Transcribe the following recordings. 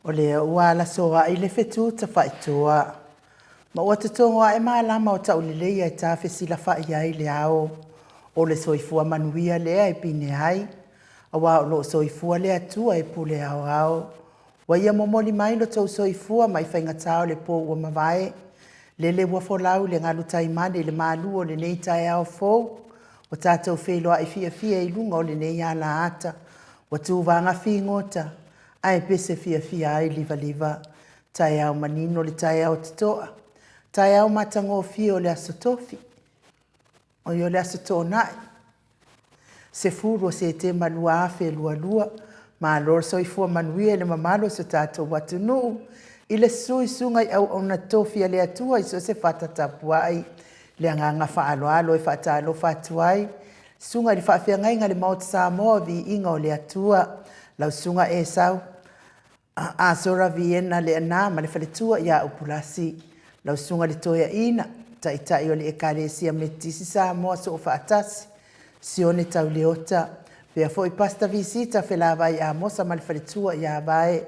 O le ua la soa i le fetu ta whaitua. Ma ua te tonga e maalama o ta ulileia e ta fesi la whai ai le ao. O le soifua manuia lea e pine ai. A wā o lo soifua le atua e pule ao ao. Wa ia momoli mai lo tau soifua mai whaingatao le po ua mawai. Le ua folau le ngalu taimane le maalu o le nei tai ao fou. O tātou wheloa i fia i lunga o le nei ala ata. Wa tūwanga whingota. Ai pese fia ai liva. Tai au manino le tai au titoa. Tai au matango fia o le asotofi. O yo le asoto nai. Se furu se te malua afe lua. Ma lor soifua manuia le mamalo so tātou watunu. I le sui sungai au ona tofi le atua i so se whatatapua ai. Le anganga whaaloalo e whaatalo whaatuai. Sunga li whaafia le MAOTA Samoa VIIGA o le atua. Lau sunga e sau. Asora Vienna le ana ma le whaletua ia upulasi. Lau sunga le toia ina. Tai o le ekalesia metisi Samoa so whaatasi. Sione tau leota. Pea foi pasta visita whelawai a mosa ma le whaletua ia vae.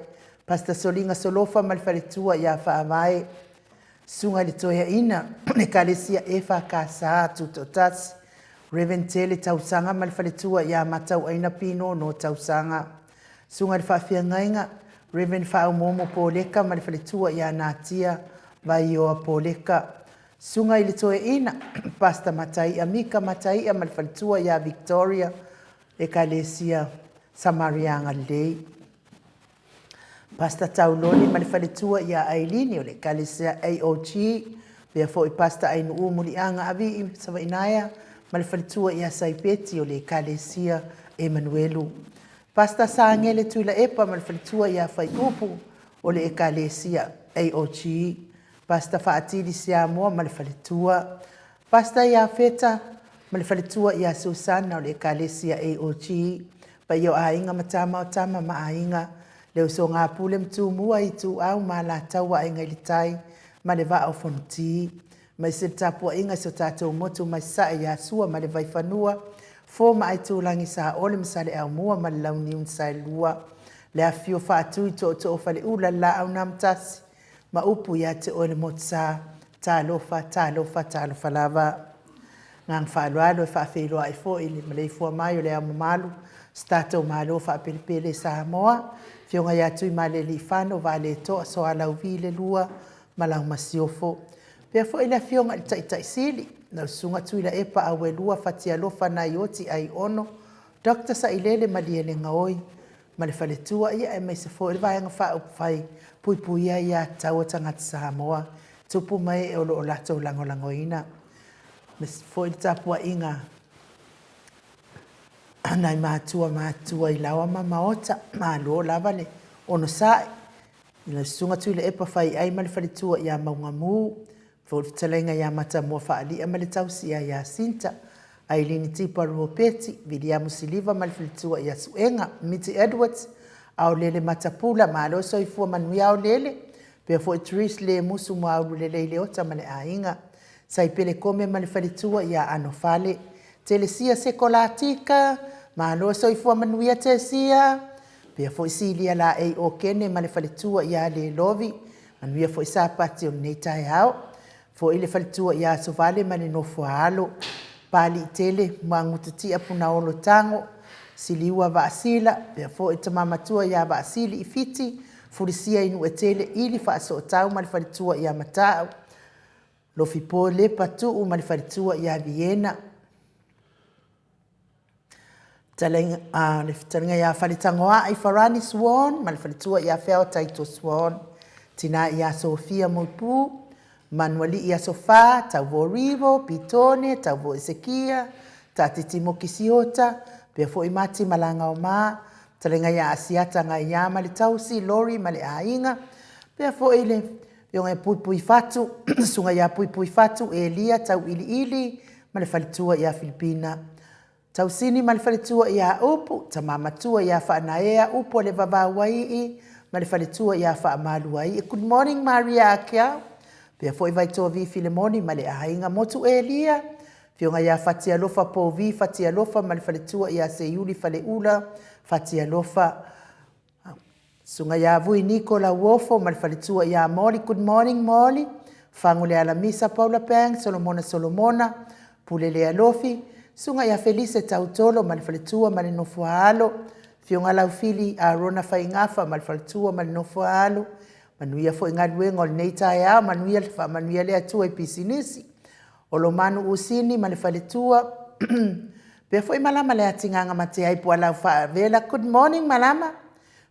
Pasta solinga solofa ma le whaletua ia whaavae. Sunga le toia ina. Le kalesia e whakasa tutotasi. Reverend Tele tausanga ma le whaletua ia matau aina pino no tausanga. Sunga le whaafiangainga. Reverend Whao Momo Poleka ma le whaletua ia natia vai o Poleka. Sunga i le toe ina. Pasta matai amika matai ma le whaletua ia Victoria. E kalesia Samarianga lei. Pasta tauloni ma le whaletua ia Ailini o le kalesia AOG. Pea fo i pasta ainu umulianga avi i sawainaya. Ma le whaletua ia Saipeti o le kalesia Emanuelu. Pasta sangele tuila epa ma le whaletua ia whai upu o le ekalesia AOG. Pasta whaatiri Samoa ma le whaletua. Pasta ia feta ma le whaletua ia Susana o le ekalesia AOG. Pa io ainga matama o tama ma ainga. Leo so ngā pule mtumua i tu au ma la taua ainga i tai ma le va o fonti. Ma se tapua inga so tātou motu mai sa ia sua ma le vai whanua. Fō ma ai tūlangi sa ole msale au mua ma launi un sa lua. Le a fio whaatui to o whale ula la au namtasi. Ma upu ia te ole motu sa tā lofa lava. Ngang whaalualo e whaafeiloa e fō ili ma lei fua mai o le au mamalu. Stato malo whaapelipele Samoa. Fionga ia tui ma le li whano va le toa so alau vile lua ma lau masiofo. Pea fo ila fionga i tai sili. Nau sunga tuila epa awe lua fatia lofa na ioti ai ono. Dr. Sailele maliele ngaoi. Ma le whaletua ia e meise fo ili vaenga wha upwhai. Pui ia tau tangata Samoa. Tupu mai e olo o lato langolangoina. Mes fo ili tapua inga. Nai mātua i lawa ma MAOTA. Ma loo lavale. Ono sae. Ina sunga tuila epa whai ai ma le whaletua ia maungamu. Fōtalenga ia mata mua whaalia ma le tausia ia Sinta. Ailini tipa ruopeti, Viliamu Siliva ma le whalitua ia Suenga, Miti Edwards, au lele matapula ma alo soifua manuia au lele. Pea fo Tris le musu mua au lele leota ma le ainga. Saipele kome ma le whalitua ia Anofale. Telesia sekolatika, ma alo soifua manuia tesia. Pea fo Isilia la ei o kene ma le whalitua ia le lovi. Manuia fo Isapati o neitai au. Fo ile whalitua ia sovale mani no fualo. Pali tele mangutatia puna olo tango. Siliua vaasila. Pea fo ita mamatua ia vaasili ifiti. Furisia inu etele ili faaso tau mali whalitua ia matau. Lofi po le patu mali whalitua ia Viena. Talenga ia whalitangoa i Farani Swan. Mali whalitua ia Feo Taito Swan. Tina ia Sofia Moipu. Manuali ia Sofa, tau vo Rivo, Pitone, tau vo Ezekia, tatiti Mokisiota, pea fo imati malanga o maa, talenga ia Asiata ngai ia mali tausi, Lori mali ainga, pea fo ile, yonga pui fatu, sunga ia pui fatu, Elia, tau ili, mali falitua ia Filipina. Tau sini mali falitua ia upu, tamamatua ia whaanaea, upu le vavawai, mali falitua ia whaamaluai. Good morning, Maria Akia. Pea foi vai toa vi Filemoni ma le ainga motu Elia. Fionga ia fatia lofa po vi fatia lofa ma le whaletua ia se iuli whale ula fatia lofa. Sunga ia vui Nicola Wofo, malifalitua ia Molly, good morning Molly. Fangu le alamisa Paula Peng, Solomona, pule le alofi. Sunga ia Felice Tautolo, malifalitua malinofua Fionga lau fili a Rona Faingafa, malifalitua malinofua alo. Manuia fo ingaduenga o neita ya, manuia le atua pisinisi. Olo manu usini, malifalitua. Pea fo malama le atinganga mate ai po alau vela, good morning malama.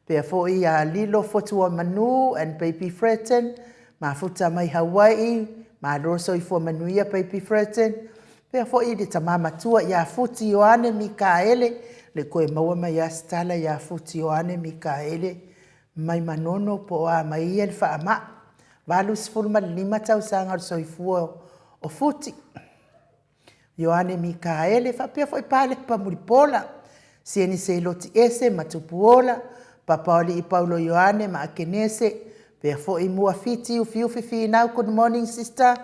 Pea fo ia Lilo Fotua Manu and Baby Fretten, mafuta mai Hawaii, ma roso I fo manuia Baby Fretten. Pea fo I de tamama tua ia futi Yohane Mikaele, le koe maua mai astala ia futi Yohane Mikaele, mai manono po a mai el faama. Valus fulma lima tau sanga soifua o futi. Yohane Mikaele, fa pea fo I pale pa muripola, sieni se loti ese matupuola, Papaoli I Paulo Yohane ma akenese, pea fo I mua fiti ufi now, good morning sister.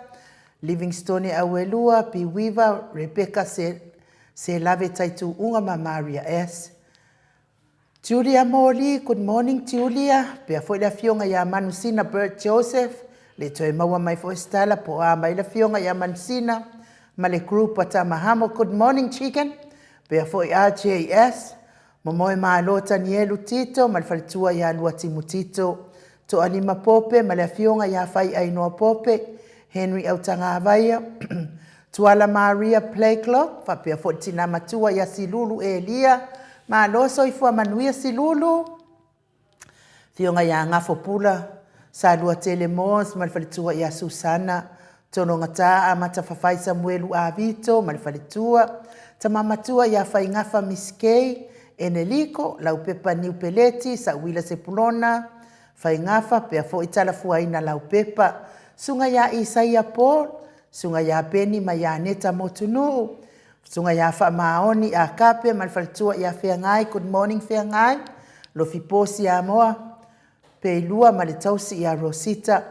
Livingstone Awelua, Pi Weaver, Rebecca se lave taitu unga ma Maria S. Julia Moli, good morning Julia. Pea fo I la fionga ya manusina Bert Joseph, le toe maua mai fo estala po a mai la fionga ya manusina, ma le group ata mahamo, good morning chicken. Pea fo I RJS, Momoe maalota nielu tito, malfalitua ya lua timutito. To alima pope, malafionga ya fai ainoa pope, Henry Autanga Havaya. Tuala Maria Play Clock, fapea fotina matua ya silulu Elia. Maaloso ifua manuia silulu. Fionga ya ngafo pula, salua telemos, malfalitua ya Susana. Tono ngata amata fafai Samuelu Avito, malfalitua. Tamamatua ya fai ngafa miskei. Eneliko, lau pepa niu peleti, sa wila se pulona, fai ngafa, pea fo itala fuaina lau pepa, sunga ya Isaia Paul, sunga ya Penny ma ya Neta Motunu, sunga ya fa maoni a kape, malfalitua ya Feangai, good morning Feangai, lo fiposi ya moa, peilua malitausi ya Rosita,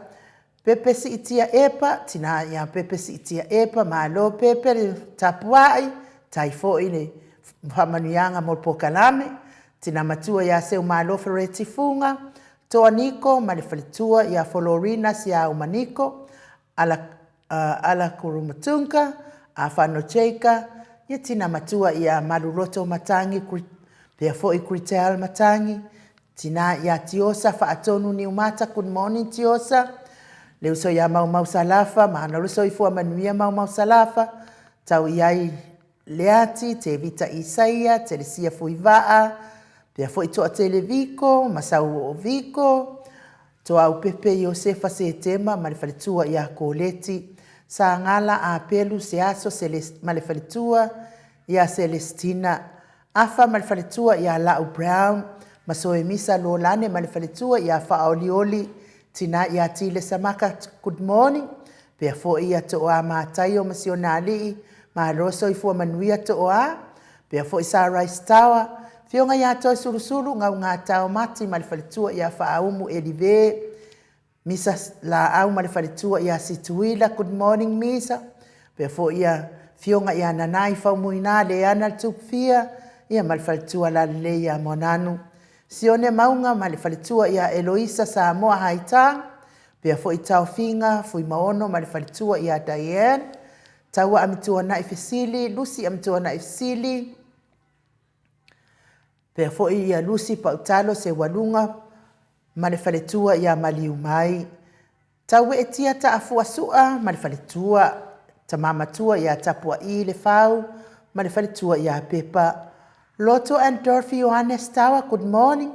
pepe si itia epa, tina ya pepe si itia epa, malo pepe tapuai, taifo ile, Pamanuianga mo pokalame, tina matua ya se umalo fereti funga, toa niko malifalitua ya Florina ya umaniko, ala kurumatunka, afano cheka, ya tina matua ya maluroto matangi, pea fo ikritel matangi, tina ya tiosa fa atonu ni umata, good morning tiosa, leuso ya mau salafa, maana luso ifua manuia mau salafa, tau yai Leati, te vita Isaia, te lesia fuivaa, pea fo itoa televiko, masau o viko, toa upepe Josefa se tema, malifalitua ya koleti, sa ngala a pelu se aso malifalitua ya Celestina, afa malifalitua ya Lau Brown, masoe misa lolane malifalitua ya Faolioli, tina ya Tile Samaka, good morning, pea fo ia toa matayo masionali, Maroso ifua manuia toa, pea fo isa rice tower, fionga ya toa surusuru ngā tau mati malifalitua ya faaumu elive, misa la au malifalitua ya situila, good morning misa, pea fo ia fionga ya nanai faumuina leana tukfia, ia malifalitua la le ya monanu, sione maunga malifalitua ya Eloisa Samoa haitang, pea fo itau finga, fui maono malifalitua ya Diane, Tawa amitua na ifisili, Lucy amitua na ifisili. Pea fo ia Lucy pautalo se walunga, malifalitua ya maliumai. Tawa etia ta afuasua, malifalitua. Tamamatua ya tapua le fau, malifalitua ya pepa. Loto and Dorothy Johannes Tawa, good morning.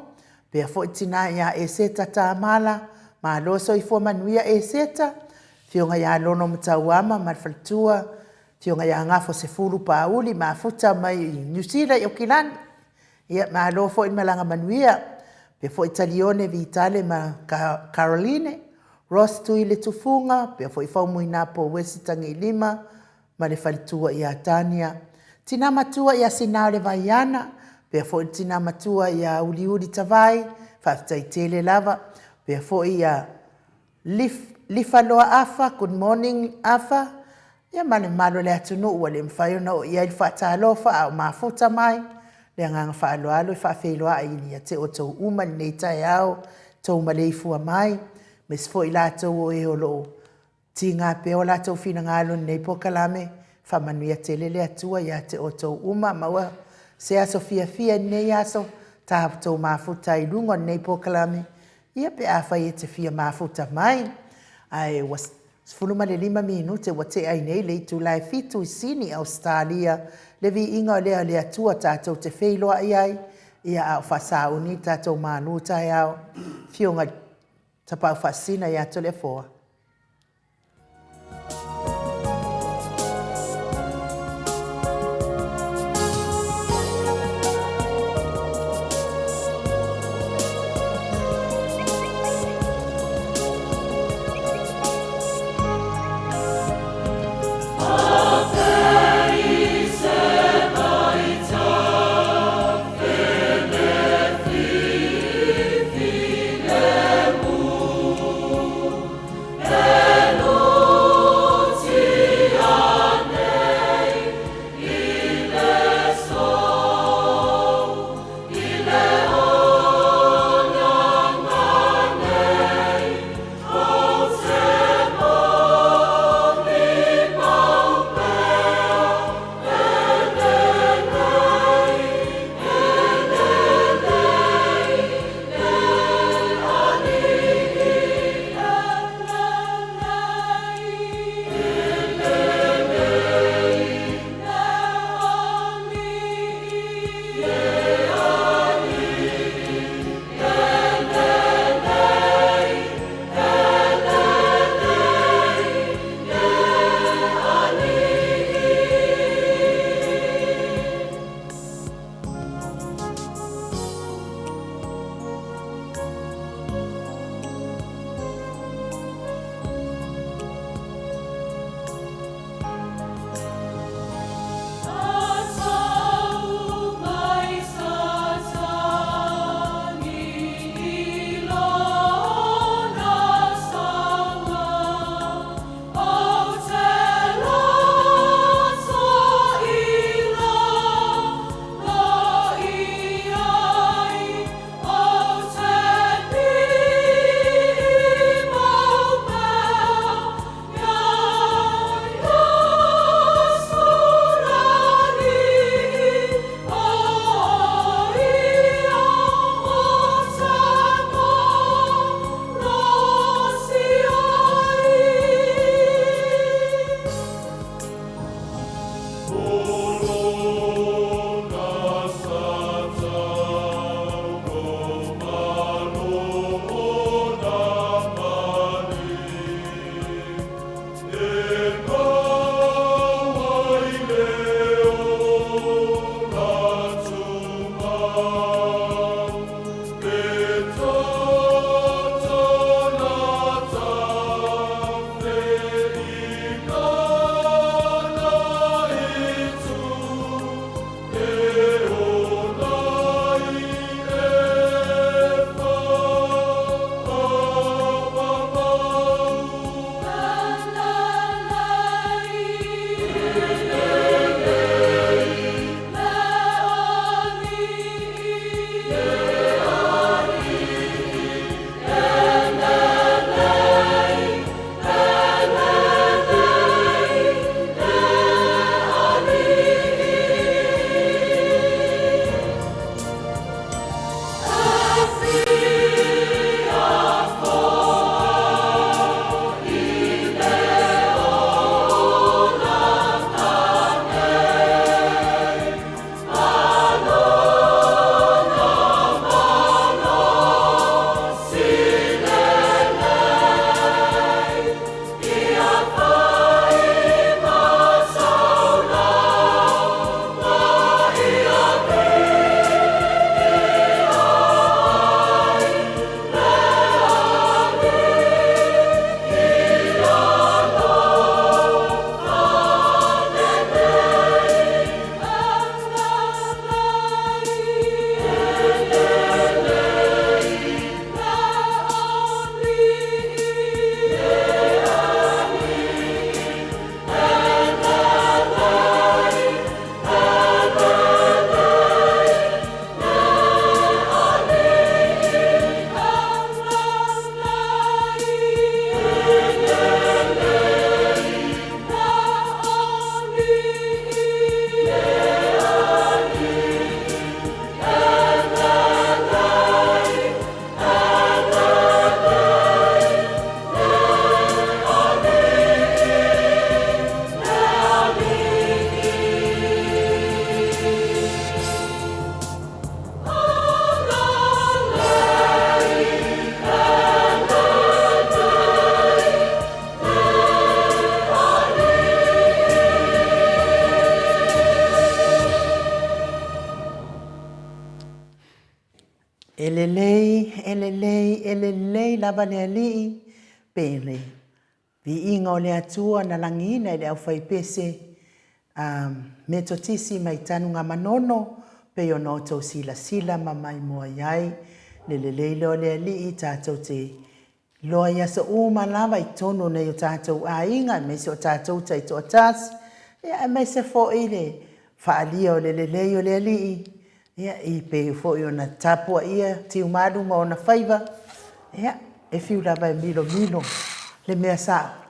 Pea fo itina ya eseta ta amala, maaloso ifua manuia eseta. Fionga ya lono mtawama malfalitua, fionga ya ngafo se fulu pauli, mafuta mai Newsila yokilani, ya maalofo in malanga manuia, pefo Italione vitale ma Caroline, Ross tuile tufunga, pefo ifau muinapo wesitangi lima, malefalitua ya Tania, tinamatua ya Sinale Vaiana, pefo tinamatua ya Uliuli Tavai, fafta itele lava, pefo ya Lifaloa Afa, good morning Afa. Ya malo le atunu wale mfayo na ya ilfata alofa au mafuta mai. le anga whaaloalo I whaafeiloa I ni te o tau uma nei tai au, tau malei fua mai, me sifo I lātou o e olo ti ngā peo lātou whina ngālo nei po kalame, whamanuia te lele atua ia te o tau uma, maua se aso fia nei aso, ta tau mafuta I lungo nei po kalame, ia pe awhai e te fia mafuta mai, ai was Fuluma le 5 minute wa te ai nei le tu lai fitu I sini Australia le vi inga le le atua tātou te wheiloa ai ia au whasauni tātou manu tai au fionga tapau whasina ia tole foa. Elelei, lava le alii, pele. Vi inga o le atua na langina i le au whaipese me totisi mai tanu ngā manono, pe o no tau sila ma mai mua iai, lelelei leo le alii tātou te loa ia sa uma lava i tono nei o tātou a inga, me se o tātou tai to atasi, ia me se fo i le whaalia o lelelei o le alii, ia i pe fo i o na tapua ia, tiu maru ma o na whaiva, ia e fiu lava e milo, le mea sa,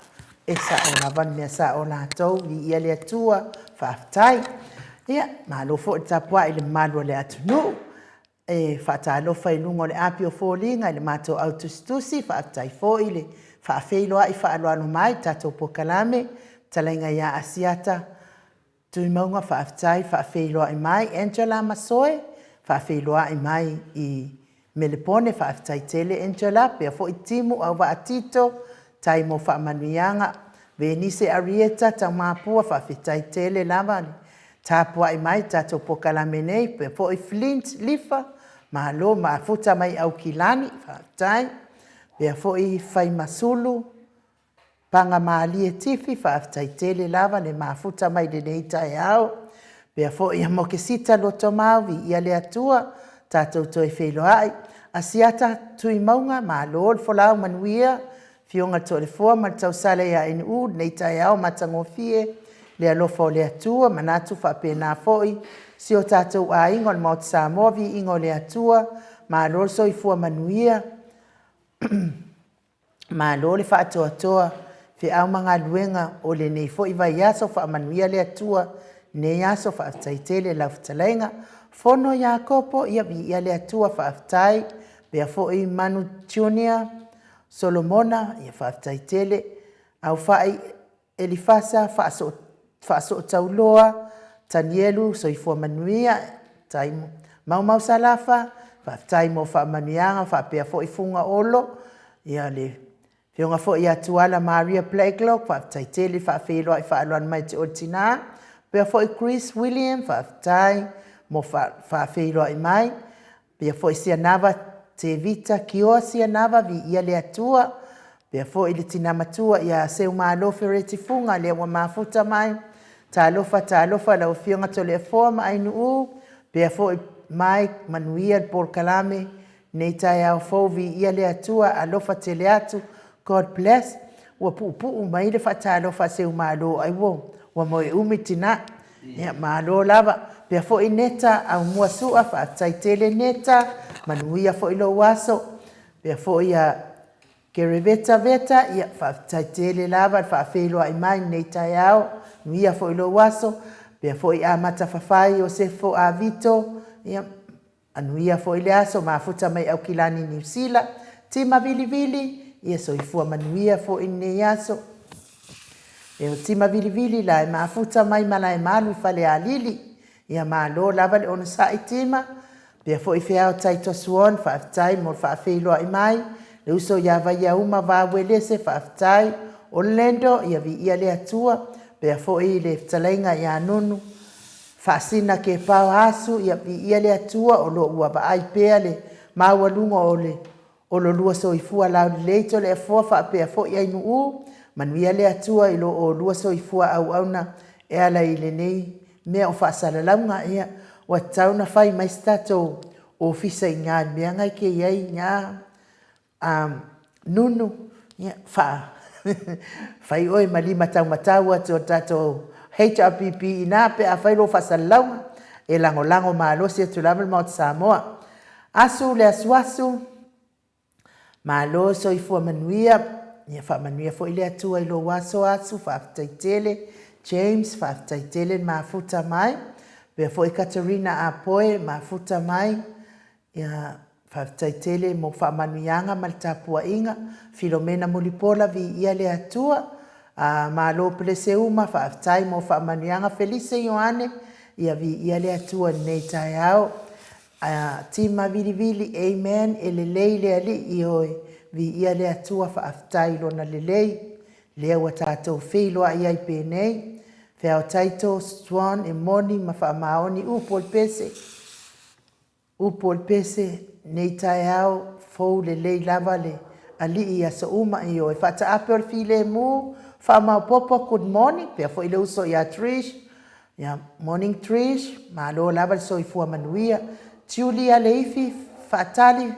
e sa o lava ni mea sa o la tau, i ia le atua, whaaftai, ia, ma lo fo i tapua i le malu le atunu, e whaatalofa i lungo le api o fōlinga, i le mātou autostusi, whaaftai fo i le whaafeiloa i whaaloano mai, tātou pokalame, talainga ia asiata, tui maunga whaaftai, whaafeiloa i mai, Angela Masoe, whaafeiloa i mai i Melepone, whaaftai tele Angela, pia fo i timu au wa atito, tai mo whaamanuianga, Venise Arieta, tau māpua, whaafetai tele lavani, tāpua i mai, tātou pokalame nei, pia fo i Flint, Lifa, mahalo, maafuta mai au kilani, whaaftai, pia fo i Whai Masulu, panga maalie tifi, whaaftai tele lava, le maafuta mai le neitai au, pia fo i amokesita loto mau, vi ia le atua, tātou toi wheloai, asiata tui maunga, mahalo, le folau manuia, fionga to le foa, ma tau sale ia inu, neitai au, matangofie, le alofa o le atua, manatu whapena foi, si o tātou a ingo le maut Samoa vi ingo le atua, ma lor so i fua manuia, ma lor le whaatoa, fe au mga luenga o le nei fo i vai aso wha manuia le atua, nei aso whaaftaitele lau whatalenga, fono ia kopo ia vi ia le atua whaaftai, bea fo i Manu Junior, Solomona, ia whaaftaitele, au whai Elifasa, whaaso tauloa, Tanielu, so i fua manuia, taimu, mau salafa, whaaftai mo wha manuianga, whaapea fo i funga olo, ia le, fionga fo i atuala Maria Blacklock, whaaftai tele, whaafeloa i whaaloan mai te otina, pea fo i Chris William, whaaftai, mo whaafeloa i mai, pea fo i Sianava, te vita, kioa Sianava, vi ia le atua, pea fo i le tinamatua, ia seu maalofe reti funga, le wa mafuta mai, Talofa lau fionga tole forma ainu u, pea fo i mai manuia por kalame, nei tai au fovi ia le atua, alofa tele atu, God bless, wa pu mai le fatalofa seu malo ai wo, wa moe umitina, ia malo lava, pea fo i neta au mua sua, whaatai tele neta, manuia fo i lo waso, pea fo i a Gereveta veta, ia whaatai tele lava, whaafeloa i mai nei tai au, nuia fo i lo waso, pea fo i amata whawhai o se fo a vito, ia anuia fo i le aso, maafuta mai au kilani New Zealand, tima vili, ia so i fua manuia fo i nei aso, e o tima vili la e maafuta mai mala e malu i fale a lili, ia malo lava le ono sa i tima, pea fo i fea o taito suon, whaatai mo whaafeiloa i mai, le uso ia vai ia uma wawelese whaatai, Orlando ia vi ia le atua, pea fo i le talainga ia nunu, whaasina ke pao asu ia vi ia le atua, o lo ua va ai pea le maua lunga o lo lua so i fua lau leito le fua whaapea fo i ainu u, manu ia le atua i lo o lua so i fua au na e ala i le nei, mea o whaasala launga ia, wa tauna whai mai stato o fisa i ngā mea ngai ke iei ngā, nunu, whai oi malima tau matau atu o tato HRPP ina pe a whairo whasalaunga e lango maalosi atu lamal maut Samoa. Asu le asuasu, maaloso i fua manuia, ia wha manuia fo i le atua i lo waso asu, whaaftaitele, James, whaaftaitele maafuta mai, pea fo i Katarina Apoe, maafuta mai, ia whaaftaitele mo whaamanuianga maltapua inga, Filomena Mulipola vi ia le atua, Malo Pelesseuma, whaaftai mo whaamanuianga Felice Ioane, ia vi ia le atua nei tai au, tima vili, amen, e lelei le ali i oi, vi ia le atua whaaftai lona lelei, lea wa tātou whiloa ia i pēnei, whiao taito, Swan, e moni, ma whaamaoni, upol pese, upo le pese nei tai au fou le lei lava le ali ia so uma i o e whata ape o le file mu wha popo good morning pia fo i le uso ia Trish ia morning Trish ma lo lava le so i fua manuia Julia le ifi whatali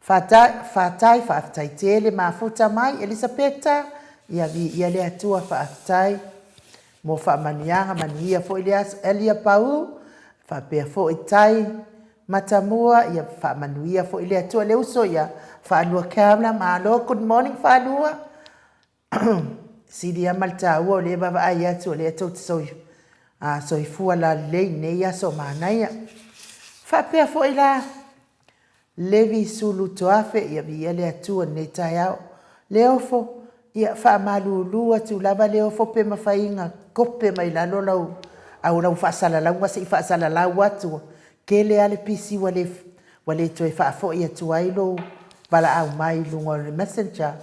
whatai tele ma futa mai Elisabetta ia vi ia le atua whaatai mo whaamanianga manuia fo i le Elia Pau whapea fo i tai matamua ia whaamanuia fo i le atua le uso ia whaanua kamla malo good morning whaanua sidi amalta ua o le baba ai atu o le atu soi fua la lei nei aso manaia whapea fo i la levi sulu toafe ia vi le atua nei tai au le ofo ia whaamalulu atu lava le ofo pe mawhainga kope mai lalo lau au lau whaasalalau wasi whaasalalau atu kele ale pisi wale toe whaafo ia tuailo wala au mai lunga le messenger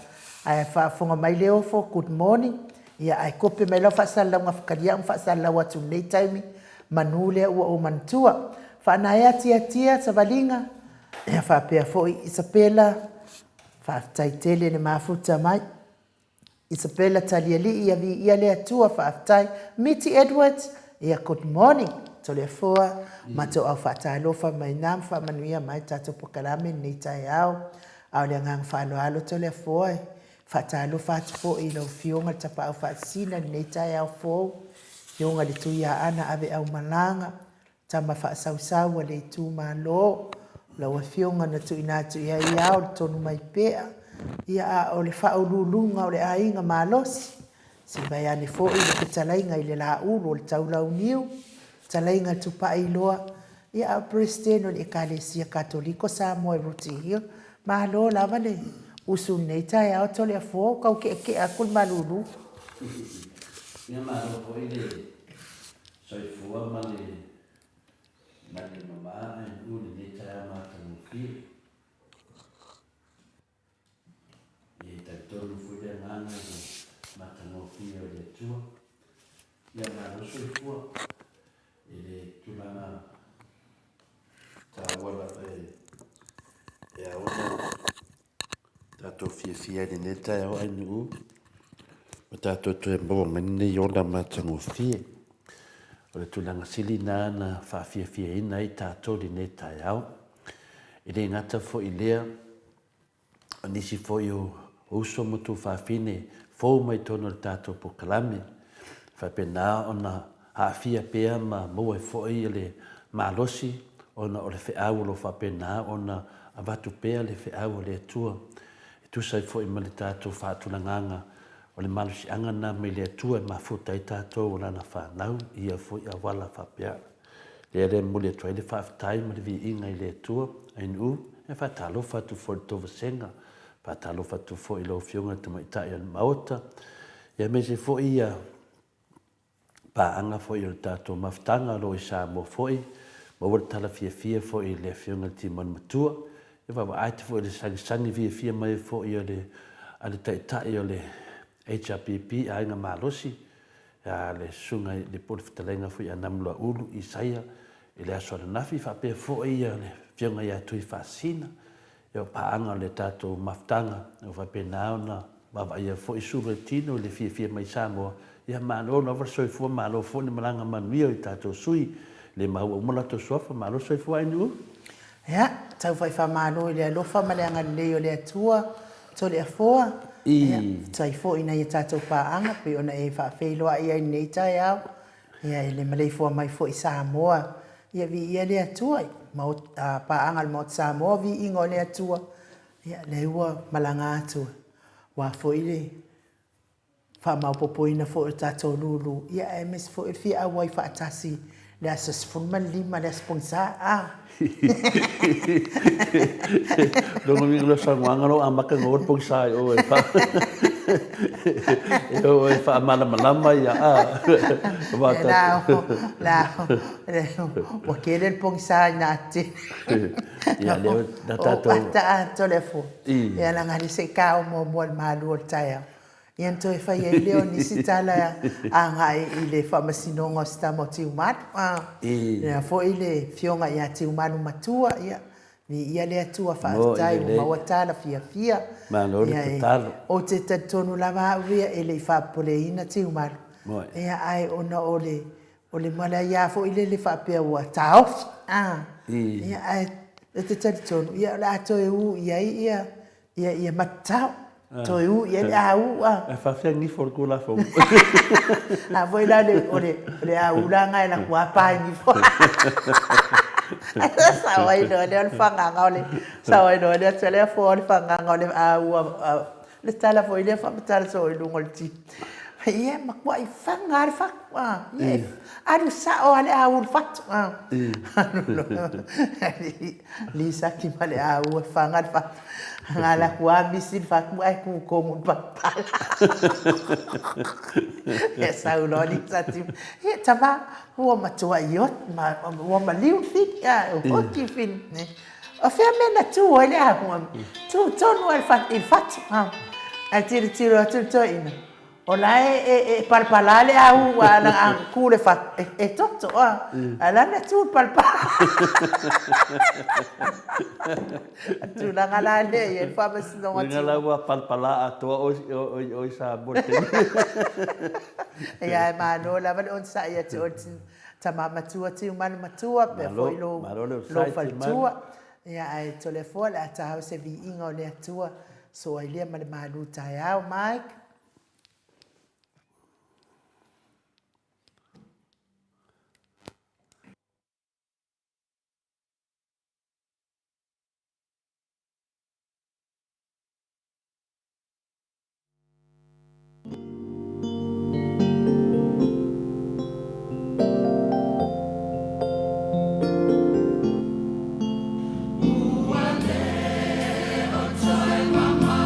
ai whaafonga mai le ofo good morning ia ai kope mai lau whaasalau ngafakaria whaasalau atu nei taimi manule ua o mantua whaanaya tia sa valinga ia whaapea fo i Isabella whaatai ne mafuta mai Isabella taliali ia vi ia le atua whaatai Mitty Edwards ia good morning tole foa mato au whaatalofa mai nam whaamanuia mai tato pokalame nei tai au le ngang whaaloalo tole foa whaatalofa atu fo i lau fionga tapa au whaasina nei tai au fo fionga le tuia ana ave au malanga tama whaasausau le tu malo lau fionga na tu inatu ia iau tonu mai pea ia o le whaululunga o le ainga malosi si vai ane fo i le talainga i le la ulu o le taulau niu talainga tupa i loa ia a presteno le ekalesia katoliko Samoa ruti hio malo lava le usu nei tai au tole a fo kau ke a kul malulu ia malo fo i le soifua ma le mama e uli nei tai a matamuki i taitonu fu le ngana matamuki o le tua ia malo soifua ele tulanga tawala e aona tato fia de neta o anu tato to embo mene yola matango fie o le tulanga silina na fa fia ina i tato di neta yao ele ngata fo ilea anisi fo yo uso mutu fa fine fo mai tono tato po kalame fa pena ona a fia pea ma mo e foi le malosi ona o le feau lo fa pena ona avatu pea le feau le tua e tu sai foi ma le tato fa tulanganga o le malosi anga na me le tua ma futa i tato ona na fa nau ia foi a wala fa pea le mo le trai le fa time le vi inga i le tua ai nu e fa talo fa tu for to venga fa talo fa tu foi lo fionga te mai tai al MAOTA ia me se foi ia pa anga foi o tato maftanga lo i Samoa foi ma o tala fia foi le fionga ti man matua e va ai te foi le sangi fia mai foi o le ale tai o le HRPP ai nga malosi ya le sunga le porfitalenga foi anamlo ulu isaia ele aso na nafi fa pe foi le fionga ya tui fasina e pa anga le tato maftanga o fa pe naona va ia foi suretino le fia mai Samoa ia malo no va soi fu malo fu ni malanga manuia i tato sui le mau mo la to sofa malo soi fu ai nu ia tau fai fa malo le lo fa malanga le le tua to le foa ia tai fo ina i tato pa anga pe ona e fa fe lo ai nei tai au ia le malai fo mai fo i Samoa ia vi ia le tua mau pa anga mo Samoa vi ingo le tua ia le ua malanga tu wa fo ile fa mau popoina fo tato lulu ia ms fo fi a wai fa tasi le asas funman lima le sponsor Don't we go sang wangalo amaka ngor pong sai o e fa o e fa malama ya la o querer pong sai nati ya le da tato ta telefon ya la ngari se ka mo malu taya Ian to e whai e leo ni si tala a ngai i le whamasinonga sta mo tiu manu. Ia fo i le fionga ia tiu manu matua ia. Ni ia le atua whaatai o mawatala fia fia. O te tatonu lava uia e le whaapoleina tiu manu. Ia ai ona o le mala ia fo i le whaapea ua taofi. Ia ai e te tatonu ia la ato e u ia matau. Toi u ia le au e fa fe ni for ko la fo a foi la le au la ngai la kwa pa ni fo sa wai no le fanga ngole sa wai no le telefone fanga ngole au le tala foi le fa tala so lu ngolti ia ma kwa I fanga fa ia aru sa o ale au fat Lisa ki male au fanga fa ngala kwa bisin fak mai ku komun papala esa uloni tati e tama huwa matua yot ma huwa liu fit ya o ki fin o fe mena tu ole a huwa tu tonu al fat il fat a tiro tu ina ola e palpalale a huwa na an kule fat e toto ala na tu palpala tu na ngala le e fa bas no ma ngala wa palpala ATUA o sa bote ya ma no la van on sa ya tu tama matua tu man matua pe foi lo fal tua ya ai telefone ata se vi ingo le ATUA so ai le ma lu ta ya Mike Mama,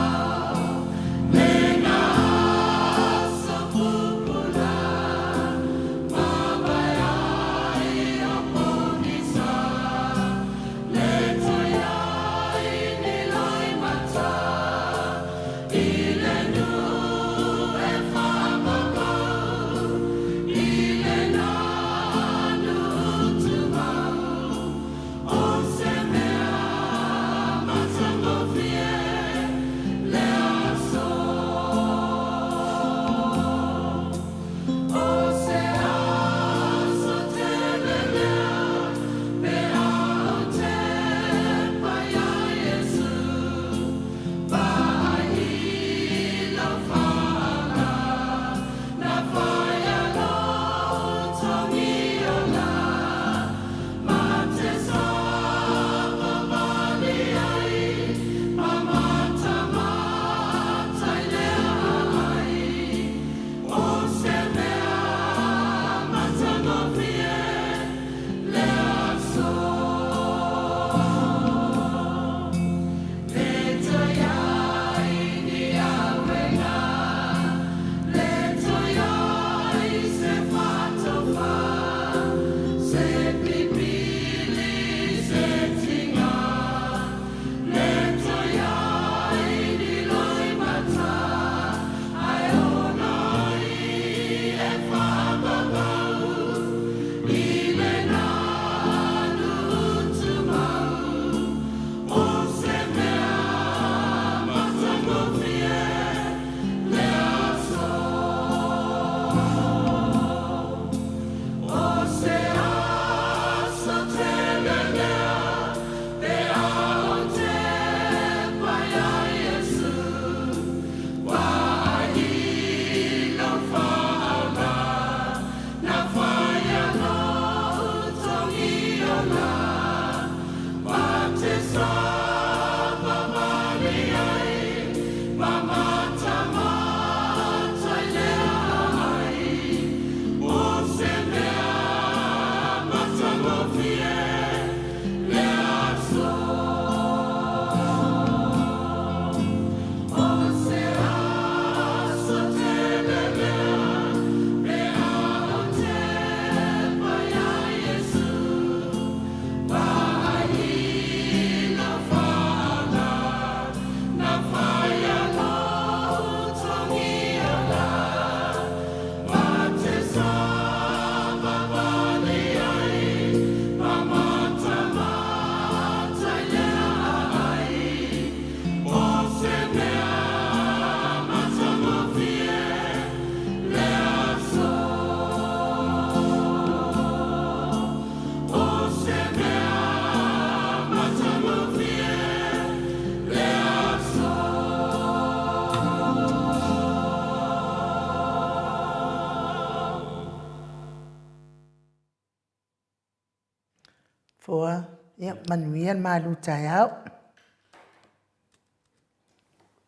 Fua, ia manuian malu tai au.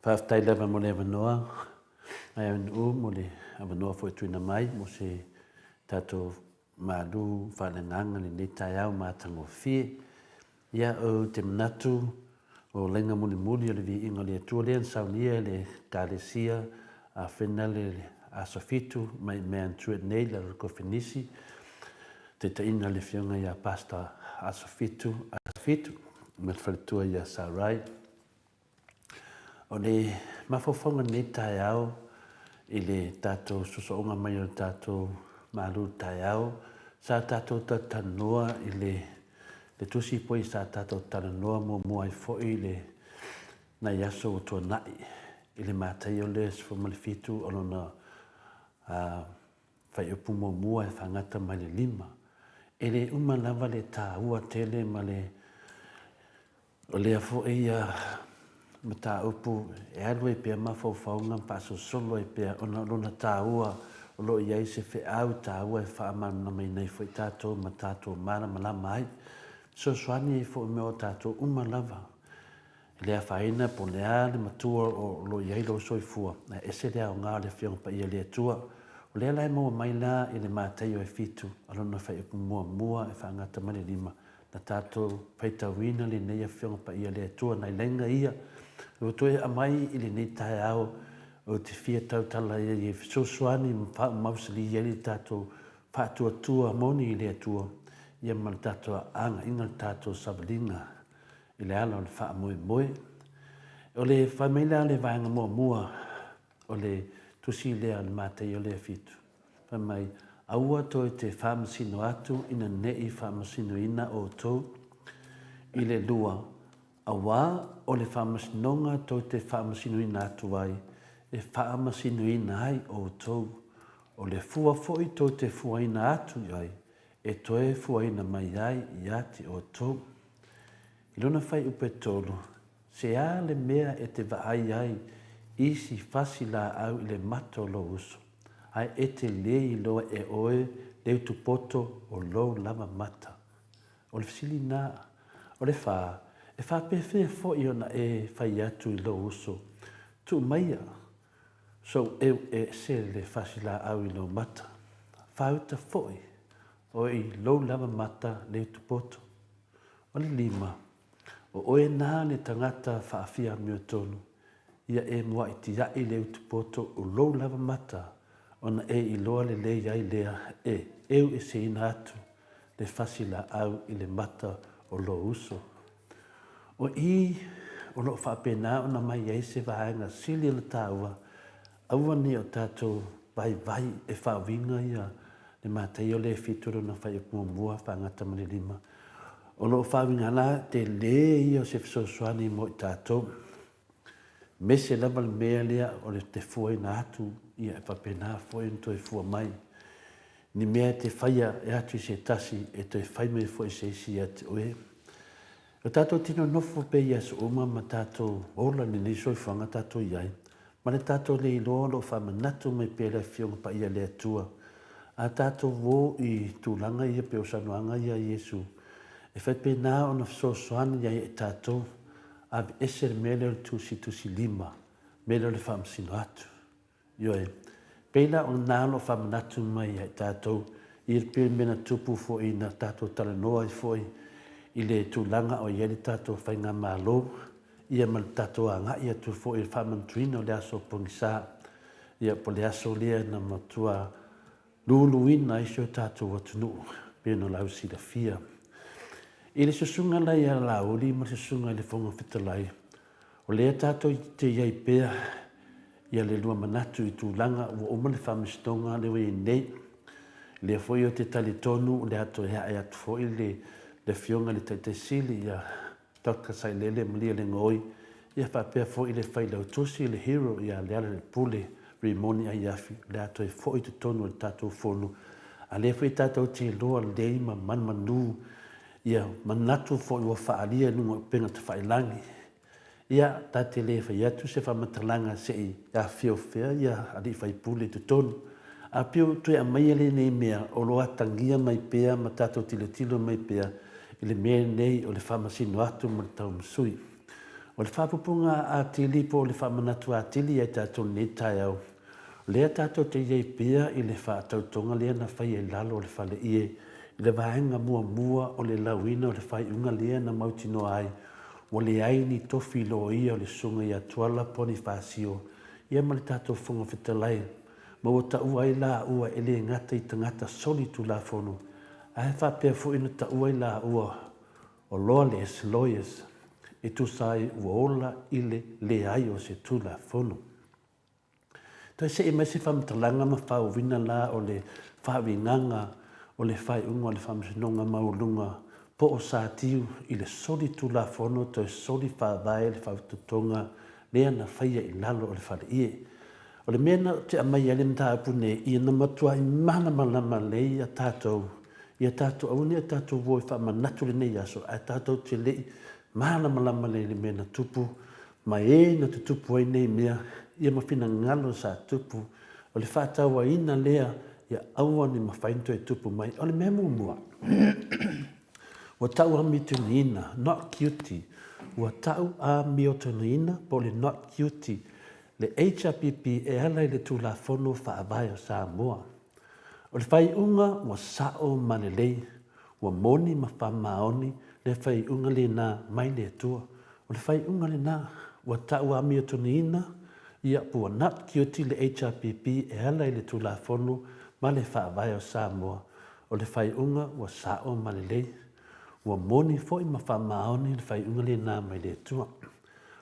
Whaftai lewa mo le wanoa, ai anu mo le wanoa fo tuina mai, mo se tato malu whananganga ni ne tai au mātango fie. Ia o te manatu o lenga muni muni o le VIIGA le atua lea saunia le kālesia a whena le a sofitu mai mea antua nei le rukofenisi. Te taina le whionga ia pasta a sofitu, me whalitua ia Sarai. O le mawhawhonga ne tai au i le tātou susoonga mai o tātou malu tai au. Sa tātou tatanoa i le tusi poi sa tātou tatanoa mua i foi le na yaso o tua nai. I le mātai o le sfumalifitu o lona whai upu mua e whangata mai le 5. E le lava le tā ua tele ma le o lea foi ia ma tā upu e alu e pia mawhauwhaunga paso solo e pia ona lona tā ua o lo iai se whi au tā ua e whaamana mai nei foi tātou ma tātou mana malama ai. So swani e foi meo tātou lava. Lea whaina po lea le matua o lo iai lo soifua. Na ese lea o ngā le whiong pa ia lea tua. O lea lai mua mai la i le mātai o e fitu. Alona whai upu mua e whaangata mani 5. Na tātou whaitawina le nei a whiong pa ia lea tua. Nai lenga ia. O toe amai i le nei tai au o te fia tautala ia i fisoswani mausali ia li tātou whātua moni i lea tua. Ia mal tātou anga inga tātou sabalinga. I le ala o le wha moe. O le whameila le vanga mua o le tusi lea le mātai o le fitu. Whamai, aua toi te whamasino atu ina nei whamasino ina o tau. I le lua, awa o le whamasinonga toi te whamasino ina atu ai. E whamasino ina ai o tau. O le fua foi toi te fua ina atu ai. E toe fua ina mai ai i ati o tau. I lona whai upe tolu, se a le mea e te vaai ai, isi fasi la au i le mato lo uso. Ai e te lei loa e oe, leu tu poto o lo lava mata. O le fisili nā, o le wha, e wha pewhia fo i ona e whai atu i lo uso. Tu maia, so e se le fasi la au i lo mata. Whauta foi, o i lo lava mata leu tu poto. O le 5, o oe nā le tangata whaafia mio tonu, ia e mua i tia i leu tupoto o lou lava mata, ona e i loa le lei ai lea eu e se ina atu, le fasila au i le mata o lo uso. O o lo whaapena ona mai ei se vaenga sili le tāua, aua ni o tātou vai e whaawinga ia, le mātai o le fituro na whai mua whaangata mani 5. O lo whawinga la te le ia se fisoswani mo i tātou. Me se lava le mea lea o le te fua ina atu ia e whapena fua ina toi fua mai. Ni mea te whaia e atu i se tasi e toi whaimei fua i se isi ati oe. O tātou tino nofo pe ia se uma ma tātou ola ni nei soifanga tātou iai. Ma le tātou le iloa lo whamanatu mai pe le fionga pa ia le atua. A tātou wo i tūlanga ia pe o sanuanga ia Yesu. E whai pe nā o na fisosoani ia e tātou, a ese le mele o le tusi 5, mele o le whamasino atu. Ioe, peila o nā lo whamanatu mai e tātou, i le pere mena tupu fo i na tātou talanoa i foi, i le tūlanga o ia le tātou whainga mālo, ia ma le tātou a ngai atu fo i le whamantuina o le aso pongisa, ia po le aso lea na matua luluina i sio tātou atunu, pēno lau si la fia. I le susunga lai a lauri ma susunga i le whonga whitalai. O lea tātou te iai pēr ia le lua manatu i tūlanga ua oma le whamistonga le wei nei. Lea foi o te tali tonu o le ato hea e atu foi le fionga le taite sili ia tauka SALELE malia le ngoi. Ia whapea foi le whai lau tusi le hero ia le ala le pule rimoni ai afi. Le ato e foi te tonu le tātou whonu. A lea foi tātou te loa lei ma manmanu ia manatu fo i wa faalia nunga penga te whailangi. Ia tate le whai atu se whamatalanga se i a whiawhia ia ali whai pule te tonu. A pio tue a mai le nei mea o loa tangia mai pea ma tātou tilo mai pea i le mea nei o le whamasino atu mo le tau masui. O le whapupunga a tili po le whamanatu a tili e tātou nei tai au. Lea tātou te iei pia i le whaatautonga lea na whai e lalo o le whale ie. I le vaenga mua o le lauina o le whai unga lea na mautino ai. O le aini tofi lo ia o le sunga ia tuala poni whaasio. Ia ma le tātou whunga whitalai. Ma o ta ua i la ua e le ngata i tangata soli tu la whono. Ai whapea fu ina ta ua i la ua o lawless lawyers. E tu sai ua ola i le ai o se tu la whono. Tai se e mai se whamtalanga ma whao wina la o le whawinganga o le whai unga o le whamasinonga maulunga po o sa tiu i le soli tu la whono to e soli whawai le whaututonga lea na whaia i lalo o le whale ie. O le mena te amai ale mta apune i na matua i mana malama lei a tātou. I a tātou aune a tātou voi whamanatu le nei aso a tātou te lei mana malama lei le mena tupu. Ma e na te tupu ai nei mea ia mawhina ngalo sa tupu. O le whātaua ina lea ia aua ni mawhainto e tupu mai. O le mea mua. Wa tau a mitunina, not cutie. Wa tau a mitunina po le not cutie. Le HRPP e ala i le tūla whono whaavai o Samoa. O le whai unga wa sao manelei, wa moni ma whamaoni le whai unga le nā mai le atua. O le whai unga le nā, wa tau a mitunina, ia pua not cutie le HRPP e ala i le tūla whono ma le whaavai o Samoa. O le whai unga wa sao manelei, wa moni foi ma whamaoni le whai unga le nā mai le atua.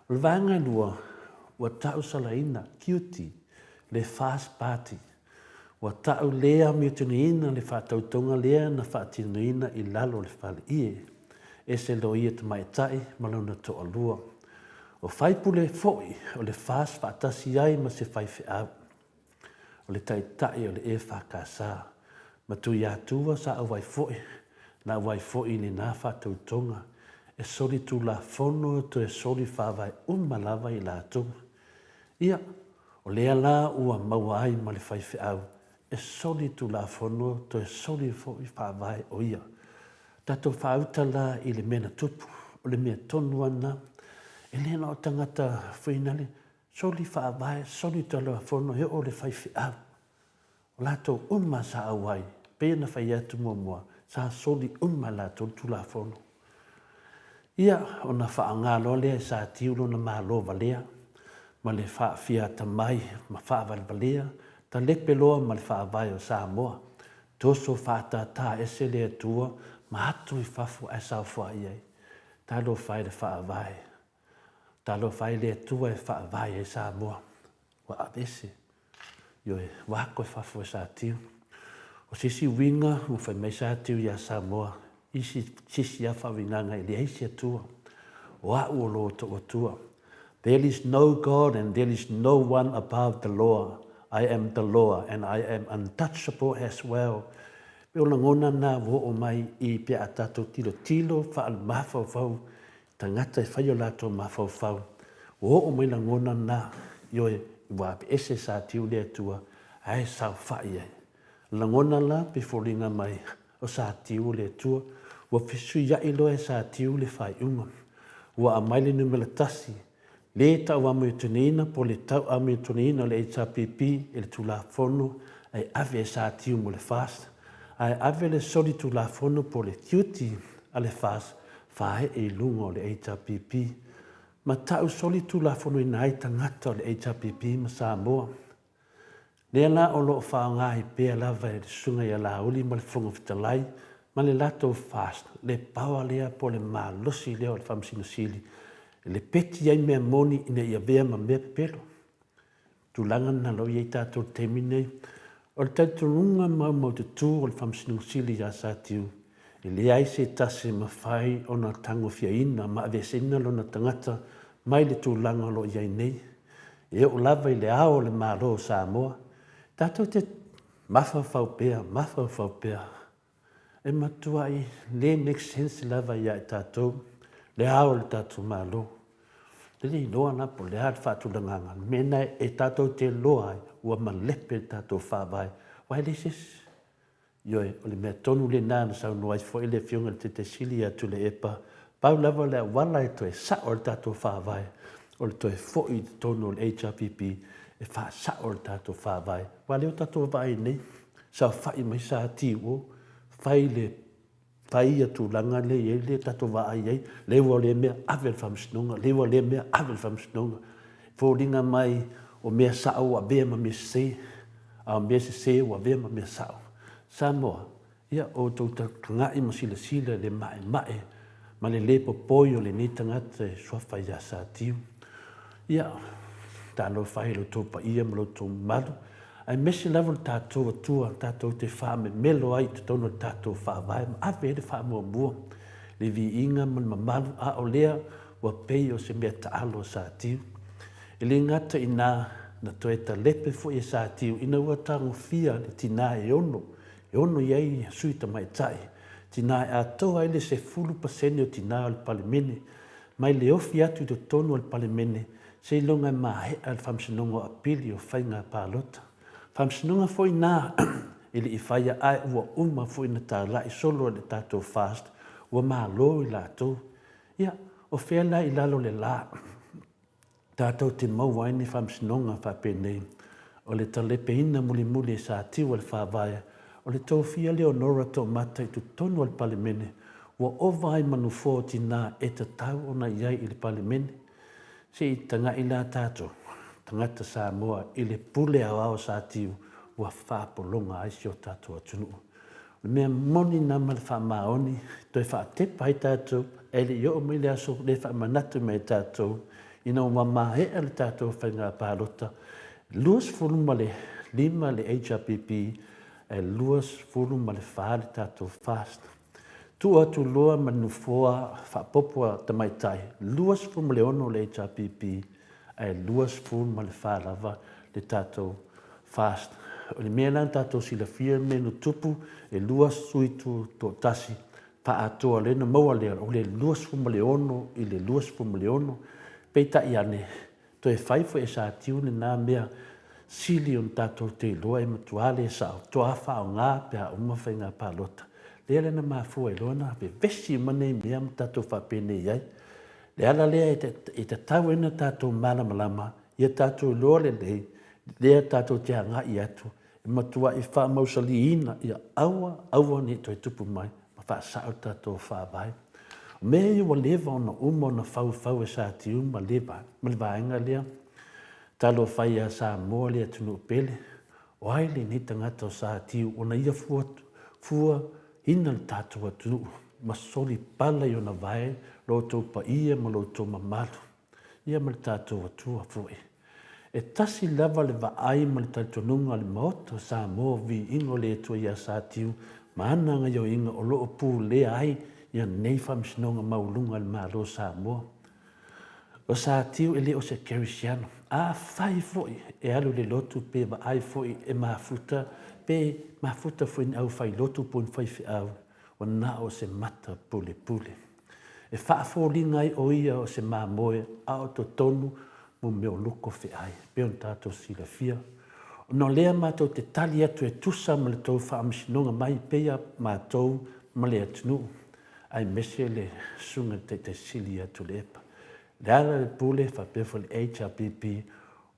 O le vanga lua, wa tau salaina, cutie, le fast party. Wa tau lea miutuniina le whaatautonga lea na whaatinuina i lalo le whale ie. E se lo ia te mai tai malona to alua. O whaipule foi o le fast whaatasi ai ma se whaife au. O le tai tai o le e whakasa. Ma tu ia tua sa awai foi. Na awai foi ni na whaatautonga. E soli tu la fono to e soli whawai umalawa i la tonga. Ia, o lea la ua maua ai ma le whaife au. E soli tu la fono to e soli foi whawai o ia. Tato whauta la i le mena tupu, o le mea tonu ana. E lena o tangata whinale, soli whawai, soli tu la fono he o le whaife au. O lato sa awai, pēna whai atu mua, sa soli lato tu la fono. Ia, o na whaangalo lea sa tiulo na mālova lea. Ma le whaafia tamai, ma whaavalvalea, ta lepeloa ma le whaavai o Samoa. Toso whaatata ese le atua, ma atu i whafu e sao whaiei. Talo whai le whaavai. Talo whai le atua e whaavai e Samoa. Wa abese. Yo e wako e whafu e sa tiu. O sisi winga, mo whai mai sa tiu ia Samoa. Isi sisi a whawinganga i le eisi atua. O a uolo to atua. There is no God and there is no one above the law. I am the law and I am untouchable as well. Peo langona na wo o mai I pe atato tilo whaal mawhau tangata e whaio lato mawhau. Wo o mai langona na yoe wape ese sa tiu lea tua ai sao whai ai. Langona la pe foringa mai o sa tiu lea tua wa fisu ya ilo e sa tiu le whai unga. Wa a maile numela tasi. Le tau amiutunina po le tau amiutunina le HRPP e le tula fono ai ave sa tiu mo le fast. Ai ave le soli tula fono po le cutie a le fast fae e lungo le HRPP. Ma tau soli tula fono inai tangata le HRPP ma Samoa. Le la o lo whaanga I pēa lava e sunga I la uli ma le fonga fitalai ma le lato fast. Le pawa lea po le malosi lea o le whamsinusili. Le peti ai mea moni ina ia vea ma mea pepelo. Tulanga na lo iei tātou temine. O le taiturunga mau te tū o le whamsinusili ia sa tiu. E le ai se tase ma whai o na tango fia ina ma avesena lo na tangata mai le tūlanga lo iei nei. E o lava I le ao le mālo o Samoa. Tātou te mawhawhau pēa. E matua I le make sense lava ia I tātou. Le ao le tātou mālo. Le loa na po le hard whātulanganga. Mena e tātou te loa ai, ua malepe tātou whāwai. Wai le ses. Ioe, o le mea tonu le nā na sau noai fo ele fionga te sili atu le epa. Pau lava le wala e toe sa o le tātou whāwai. O le toe fo i tonu o le HRPP e wha sa o le tātou whāwai. Wa leo tātou vai nei, sa whai mai sa ati o, whai le whai atu langa le e le tātou vai ei, lewa le mea avel whamsinonga, lewa le mea avel whamsinonga. Fo ringa mai o mea sao a bea ma mea se, a mea se o a bea ma mea sao. Samoa, ia o tau ngai ma sila sila le mae mae, ma le lepo poi o le ni tangata e swafa ia sa tiu. Ia, tālo whai lo tō pa ia ma lo tō malu, ai mesi level tātou atua, tātou te wha me melo ai te tono tātou wha vai, ma awe e wha mua mua, le vi inga ma malu a o lea, wa pei o se mea taalo sa tiu. E le ngata i nā, na toe ta lepe fo e sa tiu, ina ua tango fia le tina e ono iei sui ta mai tai. Tina e atoa ele se 10% o tina o le palemene, mai le ofi atu i to tonu o le palemene, se longa mahe al whamsinonga o apili o whainga pālota. Whamsinonga fo i nā, ili i whaia ai ua uma fo i na tā lai solo le tātou fast, ua maa lo i lātou. Ia, o whela i lalo le lā, tātou te mauaini whamsinonga whapenei, o le talepe ina muli muli sa tiu al whāwaia, o le tōwhia Leonora tō mata i tu tonu al palemene, ua ovai manu fō tina e ta tau ona iai i le palemene. Se i tanga i la tātou, tangata Samoa i le pule au au sa tiu, ua whāpolonga aisi o tātou atunu. Le mea moni nama le whamaoni, toi whaatepa i tātou, e le i o mai le aso le whamanatu mai tātou, ina o mamahea le tātou whainga pālota, luas fuluma le lima le HRPP, e luas fuluma le wha le tātou fast. Tu atu loa manufoa whapopua tamaitai, luas fuluma le ono le HRPP, e luas fuluma le wha lava le tātou fast. O le mea lan tātou sila fia menu tupu, e luas suitu tō tasi, pa atoa lena maua lea, o le luas fuluma le ono, i le luas fuluma le ono, peita i ane, to e whaifo e sa tiune nā mea sili on tātou te loa e matuale e sao, to a whao ngā pia umawhai ngā pālota. Lea lena mafua e loana, pe vesi mane mea ma tātou whapene iai. Le ala lea e te tau ena tātou malamalama, ia tātou loa le lei, lea tātou te hanga i atu, e matua i wha mausali ina, ia aua ni toi tupu mai, ma wha sao tātou wha vai. Mea i wa lewa ona uma ona whau e sa tiu ma lewa inga lea. Talo whai a Samoa lea tunu pele. O aile ni tangata o sa tiu ona ia fua ina le tātou atu. Ma soli pala i ona vai, loto pa ia ma loto mamalu. Ia ma le tātou atua fue. E tasi lava le vaai ma le taitonunga le MAOTA o Samoa vi ingo le atua ia sa tiu. Ma ananga yo inga o loo pū lea ai, ia nei whamsinonga maulunga le malo Samoa. O sa tiu ele o se kerisiano. A whai foi e alu le lotu pe wa ai foi e mafuta foi ni au whai lotu pun whai fi au. O na o se mata pule pule. E whaafolingai o ia o se mamoe a o to tonu mo meo luko fi ai. Peon tātou sila fia. O no lea mātou te tali atu e tusa ma le tau whaamisinonga mai peia mātou ma le atunu. Ai mese le sunga te sili atu le epa. Le ala le pule whapefo le HRPP,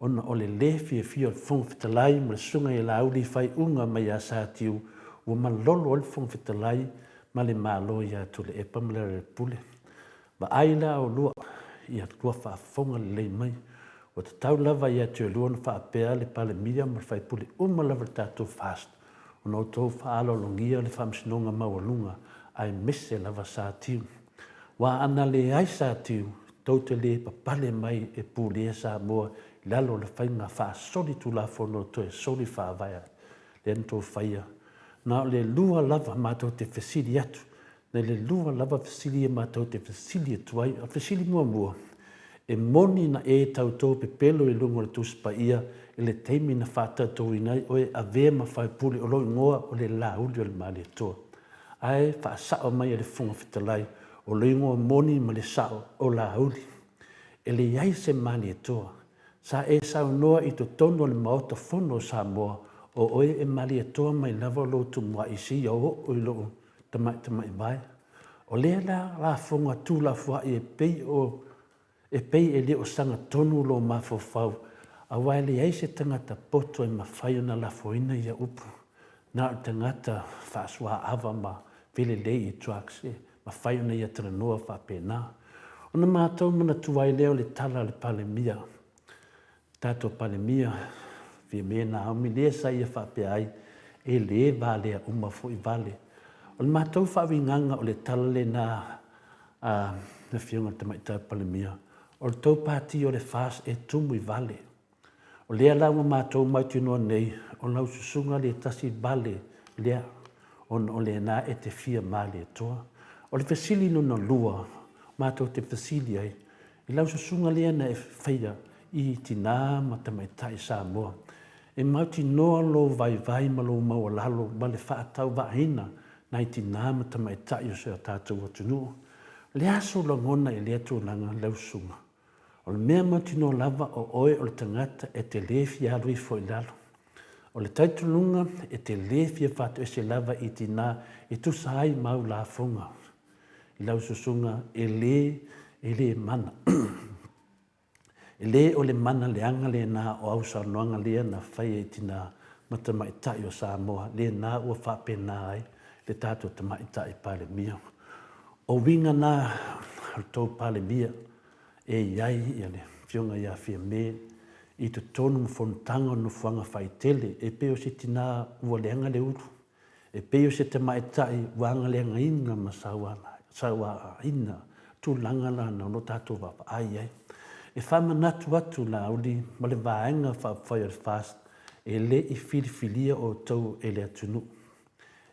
ona o le fia o le fonga fitalai ma le sunga i la auli whai unga mai a sa tiu, ua malolo o le fonga fitalai ma le malo i atu le epa ma le pule. Ma aila o lua i atua whaafonga le lei mai, o te tau lava i atu e lua na whaapea le pale mia ma le whai pule uma lava le tātou fast, ona o tau whaalo longia le whamsinonga mawalunga, ai mese lava sa tiu. Wa ana le ai sa tiu, tau te le papale mai e pūlea Samoa, lalo le whainga wha soli tu la fono to e soli wha vaia, le anto whaia. Nā le lua lava mātou te whesili atu, le lua lava whesili e mātou te whesili atu ai, a whesili mua. E moni na e tau tō pe pelo i lungo le tuspa ia, e le teimi na whata tō inai, oe a vema whai pūle o loi ngoa o le la uli o le mali toa. Ai wha sao mai e le funga fitalai, o le ingoa moni ma le sao o la auli. E le iai se mani e toa. Sa e sao noa i to tono le MAOTA fono Samoa o oe e mali atoa mai lava lo tu mua isi o i lo tamai vai. O lea la fonga tu la fua e pei e leo sanga tonu lo mafofau. A waile ai se tangata poto e mawhai ona la foina ia upu. Nā tangata whaasua awa ma vele lei i tuakse. Mawhai ona ia taranoa whapena. Ona mātou mana tuai leo le tala le palemia. Tato palemia. Via mea nā aumi lea sa ia whapea ai. E le valea uma fo i vale. O le mātou whawinganga o le tala le nā na whiunga tamaita palemia. O le tau pāti o le whaas e tumu i vale. O lea lau mātou mautinoa nei, o lau susunga le tasi vale lea, o le nā e te fia mā le toa. O le fasili no lua, mātou te fasili ai. I lau susunga lea na e whaia i tina ma tamaita i Samoa. E mautinoa lo vai ma lo maua lalo, ma le whaatau wahina, na i tina ma tamaita i o se tātou atunu. Lea so la ngona e lea tūlanga lau sunga. O le mea matino lava o oe o le tangata e te lefi alui fo i lalo. O le taitulunga e te lefi e whatu e se lava i tina e tu sai mau la fonga. I lau susunga e le mana. E le o le mana le anga le na o au sa noanga lea na whai e tina matamaitai o Samoa. Le na ua whapena ai le tātou tamaitai pale mia. O winga na tau pale mia. E iai ia le whiunga ia whia me i te tonu mfontanga no fuanga whaitele e peo se tina ua leanga le uru. E peo se te maitai wanga leanga inga ma sawa ina tu langa la na no tātou wapa ai ai. E whama natu atu la uli ma le vaenga whawhai al fast e le i whiriwhilia o tau e le atunu.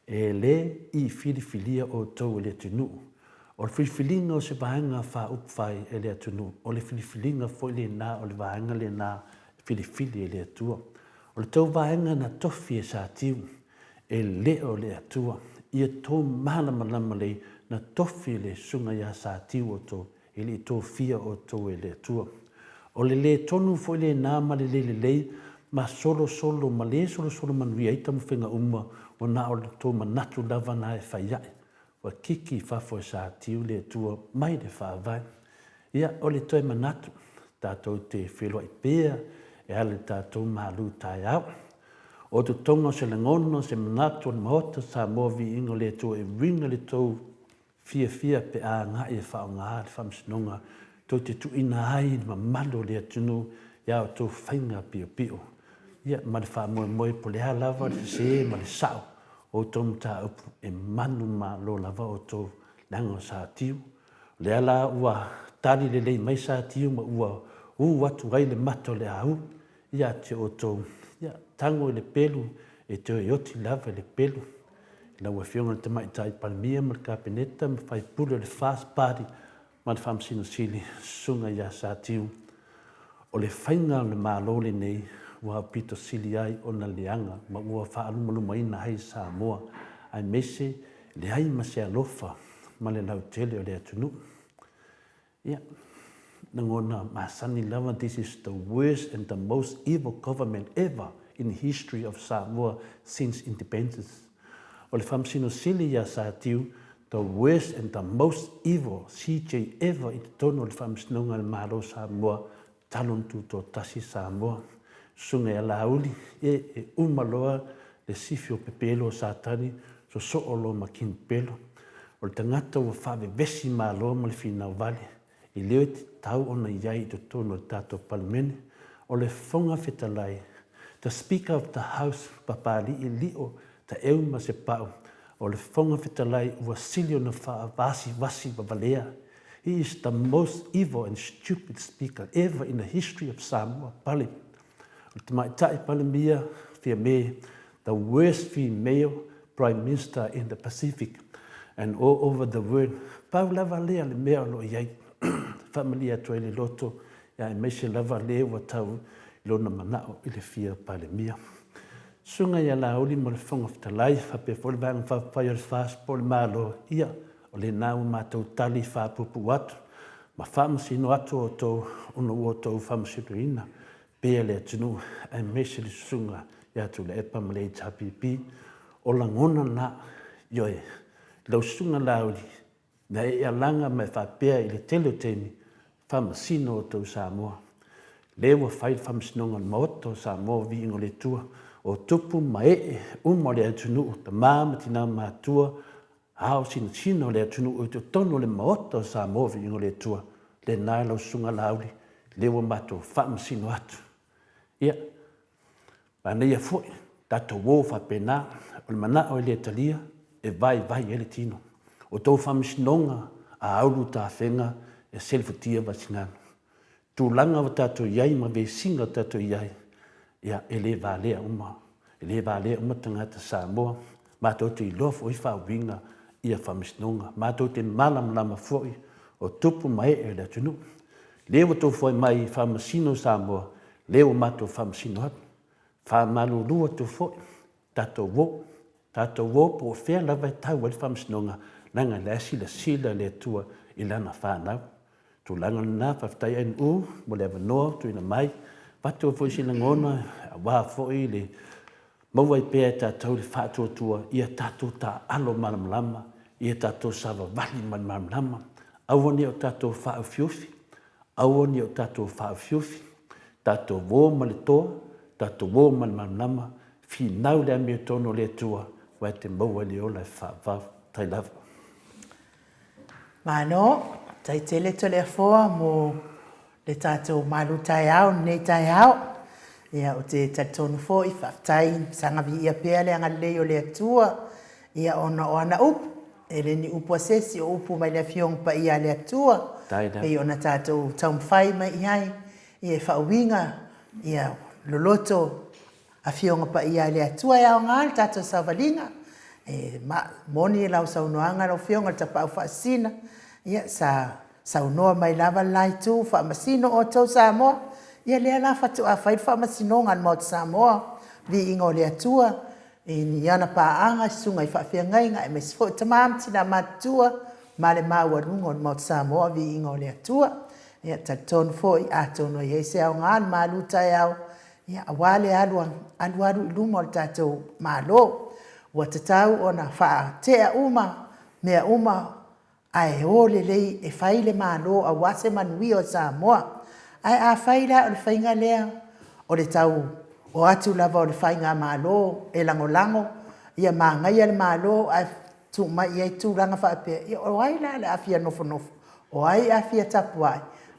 E le i whiriwhilia o tau e le atunu. O le whiriwhilinga o se vaenga wha upwhai e le atunu. O le whiriwhilinga fo le nā o le vaenga le nā whiriwhili e le atua. O le tau vaenga na tofi e sa tiu e le o le atua. Ia tō malama lei na tofi le sunga ia sa tiu o tō e le tō fia o tō e le atua. O le tonu fo le nā ma le ma solo ma le solo manui aita mwhenga uma o nā o le tō manatu lava na e whaiai. Wa kiki whafo e sa tiu le tua mai le whaavai. Ia o le toi manatu, tātou te whelua i pēa, e ale tātou malu tai au. O tu tonga se langono, se manatu o le MAOTA, Samoa VIIGA le tua e winga le tau fia pe a ngā e whao ngā le whamsinonga, tau te tu ina ai ma malo le atunu, ia o tau whainga pio. Ia ma le wha moe po le halava, le se ma le sao. O tom ta upu e manu ma lo lava o tō langa sa tiu. Le ala ua tali le lei mai sa tiu ma ua atu gai le mato le au. Ia te o tō tango le pelu e te oti lava le pelu. La ua whionga te maitai palmia ma le kapeneta ma whai pulu le fast party ma le whamsino sili sunga ia sa tiu. O le whainga le malo le nei ua pito sili ai o na leanga ma ua whaaluma ina hei Samoa ai mese le ai ma se alofa ma le lau tele o le atunu. Ia, nangona masani lava, this is the worst and the most evil government ever in the history of Samoa since independence. O le whamsino sili ia sa tiu, the worst and the most evil CJ ever i te tono le whamsinonga le maro Samoa talontu to tasi Samoa. Sunga e lauli e umaloa le sifio pepelo satani so olo makin pelo. O le tangata ua whawewesi māloa ma le whina vale. I leo te tau ona iai te tono le tato palemene. O le whonga whetalai. The Speaker of the House papali i lio ta eu ma se pau. O le whonga whetalai ua silio na wasi wavalea. He is the most evil and stupid speaker ever in the history of Samoa. Pale. O maitai palemia fia me, the worst female prime minister in the Pacific and all over the world. Pau lava lea le mea lo iai. Familia toi le loto, ia e meise lava lea wa tau lona manao i le fia palemia. Sunga ia la oli mo le whonga whatalai, whape fole vang whawhai o le fast po le malo ia, o le nau mātou tali whapupu atu, ma whamasino atu o tau, ono o tau whamasino ina. Pea le atunu ai mese le sunga ia tu le epa ma le tapipi o langona na yo e lau sunga lauli na e alanga me whapea i le tele temi whamasino o tau Samoa. Lewa whai whamasinonga maoto Samoa vi ingo le tua o tupu mai umo le atunu ta mama tina matua hao sino le atunu o te tono le maoto Samoa vi ingo le tua le nai lau sunga lauli lewa mato whamasino atu. Ia, ana ia foi tato wo whapena o le mana o le talia e vai ele tino. O tau whamisinonga a auru ta whenga e selfutia vasinano. Tūlanga o tato iai ma ve singa tato iai. Ia e le valea uma. E le valea uma tangata Samoa. Mātou te ilofo i whawinga ia whamisinonga. Mātou te malam lama foi o tupu mai e le tunu. Leo tō foi mai whamasino Samoa. Leo mātou whamasino hatu. Whamalulua tō foi. Tato wo. Tato wo po whea lawa i tau wali whamisinonga. Nanga le sila le tua i lana whanau. Tūlanga nā whaftai ain u, mo le awanoa, tuina mai. Pato fo sila ngona, a wā fo i le mawai pēa tātou le whātua tua, ia tātou tā alo malamlama, ia tātou sawa wali malamlama. Awani o tātou whaafiofi, awani o tātou whaafiofi, tātou wō malitoa, tātou wō malamlama, whinau le ame tono le tua, wai te mawai le ola whaafau, tai lava. Mano, tai tele tole foa mo le tātou malutai au, nei tai au. Ia o te tatonu fo i whaftai, sanga vi ia pēa le anga leo le atua. Ia ona o ana upu, e le ni upu asesi o upu mai le fiong pa ia le atua. Pei ona tātou taumwhai mai iai, ia e whauinga, ia loloto a fionga pa ia le atua ia o ngāle tātou savalinga. Moni e lau saunoanga lau fionga ta pau whaasina. Ia sa unoa mai lava lai tu whaamasino o tau Samoa. Ia lea la whatu a whai whaamasino ngan maut Samoa. Vi ingo le atua. E ni ana paanga sunga i whaafia ngai ngai. Me sifo tamam tina matua. Male maua rungo maut Samoa vi ingo le atua. Ia tatonu fo i atono i eise au ngan maluta au. Ia awale alu ilumo le tatou malo. Wa tatau ona wha tea uma. Mea uma ai ole lei e faile malo a wase manui o Samoa. Ai a faila o le whainga lea o le tau o atu lava o le whainga malo e lango ia maangai ale malo ai tu mai ai tu ranga whaapea. Ia o ai la le afia nofo. O ai afia tapu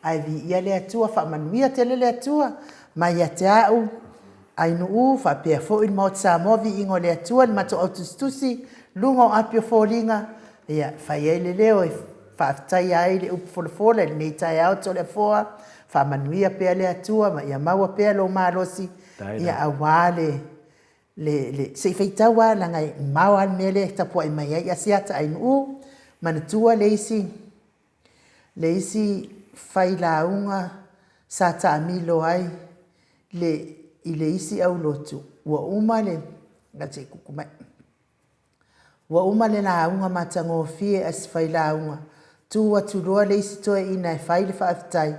ai vi ia le atua wha manuia tele le atua mai a te au ai nuu whaapea fo in maut Samoa vi ingo le atua ni mato autustusi lungo apio fōringa. Ia, whai eile leo e whaafitai ai le upu folofole, le nei tai au to le foa, whaamanuia pēa le atua, ma ia maua pēa lo mālosi, ia awale, se whaitau wā langai mau al mele e tapua i mai ai asiata ai nuu, manatua le isi whai launga sa ta amilo ai, i le isi au lotu, ua uma le, ngate kukumai, wa uma le na unga matango fie as fai la unga. Tu wa tu roa le isi toe ina e fai le whaafitai.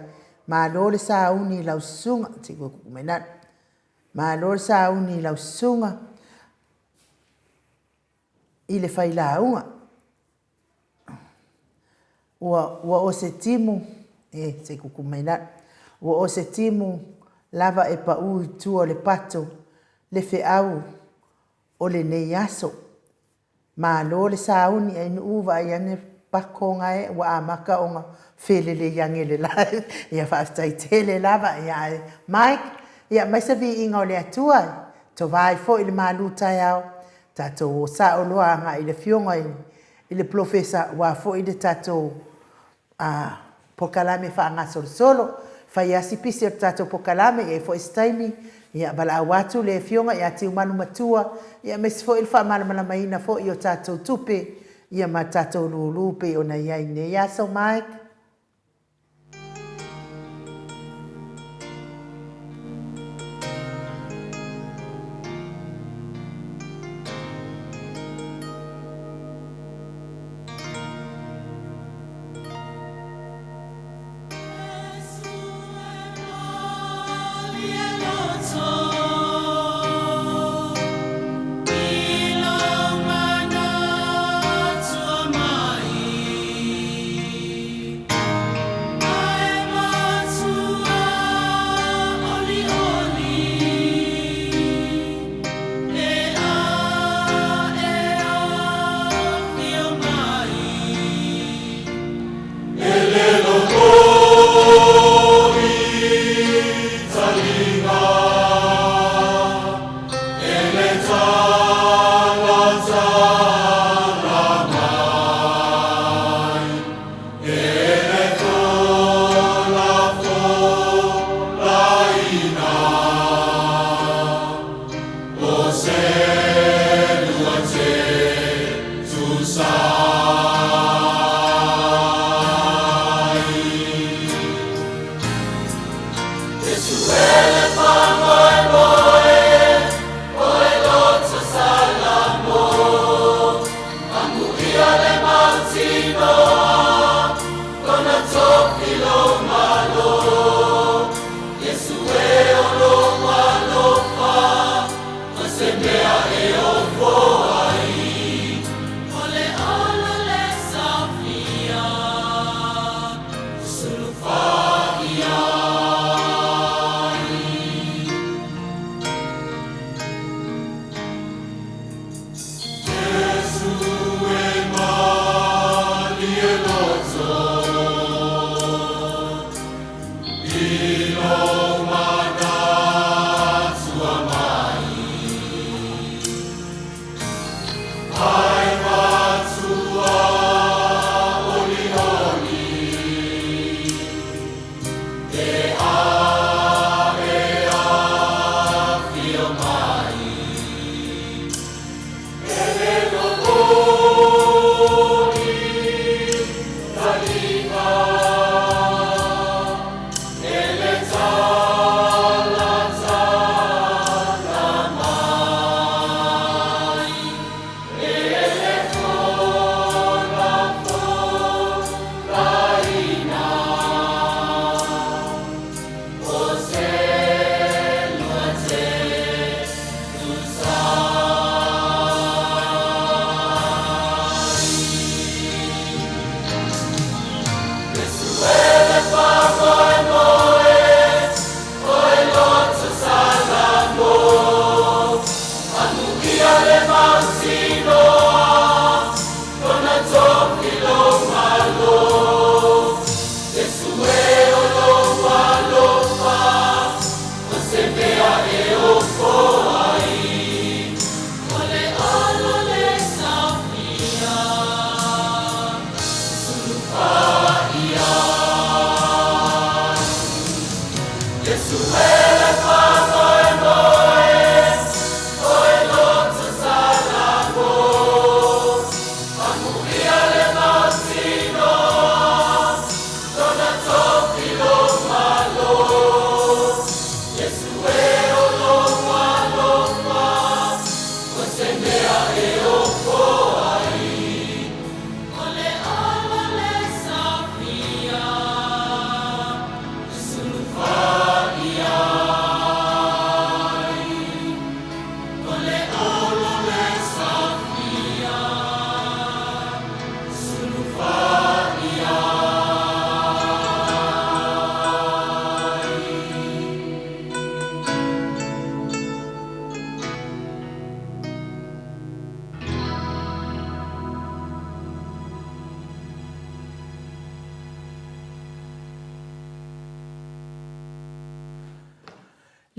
Ma lore sa uni lau sunga. Tiko kukumenat. Ma lore sa uni lau sunga. I le fai la unga. Wa o se timu. Tiko kukumenat. Wa o se timu lava e pa ui tua le pato. Le fe au. O le nei aso. Ma lo le sauni ai nu va yange pakonga e wa amaka onga fele le yange le la ia fa stai tele lava ia Mike ia mai se vi ingo le atua to vai fo il maluta yao tato sa o loa nga ile fionga ile profesa wa fo ile tato pokalame fa nga solo fa ia si pisi tato pokalame e fo staimi ia bala watu le fionga ia ti umanu matua ia mes fo il fa mala maina fo io tato tupe ia ma tato lulupe ona ia ne ia so Mike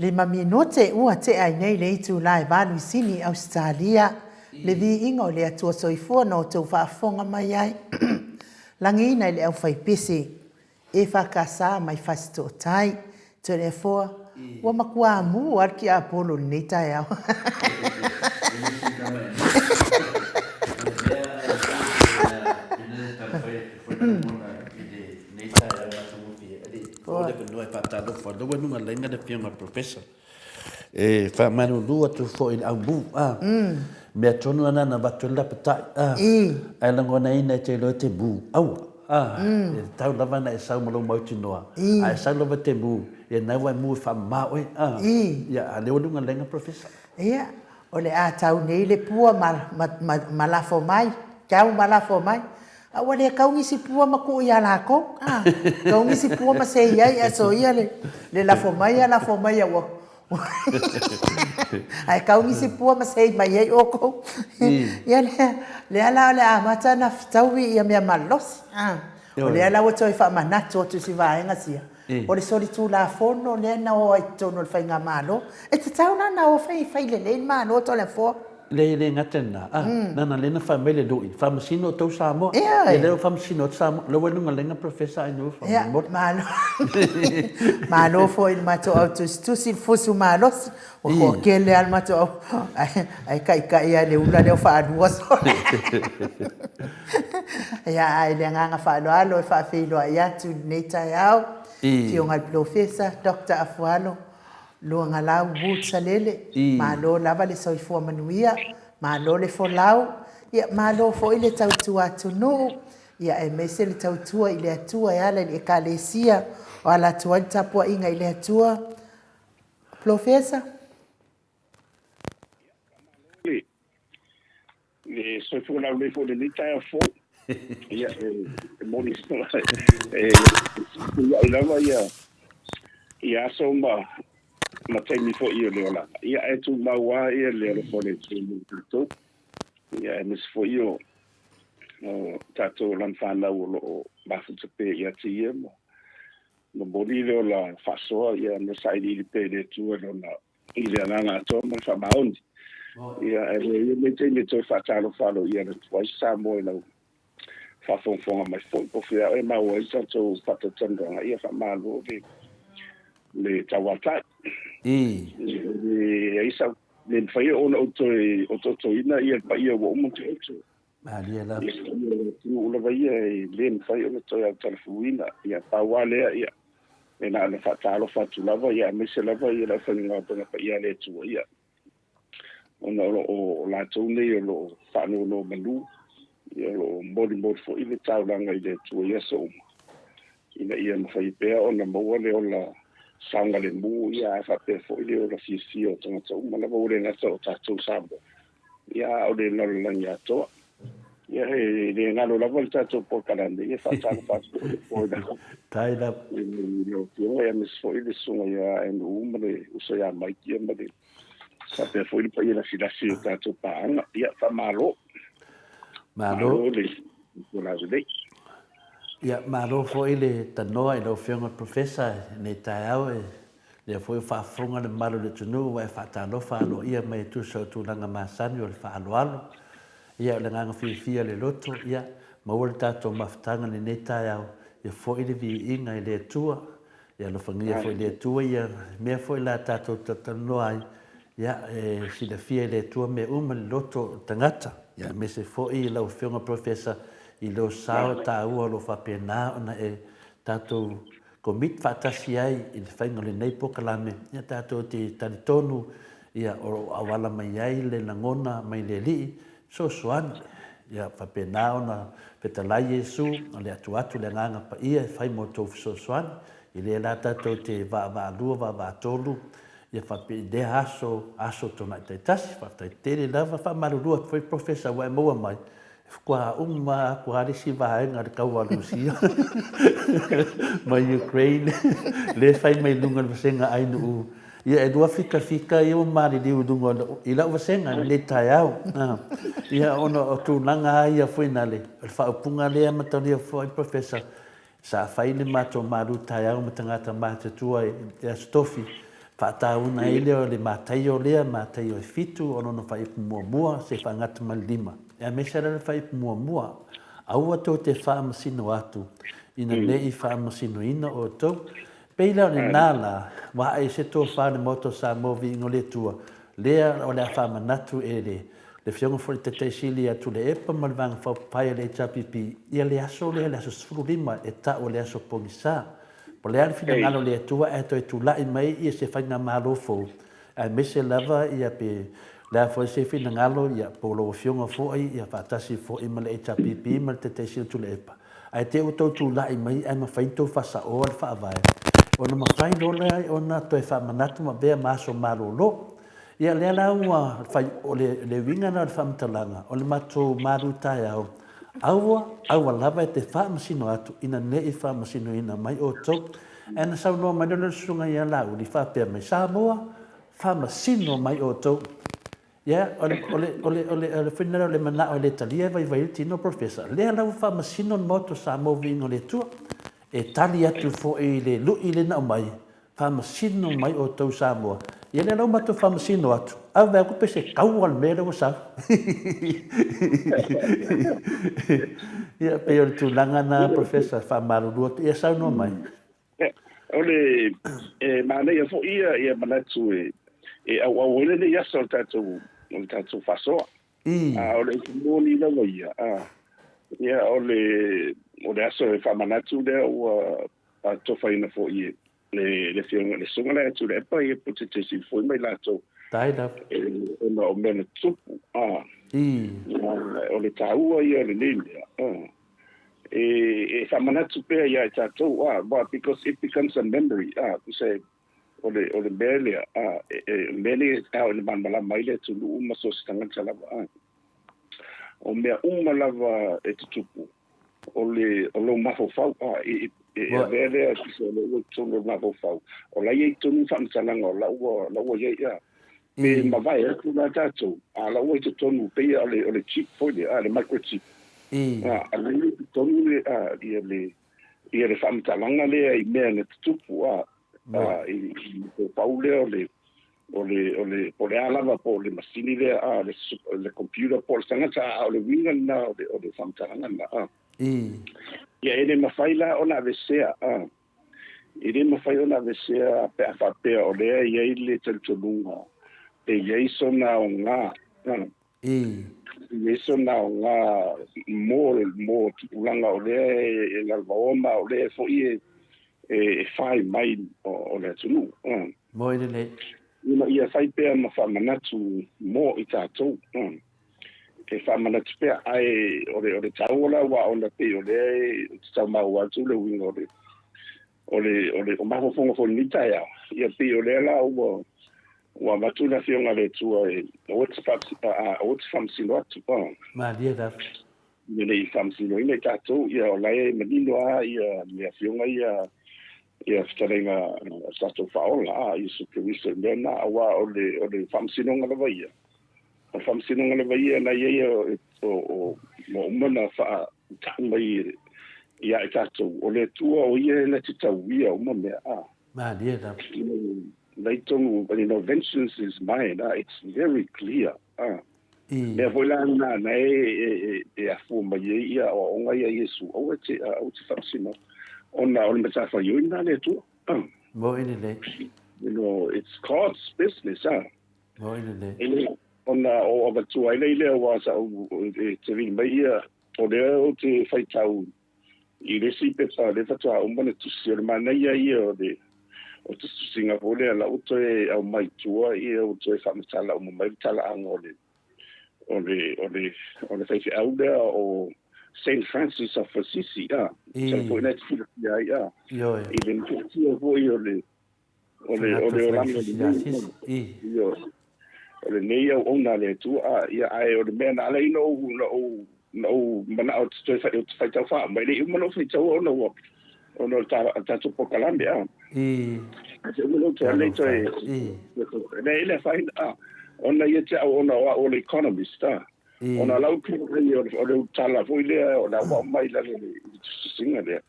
Lima minute ua te ai nei le itu lai valu sini Australia. Le vi ingo le atua soifua no tau whaafonga mai ai. Langi nei le au whaipisi. E whakasa mai whasito tai. Te le fua. Wa makua mu arki a polo nei tai au. Ole pe noi patalo fo do nunga lenga de pianga professor e fa manu lua tu fo il ambu me tonu ana na batola pata ai lango na ina te lo te bu au e tau lava na sa mo lo mo tinoa ai sa lo te bu e na wa mu fa ma oi ya le nunga lenga professor ia ole a tau nei le pua malafo mai kau malafo mai awale kau ngisi pua maku ia lako kau ngisi pua ma se ia so ia le la fomai wa ai kau ngisi pua ma se mai ia oko ia le ala mata na tawi ia me malos ole ala wo toi fa manato tu si va nga sia ole soli tu la fono le na o ai tono fa nga malo e te tau na o fa le malo to le fo le ngatena nana lena family do in famasino to samo le famasino samo lo wenu ngalenga professor ino fa malo fo il mato autos tu si fosu malos o ko kele al mato ai kai ia le ula le fa duas ya ai le nga fa lo fa filo ya tu neta yao ti on al professor Dr. Afualo LUAGALAU bu SALELE malo lava le soifua manuia malo le folau ia malo fo ile tautua tunu ia e mese le tautua i le atua e ala i le ekalesia o ala atua i tapua inga i le atua. Profesa? Le soifo la le fo le lita e fo. Ia moni ia lava ia so ma taimi fo ia le ola. Ia e tu maua ia le fo le tu. Ia e mis fo io tato lan whana o bafu te pe ia ti ia mo. No boli le ola fasoa ia me sai li pe le tu e na i le ananga to ma fa maondi. Ia e me te me to fa talo falo ia le twice Samoa na fa fonga mai fo po fia e ma o isa to pato tanga ia fa malo le tawata isa le fai ona o to ina ia pa ia wo mo te to Maria la. Ula vai le fai ona to ia telefuina ia pa wale ia e na le fa talo fa tu lava ia me se lava ia la fa nga pa ia le tu ia ona o la tone lo fa no lo manu ia lo modi fo ile tau langa i le tu ia so ina ia ma fai pe ona mo le ola sanga le mu ia fa pe fo ile ola si o tanga tau ma la mo le nga so ta tu sabo ia o le no la nya to ia le nga lo la volta to po kalande ia fa ta fa po da Tai da. no ia mis fo ile so ia en umre uso ia mai ia ma de sa pe fo ile pa ia la si ta to pa ia fa malo Malo. Voilà, je dis. Ia malo fo ile tanoa i lo whionga professor ne tai au e le foi whaafonga le malo le tunu wai whaatalo whaalo ia mai tu so tu langa masani o le whaalo alo ia le nganga whiwhia le loto ia maua tato mawhatanga le ne tai au ia fo ile vi inga i le tua ia lo whangia fo ile tua ia mea fo ila tato tatanoa ai ia si le fia le tua me uma le loto tangata ia me se fo i lau whionga professor i lo sao ta ua lo whapena ona e tatou komit whaatasi ai i le whainga le nei pokalame ia tatou te taritonu ia o awala mai ai le langona mai le li so soan ia whapena ona petalai Yesu o le atu le nganga pa ia whai mo tau so soan i le la tatou te va lua va tolu ia whape de aso tona i taitasi whaptaitere lava whamarurua foi professor wai moa mai kua uma kua risi vaenga le kaua Lucia mai Ukraine le fai mai lunga le vasenga ainu ia e dua fika ia o mari liu dunga i lau vasenga le tai au ia ona o tūlanga ia foi nale le whaupunga lea matalia foi professor sa fai le mato maru tai au matangata matatua e astofi whaatauna ele o le matai o lea matai o fitu ono no fai mua se whangata malima e me se le fai mua aua tō te whaamasino atu ina nei whaamasino ina o tau peila o le nala wa ai se tō whaane moto sa movi ingo le tua lea o le whaamanatu e le whionga fori te teisili atu le epa malvanga whaupai le chapipi ia le aso sfuru lima e ta o le aso pongisa po le ali fina ngalo le atua e to e tulai mai ia se whainga malofo a me se lava ia pe la foi se fina ngalo ia po lo fionga foi ia fatasi foi ma le chapipi ma te teisili tu le epa ai te utou tulai mai ai ma faito fasa o le fa vai ona ma fai lo le ona to e fa manatu ma be maso malolo ia le la ua fai o le winga na fa mtalanga o le mato maru tai au aua lava te fa masino atu ina ne i fa masino ina mai o to ana sa no mai no sunga ia la u di fa pe mai Samoa fa masino mai o to ia ole finero le mana o le talia vai tino professor le la fa masino moto Samoa vingo le tu e tali atu fo i le lu i le na mai fa masino mai o to Samoa ia le no mato fa masino atu a va ko pese kau al mero sa ia pe o tu langa na professor fa maru ia sa no mai ole mana ia fo ia manatu au le ia so tatu faso ole moni la ia ole aso fa manatu de o to fa ina fo ia le fiona le sunga le tu le pa ia potete si fo mai la to tai da o mena tu ole taua ia le nile whamanatu pea ia e tātou, but because it becomes a memory, say, o le mele, mele au le manmalama ile tulu uma so stangata lava, o mea uma lava e tutupu, o lo mafofau, e vere so le tunu mafofau, o la ye tunu whamtalanga o laua ye ia, pe mawai e kuna tātou, a laua i tonu pe o le chip foi le microchip, a le tonu ia le whamtalanga le i mea ne tutupu, i paule o le alava po le masini le computer po le tangata o le winga na o le whamtalanga na ia ele mawhaila o na vesea ele mawhaila o na vesea pe a whapea o lea ia i le talutolunga pe iei sona o ngā iei sona o ngā mō tupulanga o lea e ngalvaoma o lea fo i e whai mai o le atunu. Moi le le. Ia whai pēr ma whamanatu mō i tātou. E whamanatu pēr ai o le tauola wa o na pe o le tau mau atu le winga o mahofonga fo nita ia. Ia pe o le la ua matuna fionga le tua e o te whamsino atu. Ma dia da. Ia i whamsino ina i tātou ia o lai manino ia mea fionga ia ftarenga sato faola i su kewisa mena awa o le whamsinonga la vaia. O whamsinonga la vaia na ia o umana wha taumai ia i tātou. O le tua o ia le te tauia uma mea Ma dia da. Nei tongu, vengeance is mine. It's very clear. Mea voila na e afu mai ia o onga ia Yesu. O te whamsino. On the Metafa Union, it's God's business, on over to Aile was to be Maya or the to fight out. You receive it, I wanted to see Manaya or to Singapore, Lauto, my tour, or to Samtala, Maitala, or the face out there or. Saint Francis of Assisi, so net even o le nei o na le tu ia ai o le mena ale no mana o te fai tau wha mai le umano fai tau o no tatu po Kalambia se umano tu ale to nei le fai ona ia te au ona o le economist ona lau ki o le tala foi le o na wa mai la le singa le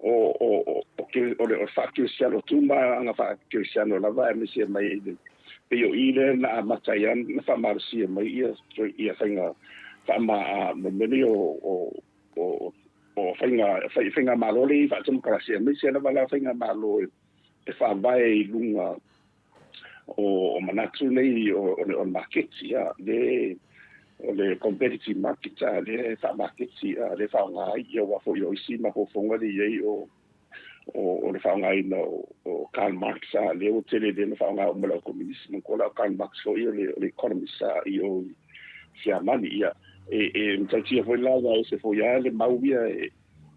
o le fa Cristiano tu ma anga fa Cristiano la va mi se mai pe yo ile na matayan na fa marsia mai ia fanga fa ma me o fanga maloli fa tum krasia mi se na va fanga malo e fa vai lunga o manatu nei o market ya le competitive market le fa market le fa nga ia wa fo yo isi ma fo fonga le ye o le fa nga no o Karl Marx le o tele de le fa nga o mo communisme ko la Karl Marx so le economist io sia mani ia e mtatia fo la va se fo ya le mauia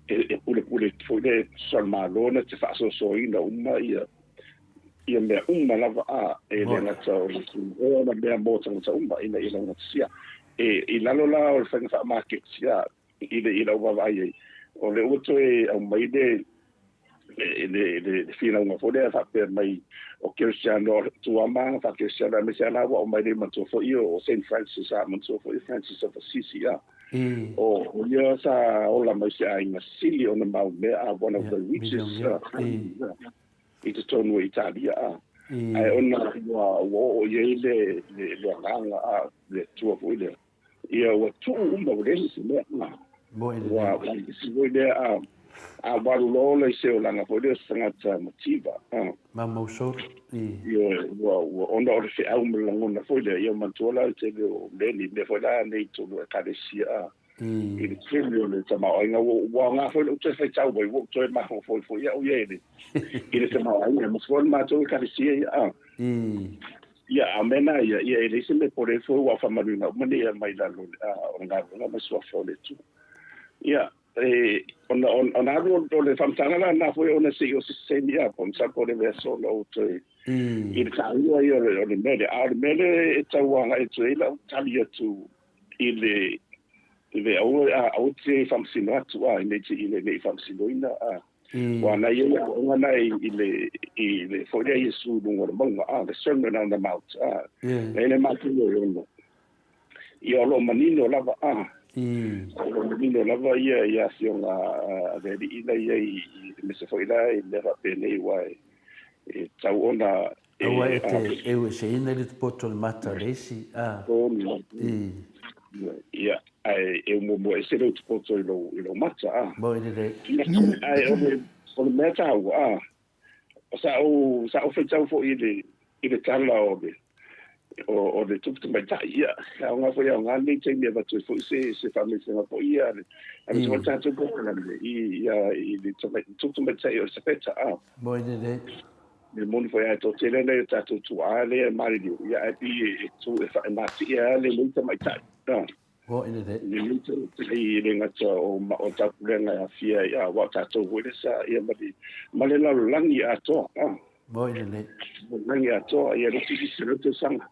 e pule fo le sol malona te fa so ina uma ia me lava e le na tau o na me mo tau ina na sia e lalo la o fa market sia ila wa vai o le uto au mai de le fina una fode fa per mai o Cristiano tu ama fa Cristiano me sia na o mai de man fo io Saint Francis man fo Francis of Assisi o ia sa o la mai sia ina sili on the mount one of the richest i te tonu Italia ai ona o ye le nganga le tua foile ia o tu o le se me wa si voile a walulo le se o langa foile sanga motiva ma mo so io ona o se au me langa foile ia mantola te le ni me foila nei tu no kadesia i trillion le tama o nga wa nga fo te fa tau boy wo to ma fo ia o ye ni i le tama o nga mo fo ma to ka si ia amena ia le se me por eso wa fa marina mani mai la o nga ma so fo le tu ia ona o le famtanga la na foi ona se o se semia pom sa ko le verso lo to i le taua i o le mele e tauanga e tuela tali atu i le au te famsino atu i le famsino ina wana ia ona i le folia Yesu lungo le monga the sermon on the mount le matu yo i o lo manino lava o manino lava ia sionga le ina ia i me se foila i le rapene wai e tau ona aua e se ina le poto le mata lesi ia e mo e se le poto i lo mata mo i le o le mea tau sa o fetau fo i le tala o le tukutu mai tai ia o ngā fo ia o ngā nei te mea batu fo se whamese ngā fo ia a me se tātou kōkana i le tukutu mai tai o se peta mo i le me moni fo ia tō tele nei o tātou tu a le mari liu ia e pi e tu e wha e mati ia le leita mai tai mo i le i le ngata o tapurenga a fia ia wa tātou hoi le sa ia male lalo langi a toa mo i le langi a toa ia le tiki se rote sanga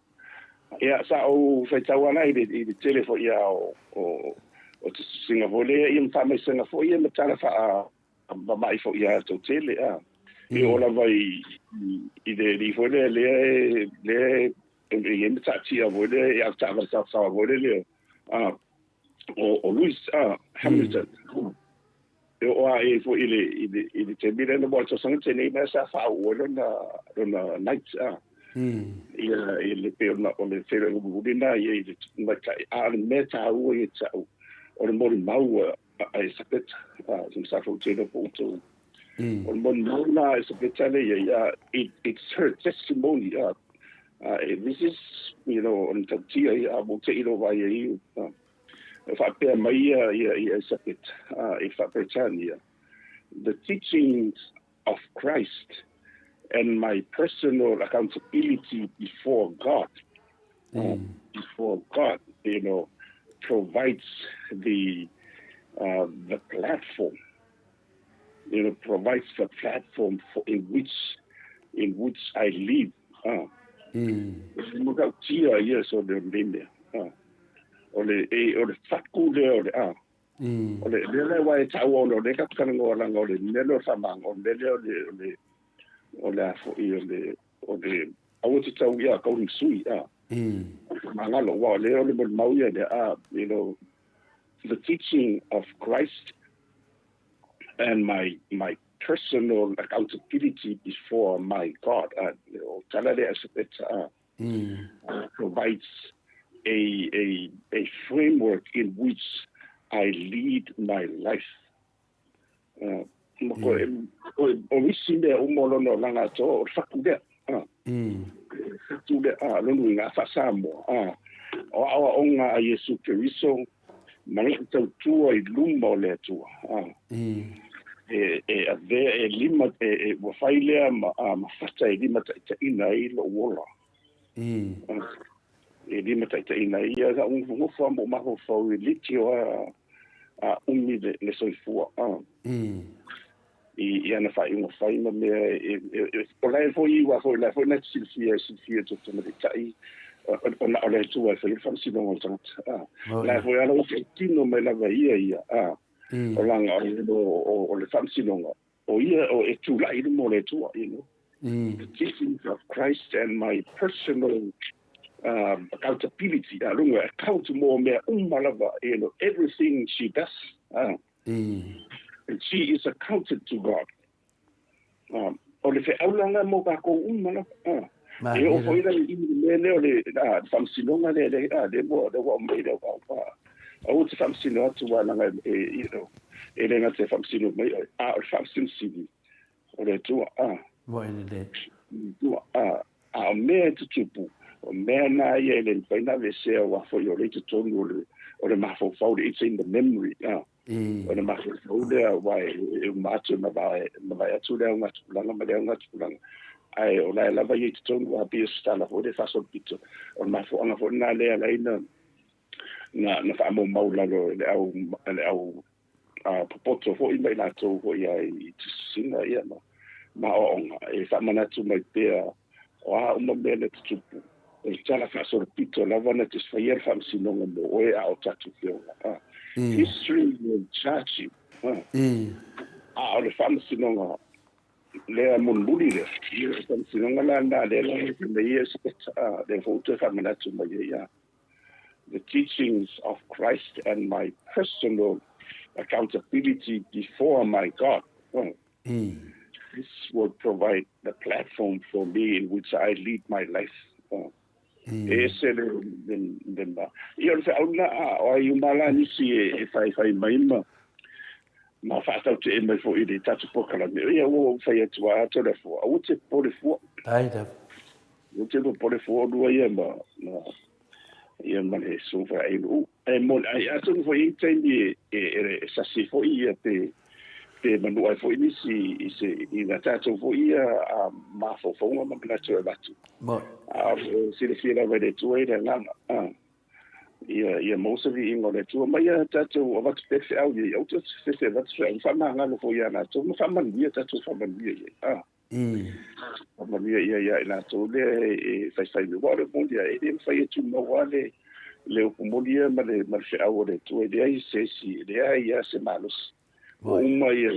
ia sa o whaitau ana i le telefo ia o te singa vole ia mwhame singa fo ia matala wha a mamai fo ia tō tele i ola vai i le rifole le e mtatia vole ia tāwa sa vole leo o Louis Hamilton e o e fo i le te mire na bolsa sanga te nei mesa fa o na night ia le pe na o le fere o budina ia i le a le meta o i tau o le mori mau a sapet some sort of tele photo o le mori mau na sapeta le ia it's her testimony this is on tatia ia mo te ilo vai i fa pe mai ia sapet fa pe tania the teachings of Christ and my personal accountability before God provides the platform provides the platform in which I live mo ka tia ia so de linde o le faku le o le wai tau o le ka kana ngora ngore nelo samang o le o le afo i o le au te tau ia ka un sui mangalo wa le mau ia le the teaching of Christ and my personal accountability before my God provides a framework in which I lead my life. O wisi le o molo no langa to o fakude fakude lonu nga fa samo o awa onga a Yesu Kristo mani tau tua i lumba o le tua e lima wa failea ma fata e lima ta ina i lo wola e lima ta ina i a un fo mo ma fo i litio a umi le soifua i ana fai mo fai ma me o lai fo i wa fo la fo na silfia to me tai o le tua e fai fa si no la fo ala o tino me la ia o langa o le famsilonga o ia o e tu lai mo le tua the teachings of Christ and my personal accountability lunga account more me malava everything she does and she is accounted to God o le fe aulanga mo ka ko malava e o foi i le o le famsilonga le mo le wa mai le wa o te famsino tu wa langa e le ngate famsino mai o famsino sivi o le tu mo ele tu me tu tupu o me na ye le faina le se wa fo yo le tu o le mafo fo it's in the memory o le mafo fo le wa e matu na ba tu le nga tu langa ma le nga tu langa ai o la va ye tu wa bi sta la fo de faso pito o mafo ana fo na le ala ina na fa mo maula le au popoto fo'i mai nātou fo'i ai I tusinga ia ma oonga. E whamanatu mai pēr o a uma mea na tutupu. E tala whaasora pito lava na te whaier whamsinonga mo oe a o tatu whionga. History will judge you. A o le whamsinonga lea munmuri le. Ia whamsinonga la nā lela me ia speta. Le fōtua whamanatu mai ia. The teachings of Christ and my personal accountability before my God. This will provide the platform for me in which I lead my life. Ese le ma. Ia se auna o ai umala nisi e fai mai ma whātau te e mai fo I le tatu pokala me. Ia o whai atua ato le fua. O te pole fua. O te pole fua rua ia ma. Ia mane sufa ai no e mon ai ato fo I teini e sasi fo ia te manu ai fo ini si ina tato fo ia ma fo ma na tu batu mo si le fila vai de tu e langa ia mo se vi ingo le tu ma ia tato o va te se au ia o te se va se fa ma ngalo fo ia na tu ma fa man ia tato fa man ia ma ia ina tu le fai mi wale mo dia e fai tu mo wale le o molia ma le se au le tu e ai se si le ai ia se malos o uma ia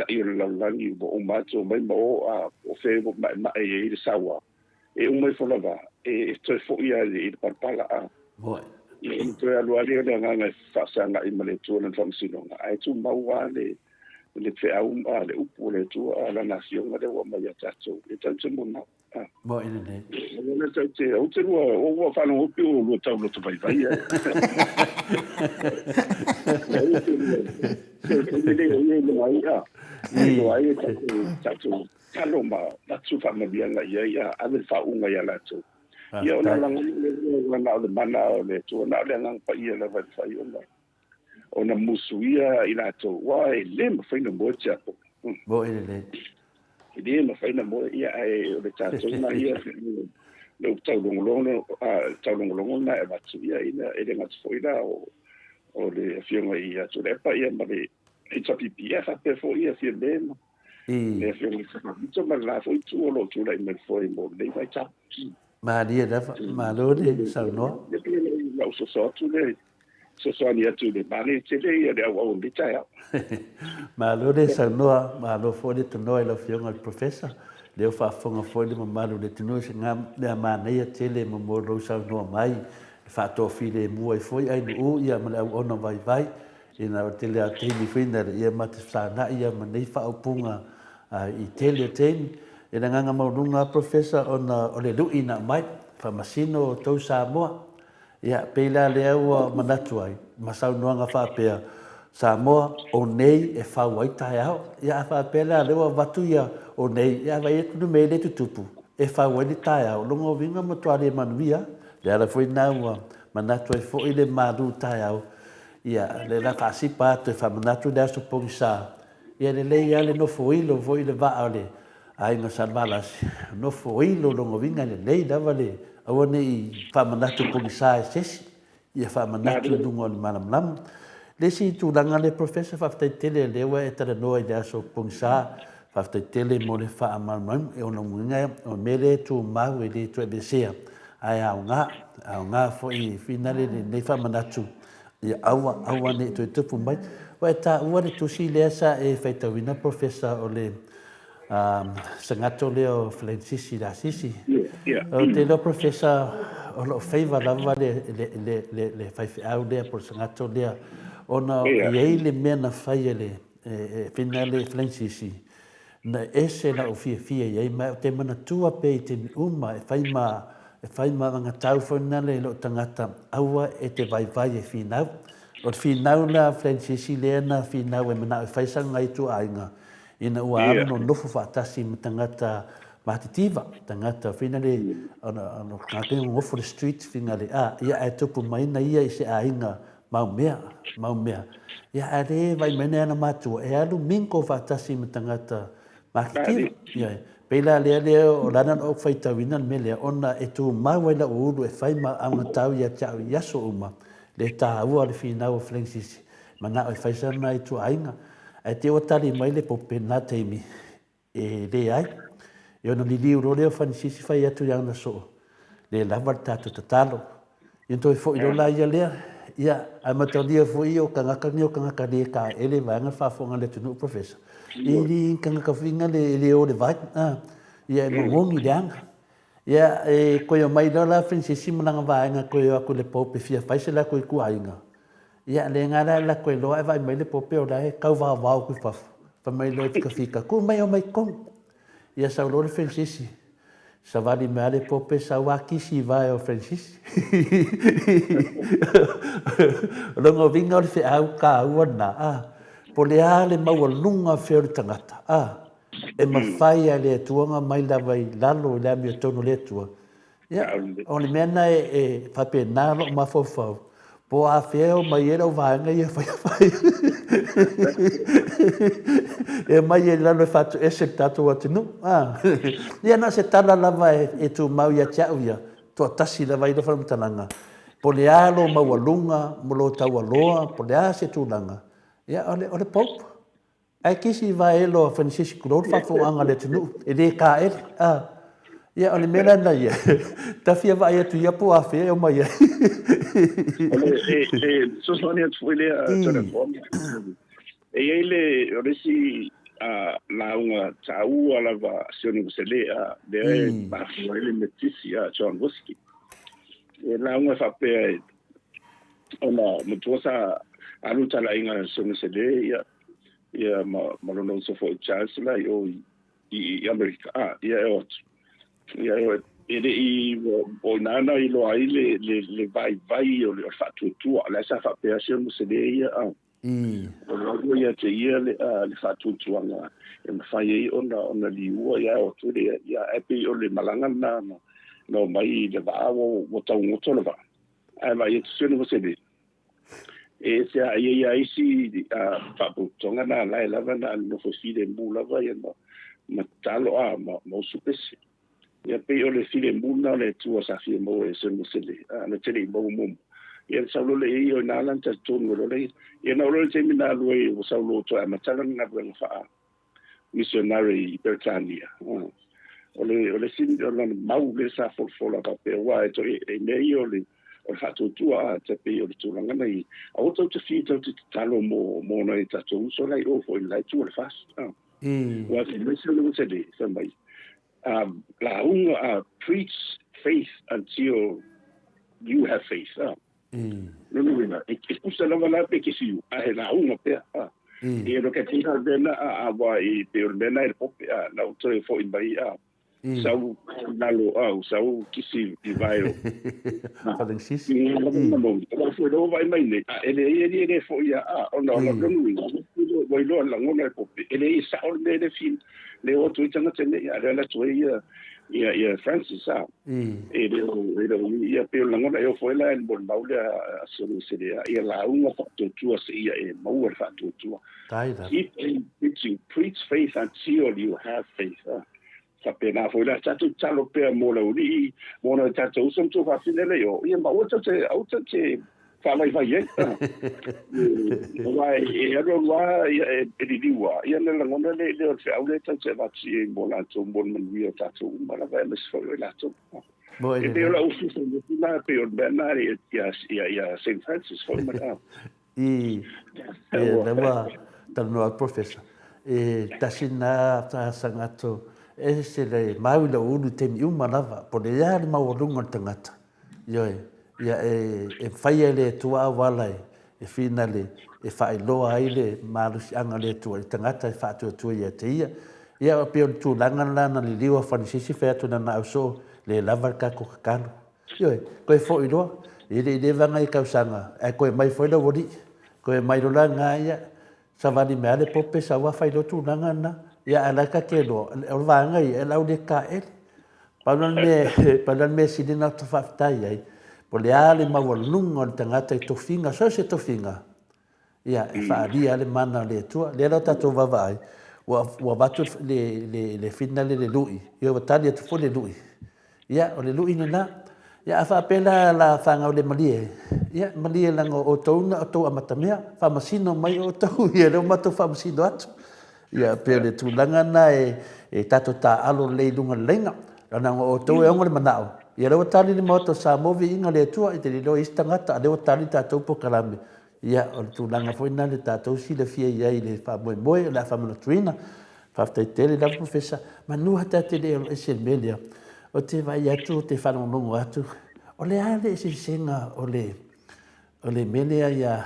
I la langi o mato mai mo o fe ma e sawa e uma fo lava e to fo ia I parpala mo e to a lo ale le nga fa sanga I male tu na famsinonga ai tu mawale le fe au le upu le tu la nación de o mai tato e tanto mo na mo ine ne le te o te o fa no o lo tau lo vai vai ai tato talo ma tato fa ma bien ia ave fa unga ia lato ia ona lang na le mana le tu na le ngang pa ia la va fa ia ona musuia I lato wa le ma fa no mo chapo mo ine le ma fa no mo ia ai o le tato na ia le tau longo na e batu ia ina e le ngats foina o le fionga ia tu le pa ia ma le e tapi pia fa pe fo ia fie bem le fionga fa bito ma la fo tu o lo tu la me fo mo le vai tap ma dia da ma lo de sa no le so tu le so ni tu le bale te le ia le o bita ia ma lo de sa no ma lo fo de tu no lo fionga il professor le fa fonga fo de ma lo de tu no ngam le ma na ia te le mo lo sa no mai fa to fi le mo e foi ai no ia ma o no vai ina o tele a tini whina ia mate whana ia ma nei whaupunga I tele teni. Ina nganga maununga professor o le lui na mai, whamasino tau Samoa. Ia peila le au manatu ai, masau nuanga whapea Samoa o nei e whauai tai au. Ia whapea lewa watu ia o nei, ia vai e tunu mei le tutupu. E whauai ni tai au, longo vinga matuare manuia, le ala whina ua manatu ai fo i le maru tai au. Ia le la kasi pa te famanatu da so pongsa ia le ia le no foilo voi le va ale ai no salvalas no foilo lo vinga le da vale awone I famanatu pongsa ses ia famanatu dungo malam le si tu langa le professor fa tele le wa eta no da so pongsa fa tele mo le fa amalman e ono munga o mele tu ma we le tu besia ai nga fo I finale le famanatu ia awa ne to tupu mai wa ta ua le tusi le sa e faitawina professor o le sangato leo Francis da sisi o te lo professor o lo favor lava le fai au le por sangato le ona ia le mena fai le finale Francis na ese na ofia ia mai te mana tua pe te uma e fai ma nga tau fona le lo tangata aua e te vai e finau o finau na Francis le na finau e mana fai sanga I tu ainga ina ua no nofo fatasi tangata matitiva tangata finale ona ngate ngofo the street finale ia e tupu mai na ia I se ainga mau mea ia ade vai mena na matu e alu minko fatasi tangata matitiva ia Pela le o lana o faita wina mele ona e tu mawa la uru e fai ma anga tau ia tau yaso uma le ta ua le fina o Francis mana o faisa na i tu ainga ai te o tali mai le pope na teimi e le ai yo no li liu le fa si fai atu yang na so le lava tatu tatalo yo to fo ilo la ia le ia a mata dia fo io kanga le ka ele vanga fa fo ngale tu professor ili kanga ka finga le o le vai ia mo ngongi danga ia e ko yo mai la Francis manga vainga ko yo ko le pope fia faisa la ko ku ainga ia le ngara la ko lo vai mai le pope o dai kau va ku fa mai lo fika ku mai o mai kon ia sa lo Francis sa vali mai le pope sa wa ki si vai o Francis lo ngo vinga le fe au ka una po le ale mau lunga fe o tangata e mawhai a le tuanga mai la vai lalo le ami o tono le tua. Ia, o le mena e whape nalo ma fofau. Po a wheo mai e rau vanga i e whai. E mai e lalo e whatu e se tatu atinu. Ia na se tala lava e tu mau ia tiau ia. Tua tasi lava i le whanamtananga. Po le alo maualunga, molo tau aloa, po le a se tūlanga. Ia, o le pope. Ai kisi vai elo Francisco lo fa fo anga le tunu e le ka e ia ole mena na ia ta fia vai tu ia po a fe o mai so sonia foi le telefone e ele ole si la una tau ala va sioni se le de ba ele metisi John Whisky e la una fa pe ona mutosa alu tala inga sioni se le ia ia malono so for chancellor i America ia ia i o nana i lo ai le vai o le fatu tu la sa fa peasion mo se de ia o ia te ia le fatu tu nga e fai ona liua ia o tu ia epi o le malanga na no mai le va o tau ngoto le va ai vai tu no se de e se ia isi papu tonga na la na no fo fide mbula va ia ma talo mo supesi ia pe o le fide mbula le tu sa fi mo e se mo se le na tele mo ia sa lo le io na lan ta tonu lo le ia na lo te mina lo e o sa lo to ma tala na bel fa missionary Britannia o le sin o na mau le sa fo la pa pe wa to e me io le o fatu tua te pe o tu langa nei o to te fita te talo mo na ta tu so lai o fo lai tu le fast wa se me se lo se de somebody la un preach faith until you have faith no no e pusa la vala pe que si la un pe e lo que tinha bena wa e pe bena e pop na o to fo in bai sau nalo sau kisi vai Fazem xixi. Não foi não vai mais nem ele foi não vai lá lá não ele saiu ele fim le outro então tem ela foi ia Francis ele ia pelo lá não eu foi lá em bom baula a seria ia lá uma foto tua se ia mau foto tua preach faith until you have faith pena foi la tatu talo pe mo la uri mo na tatu som tu fa finele yo ia ma auto te fa mai vai vai e ro wa e di wa ia na ngona le se au le tatu va ci mo la tu bon man wi tatu ma la va mes foi la tu e pe la usi se na pe o benari ia Saint Francis foi ma leva tano professor e tasina ta sangato e se le mau le ulu te mi uma lava po le ia le mau lunga tangata ia e whaia le tua wala e whina le e whai loa ai le marusi anga le tua tangata e whaatua tua ia te ia o pio tu langa lana li liwa whanisisi wheatu na au so le lava kako kakano ia koe fo i loa i le vanga i kausanga e koe mai foi la wori koe mai rola ngā ia sa vani mea le pope sa wa whai lo tu langa na ia alaka ke lo o vanga i ela le ka e palan me sidina to faftai ai po le ale mawalunga o tangata i tofinga so se tofinga ia e whaaria le mana le tua le la tato vavai wa batu le finale le lui ia watali atu fo le lui ia o le lui na ia fa pela la fanga o le malie ia malia langa o touna o tau amatamea whamasino mai o tau ia reo mato whamasino atu ia peo le tūlanga na e tato tā alo leilunga lenga rana o tau e ongo le manao ia reo tali ni maoto Samoa inga le atua i te reo istangata a reo tali tātou po kalame ia o le tūlanga fwina le tātou si le fia ia i le wha moe moe le wha manatuina whaftai tele la profesa manua ta te leo e se melia o te vai atu o te whanongongo atu o le ale e se senga o le melea ia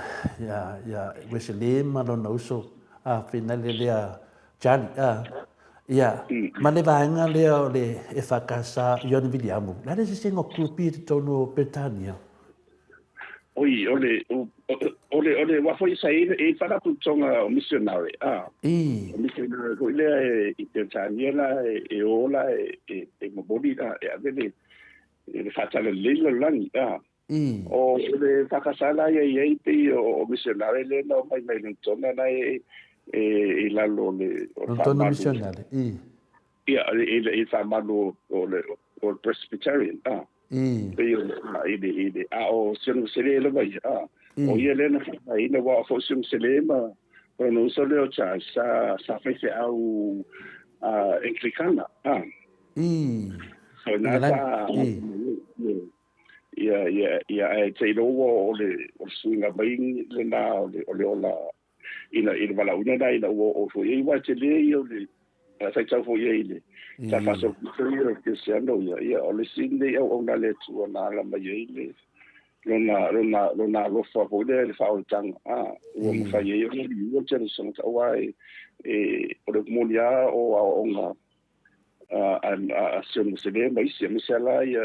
wesele malona uso a fina le lea jali ia ma le vaenga lea o le e whakasa i ona Viliamu la le se senga o kupi te tono Britania Oi, ole wa foi sai e fara tu tonga o missionary. O missionary ko ile e te taniela e ola e mobodi e avele e fata le lilo langi. O le fakasala ye te o missionary le no mai mai tonga na e la lo le o tono missionary. Ia e fa malo o Presbyterian. Ide o sino sele vai o ia le na ina wa fo sino sele ma o no so le cha sa fese au Anglicana so na sa ia e te no o le swinga bing le na o le ola ina wala una dai na o fo i wa te le o le sai tau fo ye ile ta faso frio que se ando ia o le sinde o na le tu na la mai ile lona lo fa po le fa o tang o mo fa ye o te so ta wa o le monia o nga a se mo se le mai se mi sala ia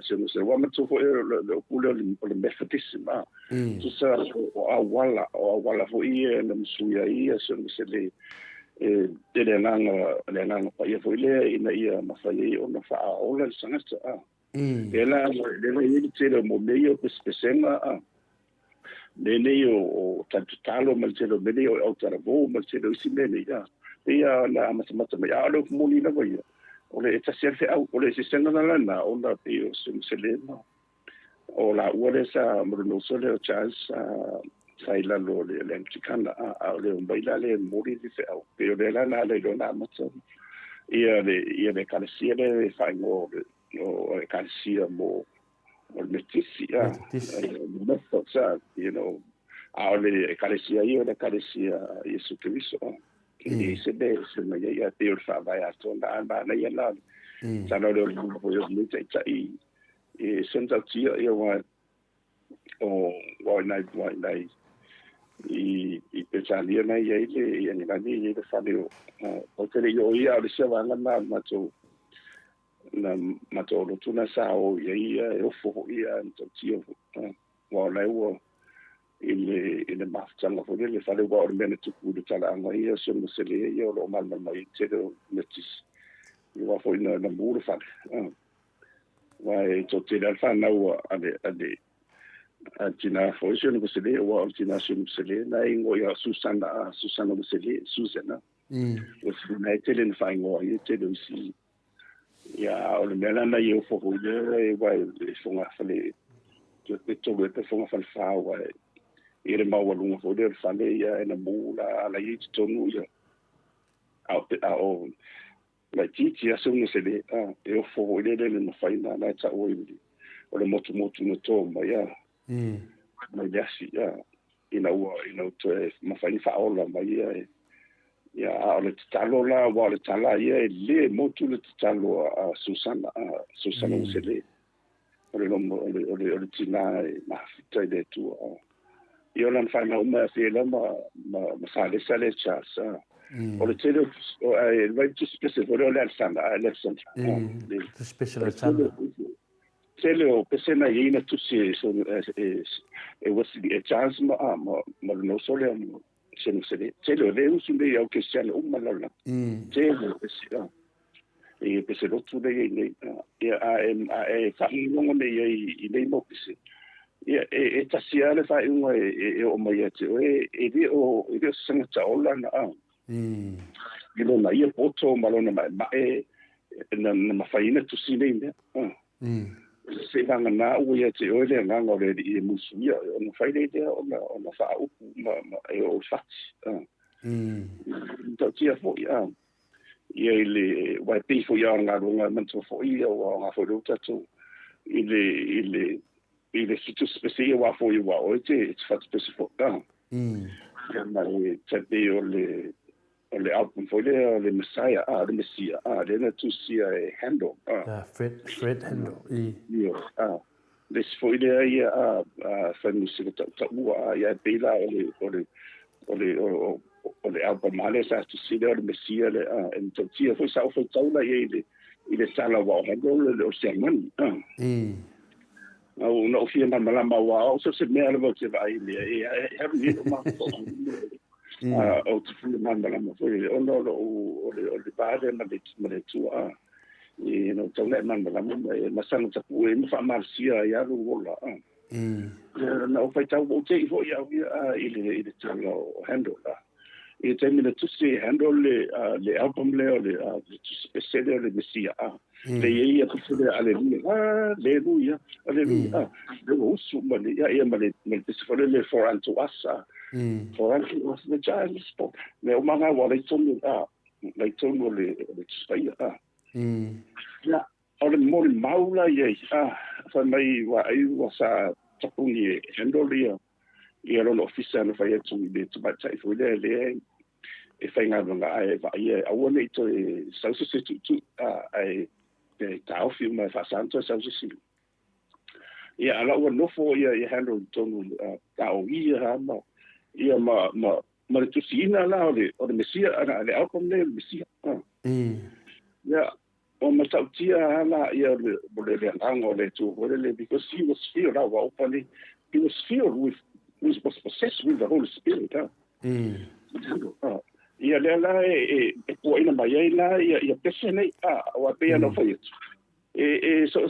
se mo se wa ma tu fo le pulo le methodism tu sa o wala fo ia na msuya ia se mo se le le nanga pa ia foi le ina ia mafai o na fa ola sangata ela le ia te le mo meio pespesenga le o talo mal te lo medio o taravo mal te lo simene ia na mata mai alo moni na vai o le ta serfe au o le sistema na lana o na pe o selema o la ua sa mo no so le chance sai la lo le Anglicana a le un baila le mori di fe au pero de la na le dona mato ia le calcia le fai mo o calcia mo o metisia no so a le calcia io le calcia Yesu Cristo e se de se me ia te fa vai a tona na ia la sa no le po yo le tai e senza tia io o why i pechalia na ia ile ni ngani ile fale o te yo ia le se va na mato lo tuna sa o ia e fo ia to tio wa le wo ile maftanga fo le fale wa o mena tu ku de tala nga ia so mo se le ia lo mal mai te do metis i wa fo ina na mur fa wa to te dal fa na wa ade Tina foi se no se le o Tina se le na ingo ya Susana se le Susana o se na tele na fa ingo ia te do si ya o le mena na eu fo le vai fo nga fale to te fo nga fa wa ire ma wa lunga fo le fa le ya na mula la i to nu ya au la titi aso no se le eu fo le no fa ina na ta o le motu no to ma ya mai dasi ina to ma fa ni fa ola mai ya ole talo la wa le tala ye le motu le talo Susana se le ole tina ma fita de tu io non fa no ma se la ma sa le sale chas ole tele vai tu spese for le Alexander the special Alexander tele o pesena ina tu se was the chance ma no sole se no se tele le usu le au che sia o malala tele pesena e pesero tu le ne e fa no ne i le mo pese e ta sia le fa o mai e o sanga taola na ilo na ia poto malona ma na ma faina tu si le se langa na o ia te o le nga ngore I musuia o no fai le o na fa o ma e o fat to tia fo ia ia le wa pe fo ia nga nga man to fo ia o nga fo lo tatu ile situ spesie wa fo ia o te fat specific ia ma te pe o le album fo le Messiah le Messia le na tu sia handle Fred handle ia les fo ile ia fa music ta ua ia pe la o le album male sa tu sia le Messia le en to tia fo sa fo taula ile sala wa handle le o sermon au no fia malama wa o se me ala se vai le have ni ma o te fulu malama foi o no o le bade ma le tua no tole malama ma sang ta pu e fa marsia ya ru wola no fai tau o te fo ya ile talo handle e termina tu se handle le album le speciale le Messia le ia tu se aleluia aleluia le usu ma le ia ma le se fole le for unto us the child spot le o manga wa le tonu le tsaia ya o le mo maula ye fa mai wa ai wa sa tapuni handle ia lo ofisa no fai tu de tu ba tai fo le e fai nga nga ai va ia a wona ito sa se tu ai te tau fi ma fa santo sa se ia ala o no fo ia handle tonu tau ia ma tu sina la o le Messia ana le album le Messia ia o ma tau tia ala ia le ango le tu le because he was filled out openly he was filled with was possessed with the Holy Spirit. Ia lela e po ina mai ela ia pesene wa pe no foi. So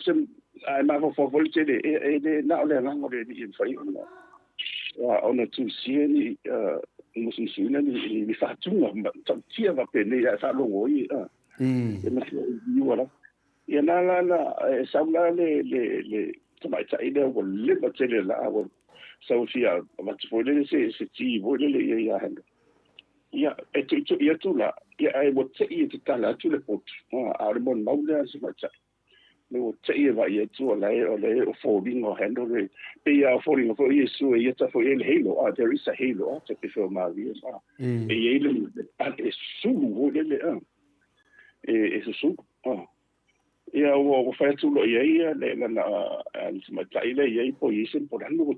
ai ma fo volte de na le lango de in foi. Ona tu sieni musin sina ni fatunga tia va pene ya fa longo e ma ni wala. Ia na sa le mai tai de wo le ba tele la so sia ma te foi le se ti vo le ia hando ia e tu ia tu la ia ai mo te ia te tala tu le pot a le mon maula se ma cha no te ia va ia tu la o folding o hando le pe ia folding for Yesu ia ta for el halo there is a halo te pe for Maria e ele e su vo le e su ia o fa tu lo ia le na al se ma cha ile ia po Yesu por hando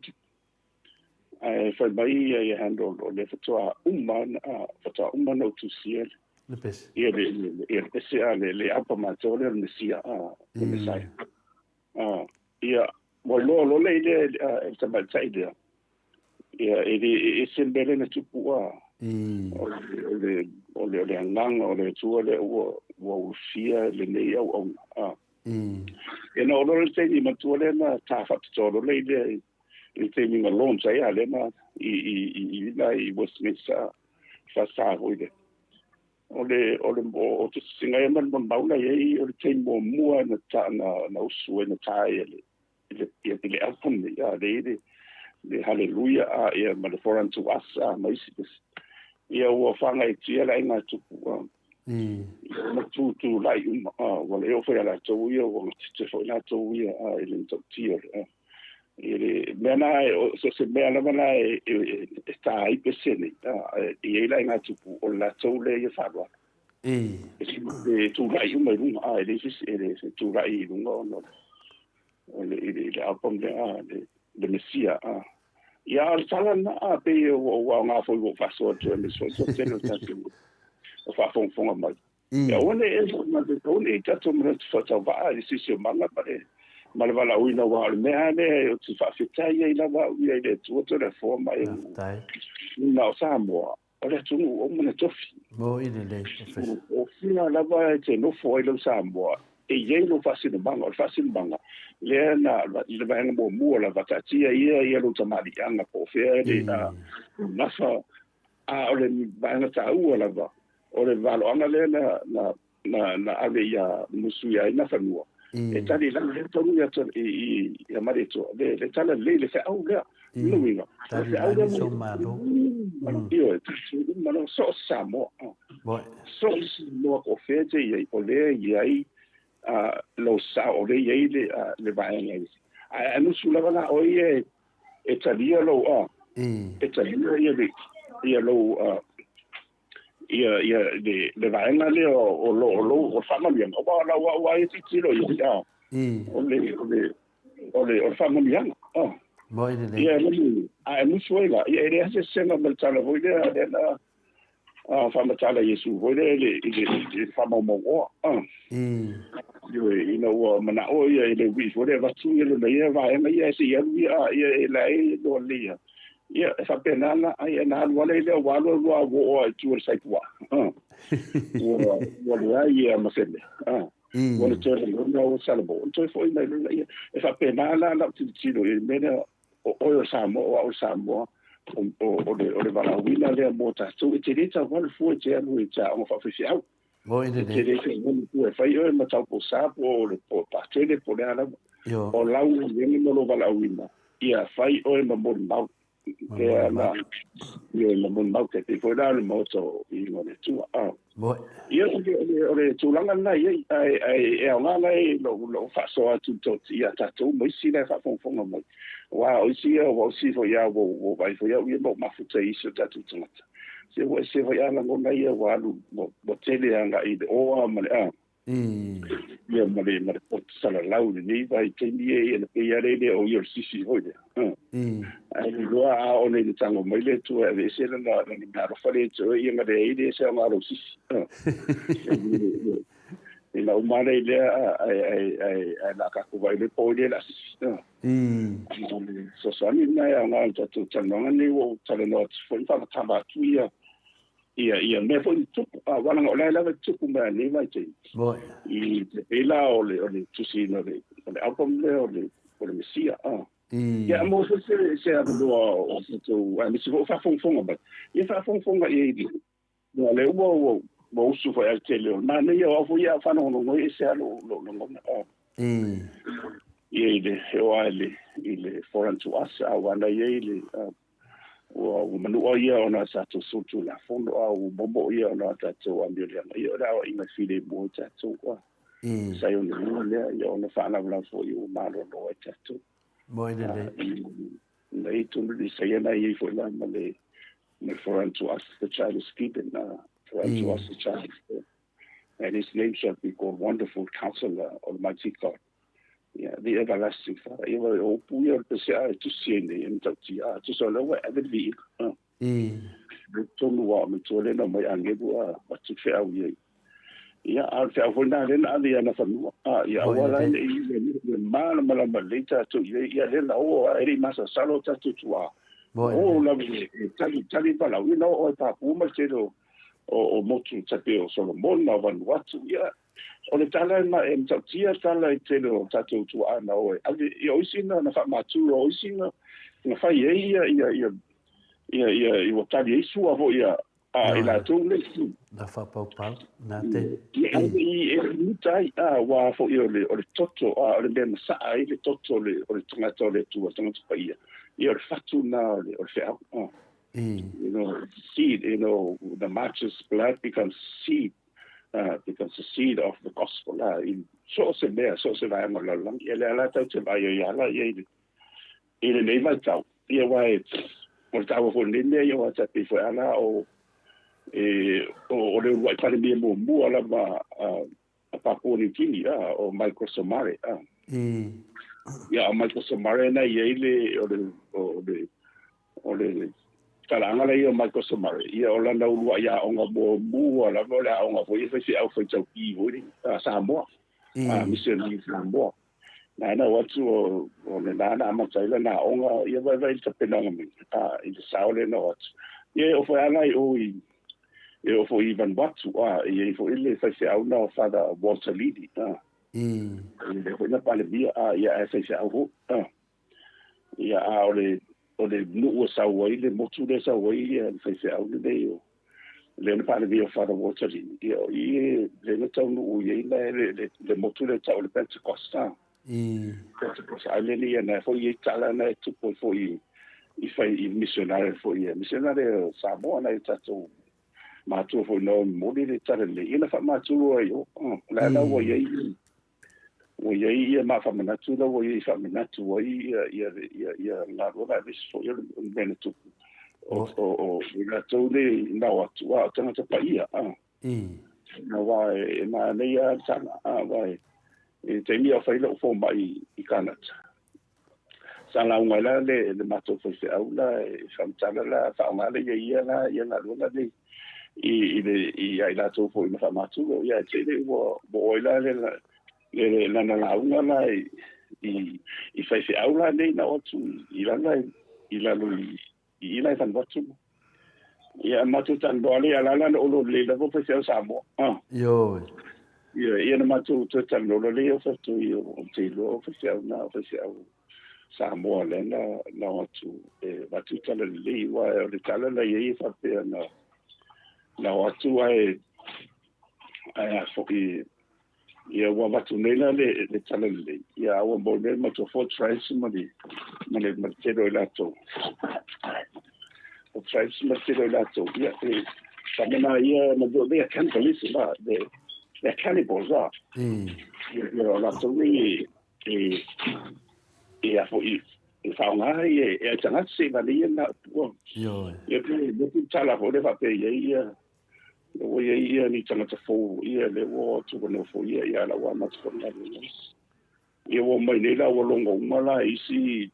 fa mai ia handle o le fatua uma no tu sia le pes ia le pes le apa ma tole le sia le Messiah ia mo lo le e tama tsaide ia e sembele na tupu o le ngang o le tu le o sia le nei o e no lo le teni ma tu le na ta fa tolo le te minga lon sai ale na i Westminster fa sa hoide o te singa e man baula ye o te mo mua na usu na tai le album ya le hallelujah e ma le foran to us mai sis ia o fanga e tia la ina tu ma tu lai wala o fa la to ia o te fo la to ia ele to tia ele mena so se mena está aí pesene e ele ainda tipo o la tole e fala tu vai uma ele tu vai no ele album de Messia ia sala na pe o nga foi o faso to me so teno tanto o fa fon mai e onde onde tanto me fa va e si manga pare malvala uina wa me ane o te fa fitai e lava ia le tu to le forma e na Samoa o le tu o mo tofi mo ile le o fina lava te no foi lo Samoa e ye no fasino banga le na le banga mo la vatatia ia lo tamari anga po fe na fa o le banga ta u lava o le valo anga le na ave ia musuia ina fanua e tali la le tonu ya tonu i mare to le tala le fa au le luinga tali la ni so malo io malo so Samoa so no ko fete ye o le ye lo sa o le ye le vai ngai anu sula bana o ye e tali lo e tali ye lo ia le vaenga le o famamianga o wala wa e titilo ia o famamianga moi le ia le a musuela ia ele ase sena maltala voide na famatala Yesu voide le famamo io ino mana o ia ele wi voide va tu ile le ia vaenga ia se ia la e do lia ia fa penala ai na wala ile walo wo tu sai tua wo ia ma sele wala tu no salabo tu foi na ia fa penala na tilo e mena o Samoa o le bala wina le mota tu te rita wala fu te anu ta o fa fisi au moi le te rita wala fu fa io ma tau po sapo le po patele po le ala o lau ni no lo bala wina ia fai o ma mo ia la mon mau te foi da le moto i ngone tu ia o tu langa na ai nga ai lo fa so tu to ia ta tu mo si le fa fon mo wa o si fo ia wo vai fo ia mo ma fu te iso ta tu tu se fo ia la ngona ia wa lu mo tele anga i o ma ia ma le pot sala lau ni vai te ni e le ia le o ia si hoide ai loa o le tango mai le tu e se na na ro fale tu ia ma le ide se ma ro si e la umare le ai la ka ku vai le po le la so ni na ya na tu tango ni wo tale no fo fa tamba tu ia me foi tu wala ngole la tu ku ma ni vai te i te pela o le tu si no le album le o le mesia ia mo se a do o tu a mi se fa fon ba ia fa fon ia di no le mo su fa el tele ma ne ia o ia fa no e se lo ia de o ile foreign to us a wanda ile o manu o ia ona sa tu sutu la fondo o bombo ia ona ta tu ambilia ia ra o ina file mo ta tu sai o le ia ona fa la fo io ma lo ta tu moi le nei tu li sai na ia fo la ma le foreign to us the child is keeping foreign to us the child and his name shall be called Wonderful Counselor, Almighty God. Yeah, the everlasting Father. Ia o puia o se a tu sene en tauti a tu so lo e de vi. Tonu wa me tole no mai ange bua wa tu fe au ye. Ia al fe au na le na dia na fanu. Ia wala ni mal mala malita tu ia le na o eri masa salo ta tu tua. O la vi tali pala we no o pa pu ma se do o motu tape o Solomon na van watu ia. O le tala ma e mtautia tala i telo tatou tu ana oe. Ale i oisina na wha mātura oisina na whai i watari e sua ho ia i la tō le tu. Na wha pau nā te. I mutai wā fo i o le toto o le mea masaa i le toto o le tangata o le tua tangata pa ia. I o le whatu na o le whiau. You know, seed, the march's blood becomes seed. Becomes the seed of the gospel. In so se vai mo lang. Ele ala tau te vai ia la ia ile nei mai tau. Ia wai mo tau fo nene ia wa ta pe fo ala o le wai pale mi mo ala ma a papo ni kini o Michael Somare. Ia Michael Somare na ia ile o le talanga le ia Michael Somare ia ola na ulua ia onga mo ala mo la onga foi se au foi tau ki hori Samoa mission ni Samoa na watu o le na ma tsaila na onga ia vai ta penanga mi in the saule no watu ia o foi ala o foi Ivan watu ia foi ile se au na father Walter Lidi ile foi na pale bia ia se au ia o le nu o sa wai le motu le sa wai e fai se au le le na pale via fara water ia o i le na tau no i le motu le tau le Pentecosta Pentecosta le ni na fo i tala na tu fo i fai i missionary fo i missionary Samoa na tato ma tu fo no mo le tala le ina fa ma tu o la la wo ia ma fa mana tu wo ia fa mana tu wo ia la ro la vis fo ia ben tu o la tu le na wa tu a tana te pa ia na wa na ne ia sana wa te mi a fa ile fo mai I Canada sa la un la le ma tu fo se au la fa tala la fa ma le ia la ro la le I ai la tu fo I fa ma tu ia te le wo la le la una la I fai se au la nei na o tu I la I la fan watu ia matu tan dole ala la o lo le la vo se Samoa yo ia na matu tan lo le o fa tu o te lo fa se Samoa le na watu watu tan le wa le tala la ia fa pe na watu ai fo ia wa watu nela le tala le ia wa mo le matu fo trace mo le te do la to o trace mo te do la to ia samena ia na do they can police ba they cannibals are ia la to ni ia fo I fa nga ia tanga se va le na yo ia le tala ho le va pe ia o ia ni tanga te fo ia le wo tu no fo ia la wa ma tu na ia wo mai le la wo longo mala isi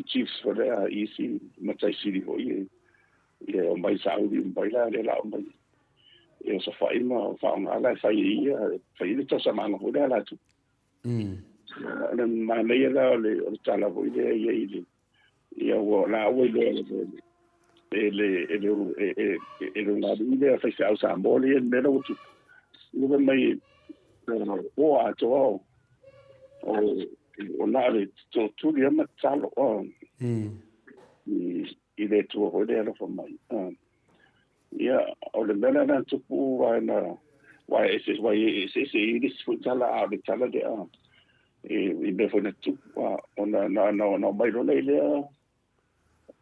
chiefs for there isi matai siri ho ia o mai saudi mai la le la mai ia so fa ma la fa ia le to sa ma ho la tu na ma le la le tala ho ia wo la wo ele na vida fez ao samboli e mero tu no mai o ato o na le tu dia matalo le tu o de la forma ia o le mena na tu wa na wa ese this futala a de tala de e me foi na tu o na mai no le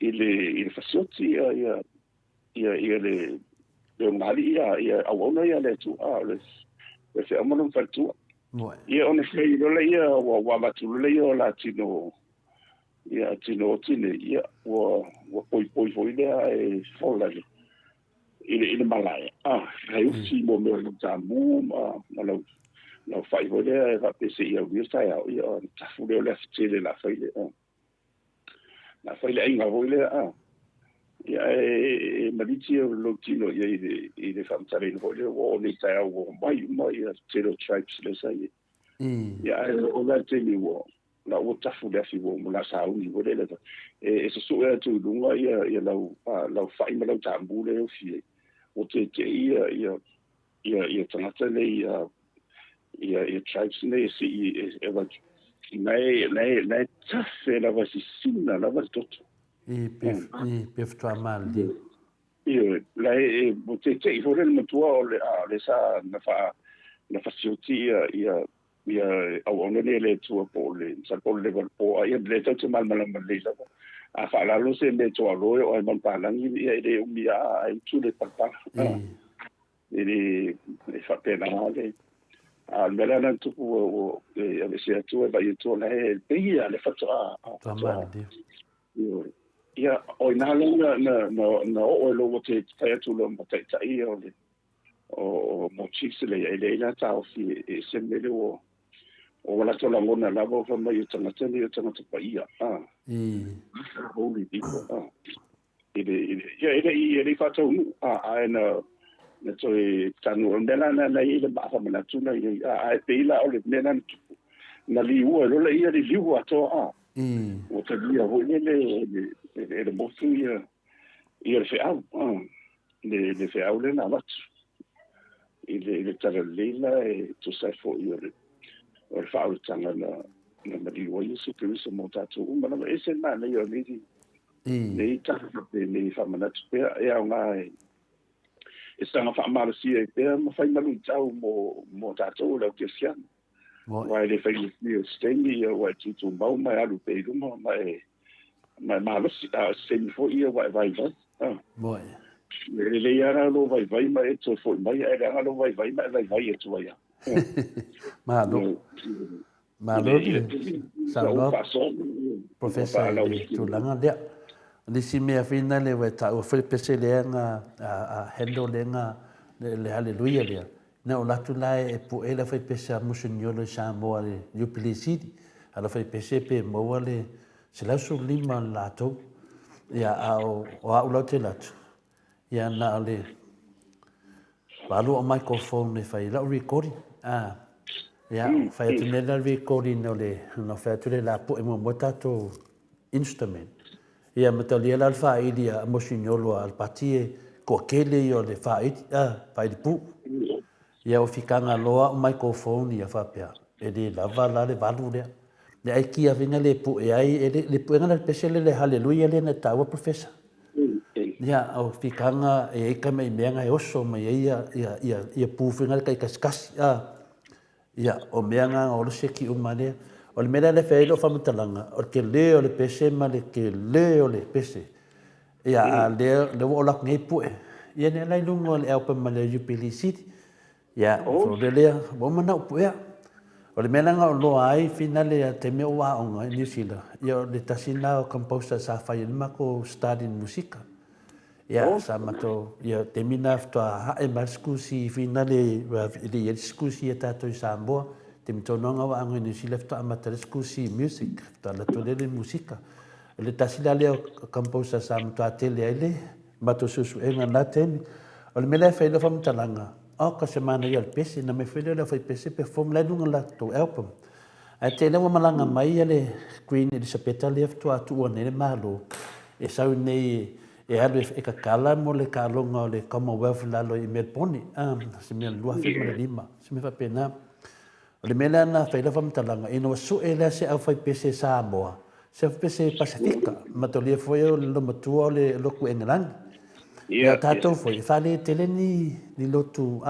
ile fasioti ia le ngari ia awona ia le tu le se amano fatu ia ona sei lo le ia wa batu le ia la tino ia wa poi le fola ile malaya ai si mo me no tamu ma no fai ho le va pese ia virta ia ta fu le fitele la fai le na fai le inga voile ia maliti o lo tino ia i famtare no voile o ni ta o mai zero tribes le sai ia o la tini wo la o tafu le fi wo la sa u ni voile le so so tu lunga ia la fai ma la tambu le o fi o te ia tangata le ia tribes ne si eva nei taffe la va si sinna la va tot pef tua maldi io lei potete I vorrei il tuo le sa na fa sioti ia au ona le tuo pole sa pole le po ia le tau mal le la a fa la lo se le tuo lo o man palang ia le ai tu le papa ele fa pena le mela na tu o se tu va tu na ia le fatto ia o na na o lo te fai tu lo te tai o mo chisele ele la ta o fi se me o la to la mona la vo fa mai tana pa ia holy people ele fatto na toi tanu ndela na ile ba fa na tu na ai pe la o le nena na li u lo le ia li u ato o te dia ho le mo fu ia le fe au le fe au le na mat ile tara leila tu sai fo ia o fa o tanga na li u ia se tu se mo tatu ma na ese na le ia ni ta pe ni fa mana tu pe ia ngai e sanga whaamarasia e pēr ma whai malu tau mo tātou lau ke sian. Wai le whai ni o stengi ia wai tutu mau mai alu peiruma mai malosi a semi fo ia wai vai. Moi. Le ia lo vai mai e to fo mai e lo vai mai e to ia. Malo Samoa Professor tu langa dia ni si me afina le weta o foi pese le a hendo le haleluya le na o latu lai e po ela foi pese a musunyolo Samoa le yupilisidi ala foi pese pe mo le se la su lima lato ya o lo te latu ya na le balu o microphone me fai la recording ya fai tu nela recording no fai tu la po mo motato instrument ya metalia la fa idia mosinolo al patie ko kele yo le fa fai di pu ya o fikanga loa o microphone ya fa pia e de lava la le balu le ai kia vinga le pu e ai le pu ngana special le hallelujah le na tawa professor ya o fikanga e ka mai menga e oso mai ia pu vinga kai kaskas ya o menga o le seki umane o le mena le feilo famatalanga o ke le o le pese ma le ke le o le pese ya le o la ngai pu ia ne lai lungo le au pa ma le jubilicity ya o le o mana pu ya o le mena o lo ai finale ya te me wa o ngai New Zealand ia le tasina o composer sa fa ma ko study musica ya sama to ya termina to ha e maskusi finale le diskusi ta to Samoa tem tononga wa ang New Zealand to amata diskusi music to la to le musica le tasina le composer sam to atele ile mato susu e na tem o le mena fa le fam talanga o ka semana ia pese na me fele la fa pese perform la dunga la to album a te le malanga mai le Queen Elizabeth le to ATUA ne malo e sau nei e alu e ka kala mo le kalonga o le Commonwealth lalo i Melbourne se me lua fe mo lima se me fa pena o le mena na fa le fam talanga ino su e la se au fa pese Samoa se fa pese Pacifica ma to le foi o lo matua le lo ku England ya tato foi fa le teleni ni lotu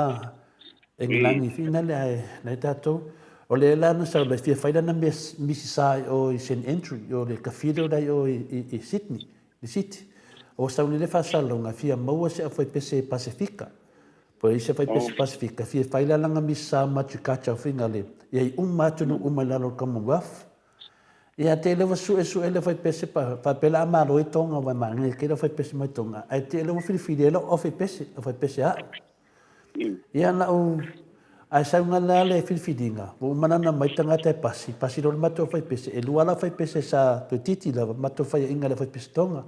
England i fina le tato o le la na sa le fia fa na Mississai o St Andrew o le cathedral dai o i Sydney di City o sa unile fa salonga fia maua se foi pese Pacifica po se foi pese Pacifica fia faila langa misa matukacha fingale e umatu no umalalo Commonwealth ia te le su ele foi pese pa pela amaro itonga wa mangi ke le foi pese mai tonga ai te le filifidelo o foi pese ia na o ai sa nga le filifidinga o manana mai tanga te pasi do mato foi pese e luala foi pese sa petiti la mato foi inga le foi pese tonga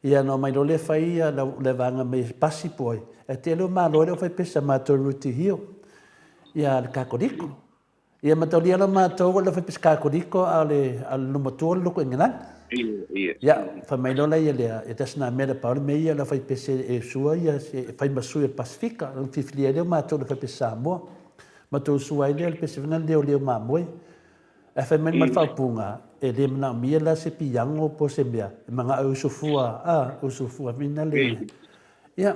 ia no mai le fai le vanga me pasi poi e te lo malo le fai pesa mato ruti hio ia le kakodiko ia mato lia lo mato le fai pesa kakodiko ale no mato lo ko ngana ia fa mai lo ia le e tasna me le paul me ia le fai pesa e sua ia fai masu e Pacifica non ti flia le mato le fai pesa mo mato sua ile le pesa vena le mamoi e fa men mal fa punga e le na miela se piango po se bia manga usufua minale ya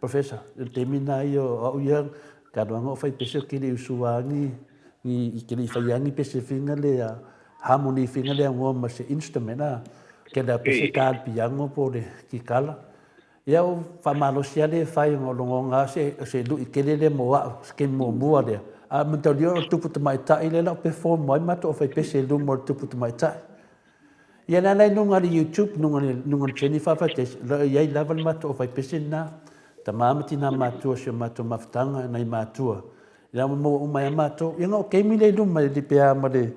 professor te mina io o ia kadwango fai pese ki le usuani ni ki le fai ani pese finale a harmony finale ngo ma se instrument ke da pese ka piango po le ki kala ya o fa malo sia le fai ngo nga se lu ke le mo ke mo le a mentalio tupu mai ta ile la perform mai mato fai pese lu mo tupu mai ta ia na lai nunga di YouTube nunga Jennifer fa te ia level mato fai pese na ta mamati na mato se mato maftanga na mato ia mo mai mato ia no ke mi le lu mai di pea ma le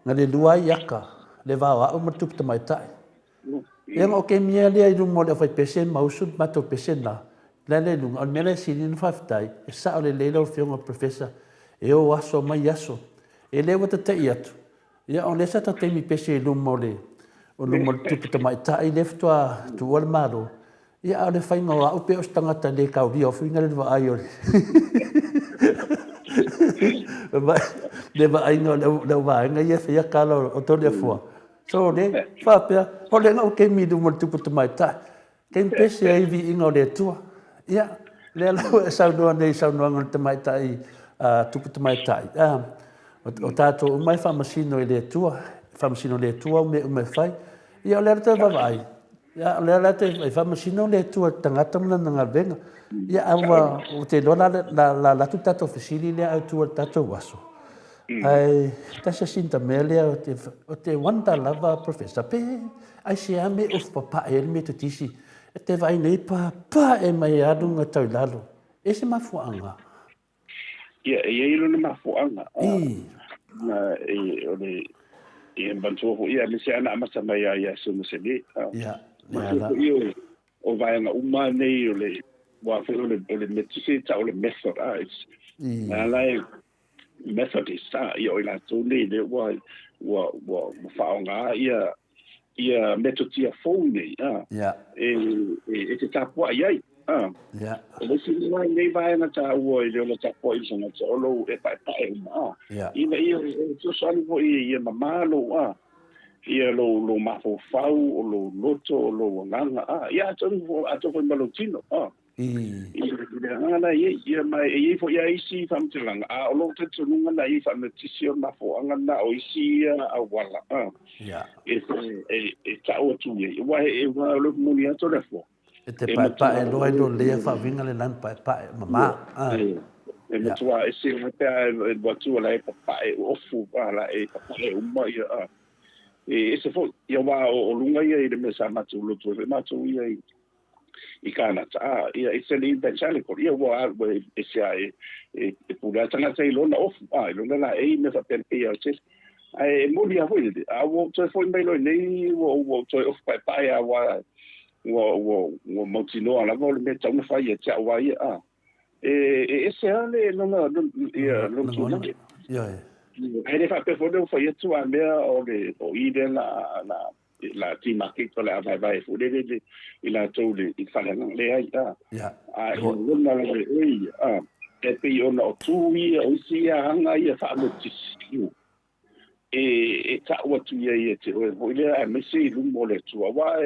ngale lua yaka le va o mo tupu mai ta ia no ke mi le lu mo le fai pese mausu mato pese na la le lu on mele sinin fa tai sa le lo fiong professor e o aso mai aso e le wata te iatu ia on le sata te mi pese lumole o lumole tupu mai tai lefto a tu wal maro ia le fai nga o pe o stanga ta le ka ri o finga le va ai o le va ai no le va nga ia ia kala o to le fo so le fa pe o le nga o ke mi lumole tupu mai tai ke pese ai vi ingo le tua ia Le lo sa no nei sa no ngal te mai tai tupu te mai tai. O tato mai fa masino le tua, fa masino le tua me fai. Ia le te va vai. Ia le te fa masino le tua tangata na nga venga. Ia awa o te lona la tu tato fasili le au tua tato waso. Ai tasa sinta mele o te wanda lava professor pe ai se ame of papa e me te tisi. Te vai nei pa e mai adunga tau lalo. E se mafuanga. Ia e ilo na mafuanga. Na e ole e bantu ho ia me se ana amasa mai ia so mo se ni. Ia. Ia o vai na uma nei ole wa fe ole me tisi ta ole method na lai Methodist ia o ila tūne le wa whaonga ia metotia fōne e te tāpua iai o si mai nei vai na tā ua i leo tā pua i sanga tā olo e pai ina ia tu sani po ia mamalo ia lo mafo fau o lo loto o lo nganga ia atu ko malo tino ana ia mai e fo ia isi famtilanga o lo te tunga na i fa metisio na fo anga na o isi a wala e ta o tu ye wa lo muni ato le fo e te pa e lo le fa vinga le lan pa mama e me tua e se te wa tu la e pa e ofu ala e pa e uma ia e se fo ia wa o lunga ia i le mesa matu lo tu matu ia I kana ta ia se li pensale ko ia wa e se e pura tanga sei lona of lona la e me fa per pe o se ai mo dia foi a wo to foi mai lo nei wo to of pa ia wa mo tino ala mo me ta una fa ia cha wa ia e se ale lona ia lo tu na ia ai le fa pe fo do foi tu a me o ide la Thematic la vai fu de ila to le fa le ai ai lona le e pe ona o tu o si anga ia fa mo tisi e ta o tu ia te o le a me se lu mo le tu wa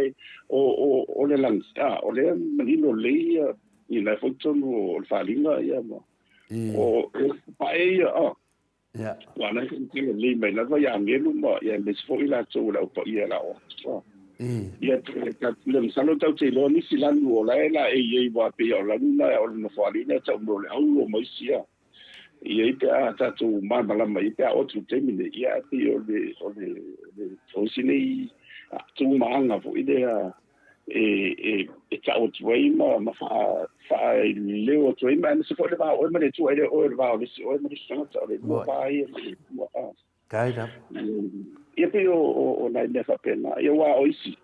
o le lansa o le manino le i la foto no fa linga ia mo o pa ia wana ke le mai la va ya ngelu mo ya me fo ila to la o ia la o ia ka le salo tau te lo ni silandu o la e wa pe o la luna o no fo alina ta mo le au mo sia ia ta ta tu ma la mai ta o tu te mine ia te o sini tu ma nga fo idea e ta o tu ma fa le o tu ma se fo le va o me le tu o le va o me le ta le mo va kaida ia pe o na ne fa pena ia wa o isi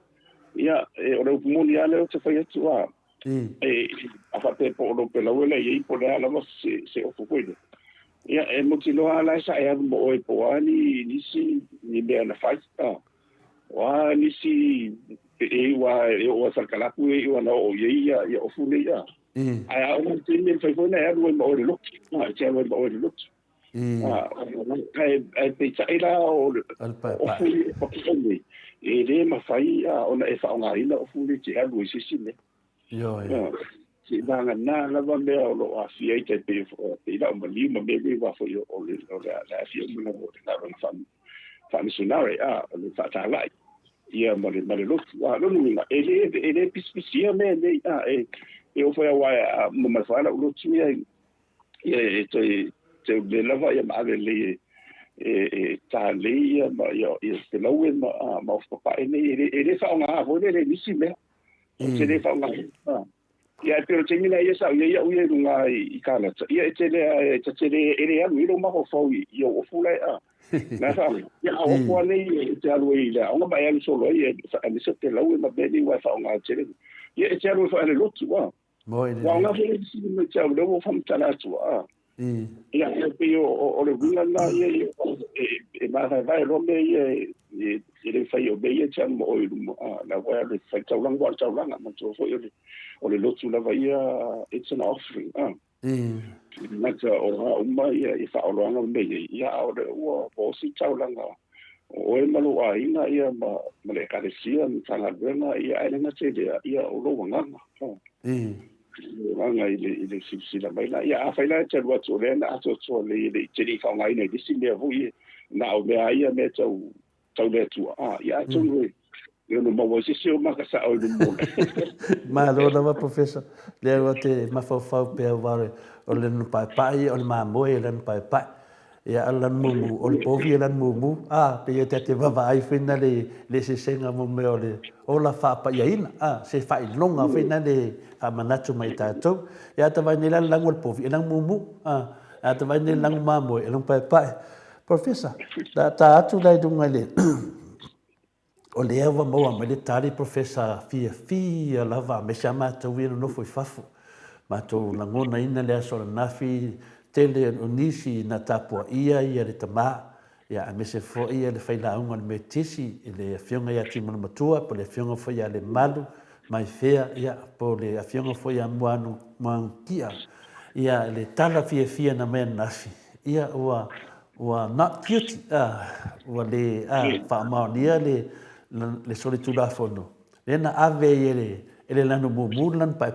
ia o le moni ale o te fa tu a fa pe po lo pe la wele ia po le ala se o fo koide ia e mo tino ala sa e mo o po ani ni si ni be na fa wa ni si e wa o sa kala ku e wa no o ia o fu le ia ai a o te ni fa fo na e mo o le look che mo o le look ai pe tsaila o fu e le ma fai ona e fa nga ina o fu le che a lui si ne yo si banga na la va me o lo a si e te pe la o mali ma me va fo yo o le la si o mo na fa missionary le fa ta lai ia ma le lo lo ni e le pispisia me ne e o fa wa mo ma fa la lo tu ia te le lava ia ma le ta le ia ma ia te lo ma fa e fa nga vo le ni si me te le fa nga ia pero te mina ia sa ia uia nga I kana ia te le ele alu ilo ma ho fo ia o fu le na fa ia o fu le te alu ile o ma ia solo ia fa ni se te lo ma be ni wa fa nga te le ia te alu fa le lotu wa nga fu si me te alu mo fam tala tu ia pe o le winga na ia e ma vai ro me ia le fai o be ia chan mo na wa le fai tau lang ma to fo o le lotu lava ia it's an offering mata o ma ia I fa o langa me ia o le o si tau langa o e malu a ina ia ma le karesia tanga venga ia ai na te ia o lo wanga Nga ile sila mai la ia fa ila te wa tole na ato tole ile te ri ka ngai nei disi le vui na o me ai me tau le tu ia tu eu no mo se se o maka sa o mo ma lo na professor le o te ma fa pe vare o le no pai o le ma mo e le pai ia ala mumu o le povi ala mumu pe te va vai fina le se senga mo me o la fa pa ia ina se fa longa fina le a manatu mai tatou ia ta vai nela lango le povi ala mumu a ta vai nela lango ma mo e long pai professor ta atu dai dunga le o le ava mo ma le tari professor fia lava me chama tau ina no foi fafo ma to langona ina le so na fi tele onisi na tapua ia le tama ia me se fo ia le faila unga me tisi le fionga ia timona matua po le fionga fo ia le malu mai fea ia po le fionga fo ia muanu mankia ia le tala fia na me nafi ia wa not cute wa le fa maonia le solitula fono lena ave ele lano mumulan pai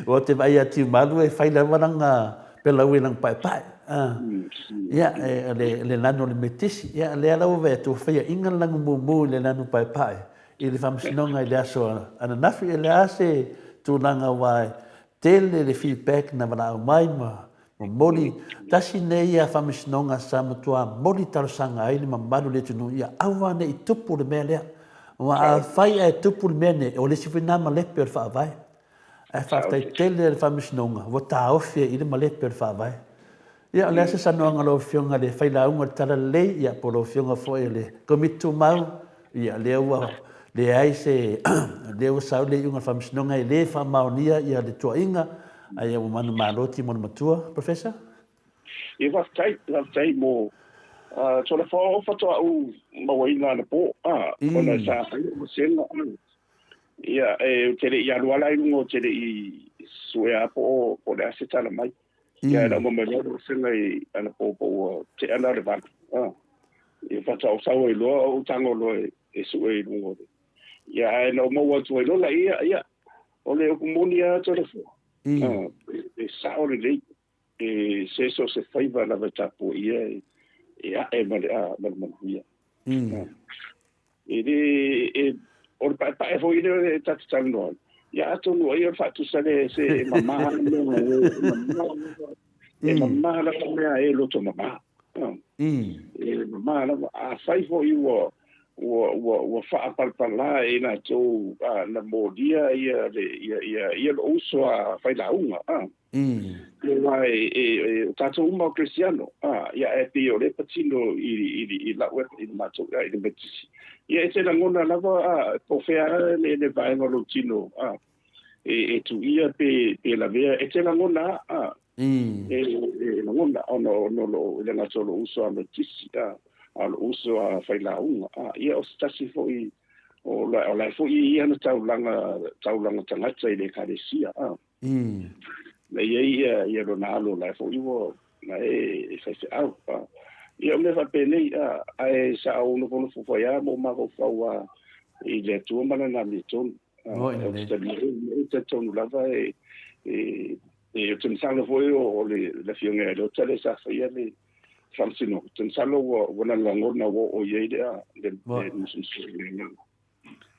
o te vai ati malu e fai la waranga pela wilang pai ia le lano le metisi ia le ala ove tu fai inga langu mumu le lano pai i le famsinonga i le aso ana nafi ele ase tu langa wai tele le feedback na wana mai ma moli tasi nei a famsinonga sa matua moli tarsanga ai le mamalu le tunu ia awa ne i tupu le mele wa fai e tupu le mene o le sifina ma le per fa vai e fa tai tele le famsinonga wa ta ofie i le ma le per fa vai ia le se sanonga lo fionga le fai la unga tala le ia po lo fionga fo ele komitu mau ia le wa le ai se le o sa le unga famsinonga i le fa maonia ia le toinga ai o manu maloti mo matua professor e va tai mo so le fo fa to u ma wa ina na po ona sa mo senga ia te le ia wala i ngo te le i suea po le aseta na mai ia na mo me lo senga i ana po te ana le van e fa to sa o lo o tango lo e suea ngo ia no mo wa to lo la ia o le komunia to le fo e sa o le se so se faiva la vetapo ia e ia e o pa e foi le tatano ia to no ia fa tu sale se mamma mamma la come e lo to mamma mamma la a fai foi o fa palpala e na to na modia ia lo uso a fai la unga vai tato uma cristiano ia e pio le patino i la web i mato i le betisi ia e la ngona lava po fea le vai ngolo tino e tu ia pe la vea e la ngona la ngona no lo le na solo uso a betisi al uso a fai la unga ia o stasi foi o la foi ia na taulanga tangata i le karesia le ia ronaldo la foi o na e fai au ia me va pene ai sa uno con fu foia mo ma go fa i le tu mana na mi ton te ton lava e tu sangue foi o le fionga lo tele sa foi le Francino, ten salo wana langona o ye de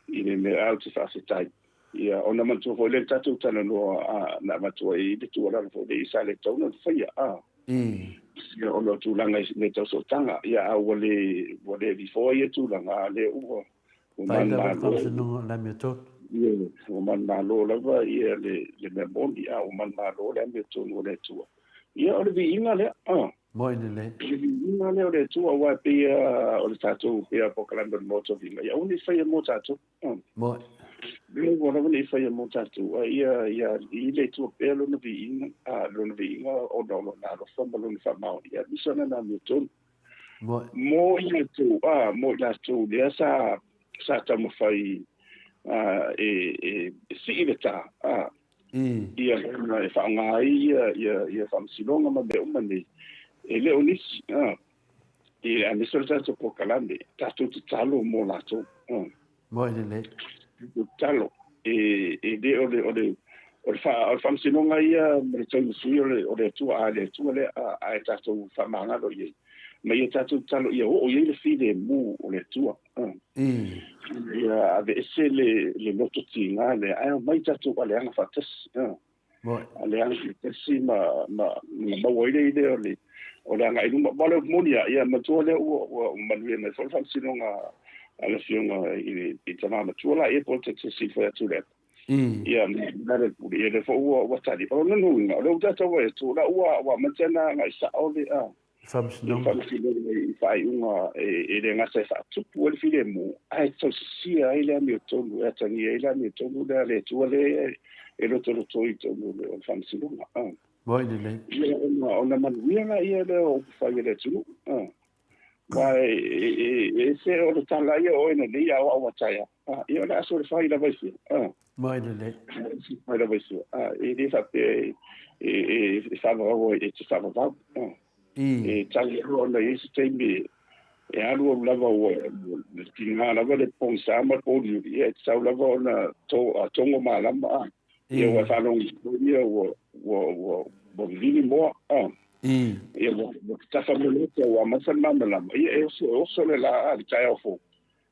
ile me out fa se tai ia ona man tu foi le tatu tana no na matu e de tu ora fo de sale tona fa ia ia ona tu langa ne to so tanga ia wale before ye tu langa le o man ma lo la meto o man ma lo la va ia le me bondi o man ma lo le meto no le tu ia o vi inga le moi le inga le o le tu wa pe o le tatu pe po kalando moto vinga ia uni fa ye moto tatu moi le wala ni fa ye moto tatu ia ile tu pe lo no vi inga o no na lo fa lo ni fa ma ia bisona na meto mo ia tu mo la tu dia sa ta mo fai si ile ta ia na fa nga ia fa silonga ma be umani ele onis e a misolta to po kalande ta tu talo mo la to mo le talo de o fa sinonga ia me tau sui o le tua le a tatou fa mangalo ye me ia tatou talo ia o ye le fide mu o le tua ia ave ese le loto tinga le ai mai tatou ale anga fatas ale anga tesi ma wai o le anga iluma bale monia ia matua le o manue me fa sinonga ala fiona i tama matua la e po te si fa tu le ia nare puri ele fo wa tali o no le uta wa tu la wa matena ngai sa o le fai uma ele nga se fa tu pu le file mu ai to si ai le mi to lu ata ni ele mi to lu le tu le e lo to i to lu le fam si lu Moi le ona man wia ia le o fai le tu vai se o tala ia o ina le ia wa taya ia la so fai la vai si Moi le fai la vai si e fa pe fa va e ti fa va e tali ro na isi tembe e alu lava o tinga lava le ponsa ma po di e sa lava na tongo malama e wa fa no ia wo vini mo e wo ta fa mo te wa ma sa ma la e so le la al tai ofo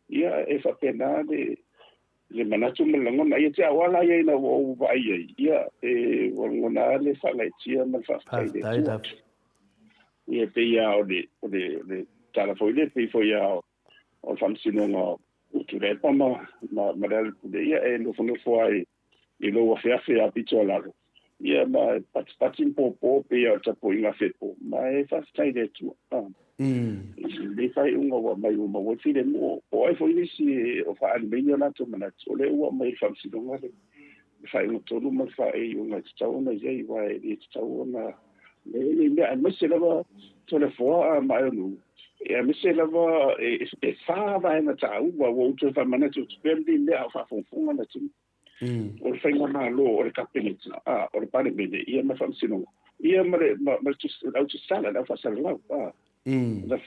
ia e fa pena le manatu me lango na ia te awala ia na wo vai ia e wo ngona le fa le tia ma fa tai ia pe ia o le tala foi le pe foi ia o fam sinonga o tu le pa ma le ia e no foi e lo fa a pitola ia ma patin po pe ia ta po inga fe po ma e fa tai de tu le fai wa mai uma wo file mo o ai foi si o fa al medio na to mana o le wa mai fam sinonga le fai un tolu ma fai una tau na ia wa e tau na le ma se lava to le fo ma no e me se lava e fa va na tau wa wo to fa mana to spendi le fa fonfunga na tu o le whainga mā lo o le kapelita o le pare mene ia ma whamsino ia ma tu au tu sala na whasala lau the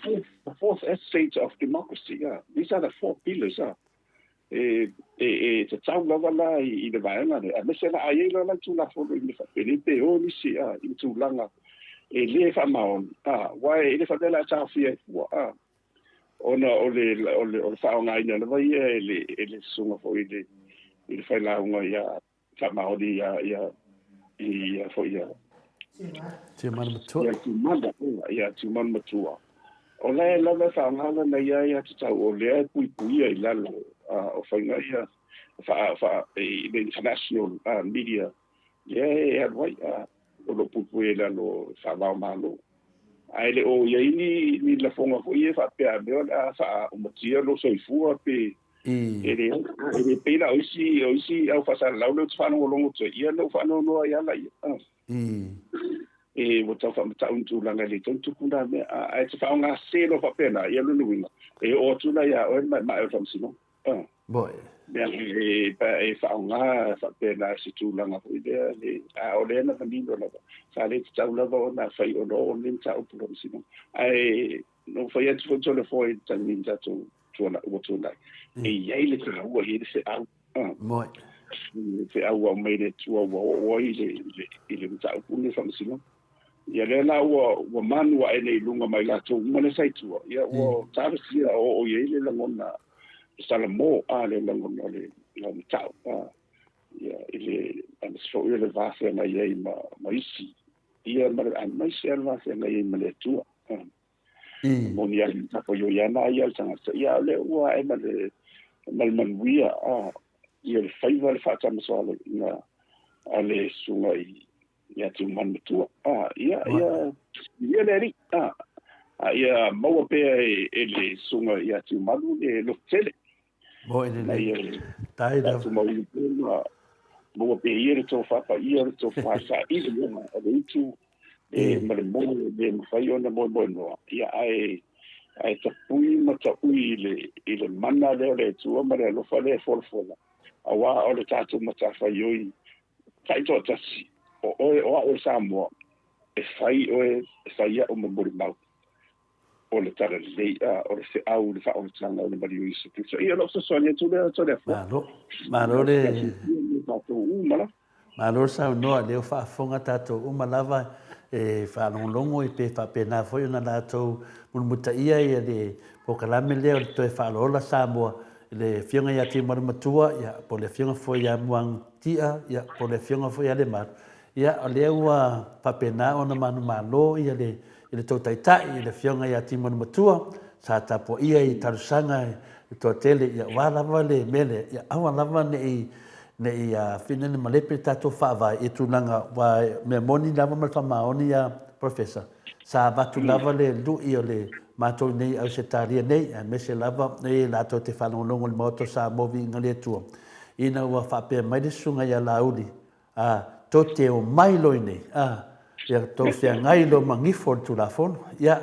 fourth estate of democracy these are the four pillars te tau lava la i le vaenga a me se la ai la la tu la folo i le whapene pe o nisi i tu langa e le whamaon wai le whapela tau fia ona o le whaonga ina na vai e le sunga fo i le fai la unga ia whamaori ia fo ia Tiumana matua ia tiumana matua o le lava whaongala na ia te tau o lea pui ai lalo o whainga ia the international media ia wai o lo pui lalo whamao malo ai le o ia ni la fonga fo ia whapea meo la wha o matia lo soifua pe ele pena oisi au fasa lau le tfano longo to ia no fano no ia la e mo tau fa mata untu langa le tontu kuna me ai te fa nga se no fa pena ia lu winga e o tu na ia o ma o fam sino boy ya e fa nga fa pena si tu langa ko ide le o le na ni do la sa le tau la na fa o no ni tau pu sino ai no fa ia tu to le foi tan ni tatu tuana o tuana e ia le tau o ia se au moi se au mai le tu o ile tau pu ni fam sino ia le na o manu ai nei lunga mai la tu mana sai tu ia o tarsia o ia le la mona salamo le la mona le la tau ia ile an so ile va se na ia ma isi ia ma an mai se va se na ia ma le tu monia ta ko yo ia na ia tanga ia le o ai ma le man wia ia le faiva le fa tama so na ale sungai ia tu man tu ia le ri ia mo pe ele sunga ia tu manu e lo tele mo ele tai da mo pe ia to fa sa i le ma e tu ma le mo le fai ona mo no ia ai ta pui ma ta pui ile mana le tu ma le lo fa le fola awa o le tatu ma ta fa yoi tai to tasi o Samoa e fai o mau o le tala lei o le fe'au le fa'aoletaga o le maliuisa so ia lo'o sosoani atu le afua malo le tatou uma la malo saunoa le o fa'afoga tatou uma lava e fa'alogologo i pe fa'apena foi ona latou mulumutaia ia le pokalame lea o le toe fa'aloola Samoa le fioga ia tima le matua ia po le fioga foi ia muagitia ia po le fioga foi ia le malu ia o lea ua fa'apena ona manumālō ia le tautaita'i i le fioga ia tima le matua sa tapuaʻia i talusaga i toatele ia ua lava le mele ia aua lava ne'i finene malepe le tatou fa'avae e tulaga ua mea moni lava ma le fa'amaoni ia profesa sa vatu lava le lu'i o le matou nei au se talia nei a mese lava e latou te whalongolongo le maoto sa movi inga le atua ina ua whapea mai le sunga ia lauli to te o mai loi nei ia tau whia ngai lo mangifo tu la fono ia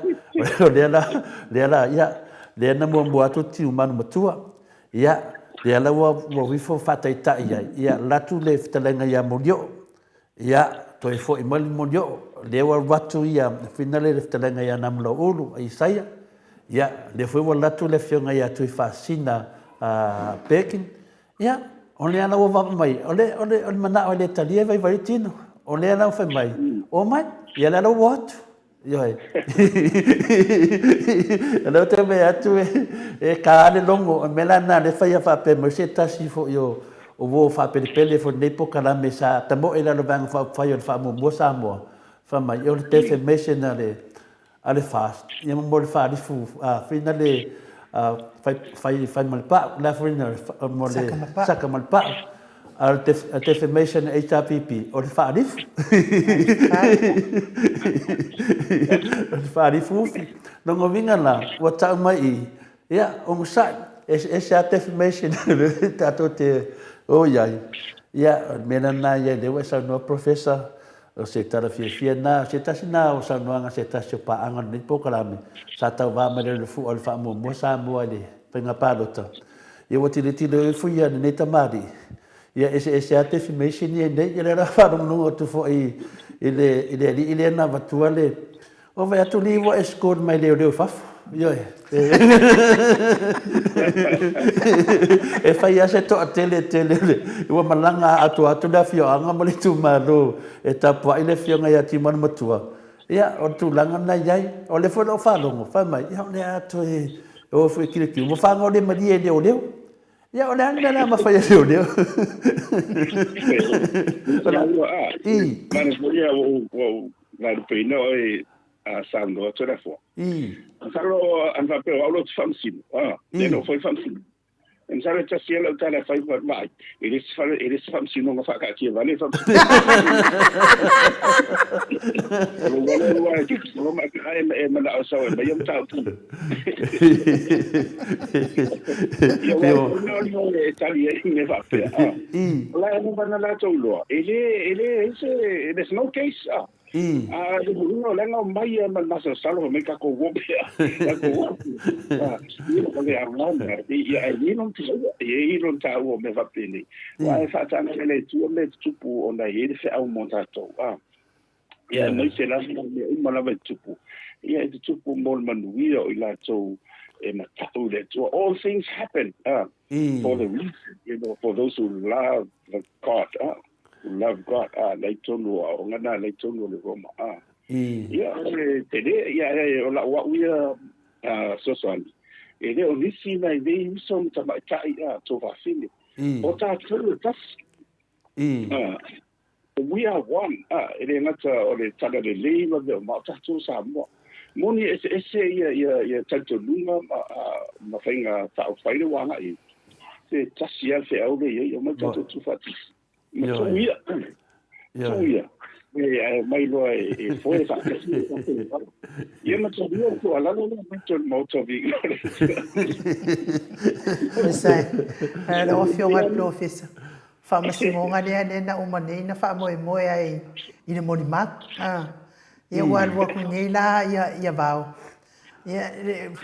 lea na mua atu ti umanu matua ia lea la ua wifo whataitai ia latu le whitalenga ia molio ia to e fo i mali molio le wa watu ia finale le whitalenga ia namlo ulu a Isaia ia le foi wa latu le fionga ia tu i fasina Peking ia o le ana ua vapa mai o le mana o le talia vai tino o le ana fai mai o mai ia le ana ua atu ia e ana te me atu e ka ale longo o melana le fai a whape mo se tasi fo io o vo whapelipele fo nei po kalame sa tamo e lalo vanga whai o le wha Samoa wha mai o le defamation ale fast ia mo le whaarifu whina le fai malpa la whina mo le saka malpa a defamation HRPP o le whaarifu o le whaarifu nongo vinga la ua tau mai i ia o musai e se a defamation tato te o iai ia mena na ia le wa sa no professor o se tara fia na se tasi na o sa no anga se tasi pa anga ni pokalame sa ta va ma le fu al fa mo sa mo ale penga palota ia wati le tilo fu ia ne tamari ia ese a defamation ia ne ia la fa no tu fo i ile na vatuale o vai atu li wa escort mai le faf ia e fai ase to tele ua malanga atu da fio anga mo le tumalo e tapua ile fio nga ia timon matua ia o tulanga na iai o le fono falongo fa mai ia le atu o foi ki mo fa ngole mali e le o ia o le anga na ma fai le o le mana ia o la pena e sando to da fo salo an va pe o lo famsino de no foi famsino en sala ta cielo ta la fai por mai eles famsino no fa ka ki vale famsino lo wa ki lo ma ka e ma la so e yam ta tu no Italia ne va pe la no va na la to lo ele es no case no lenga mai ma sa salo me ka ko wo ia le armanda ia e non ti e non ta wo me va pele wa fa ta le tu me tupu ona e se au montato ia noi se la ma la tupu ia e tupu mol manuia o ila to e matau le to all things happen for the reason for those who love God love God like tonu o ngana like tonu le Roma ia ia what we so ele o nisi na idei som tama kai to va fini o ta tulu tas we are one ele ngata o le tala le lima de MAOTA tu Samoa moni ese ia tanto lunga ma fainga ta faile wanga i se tasia fe au le ia ma tanto tu fati Ia. Mai lo e foi fa. Ia ma tō ko ala no to moto vi. Sai. Era o fionga professor. Fa masingonga le na umane na fa mo ai ina moni mak. Ia wa ku nei la ia vau. Ia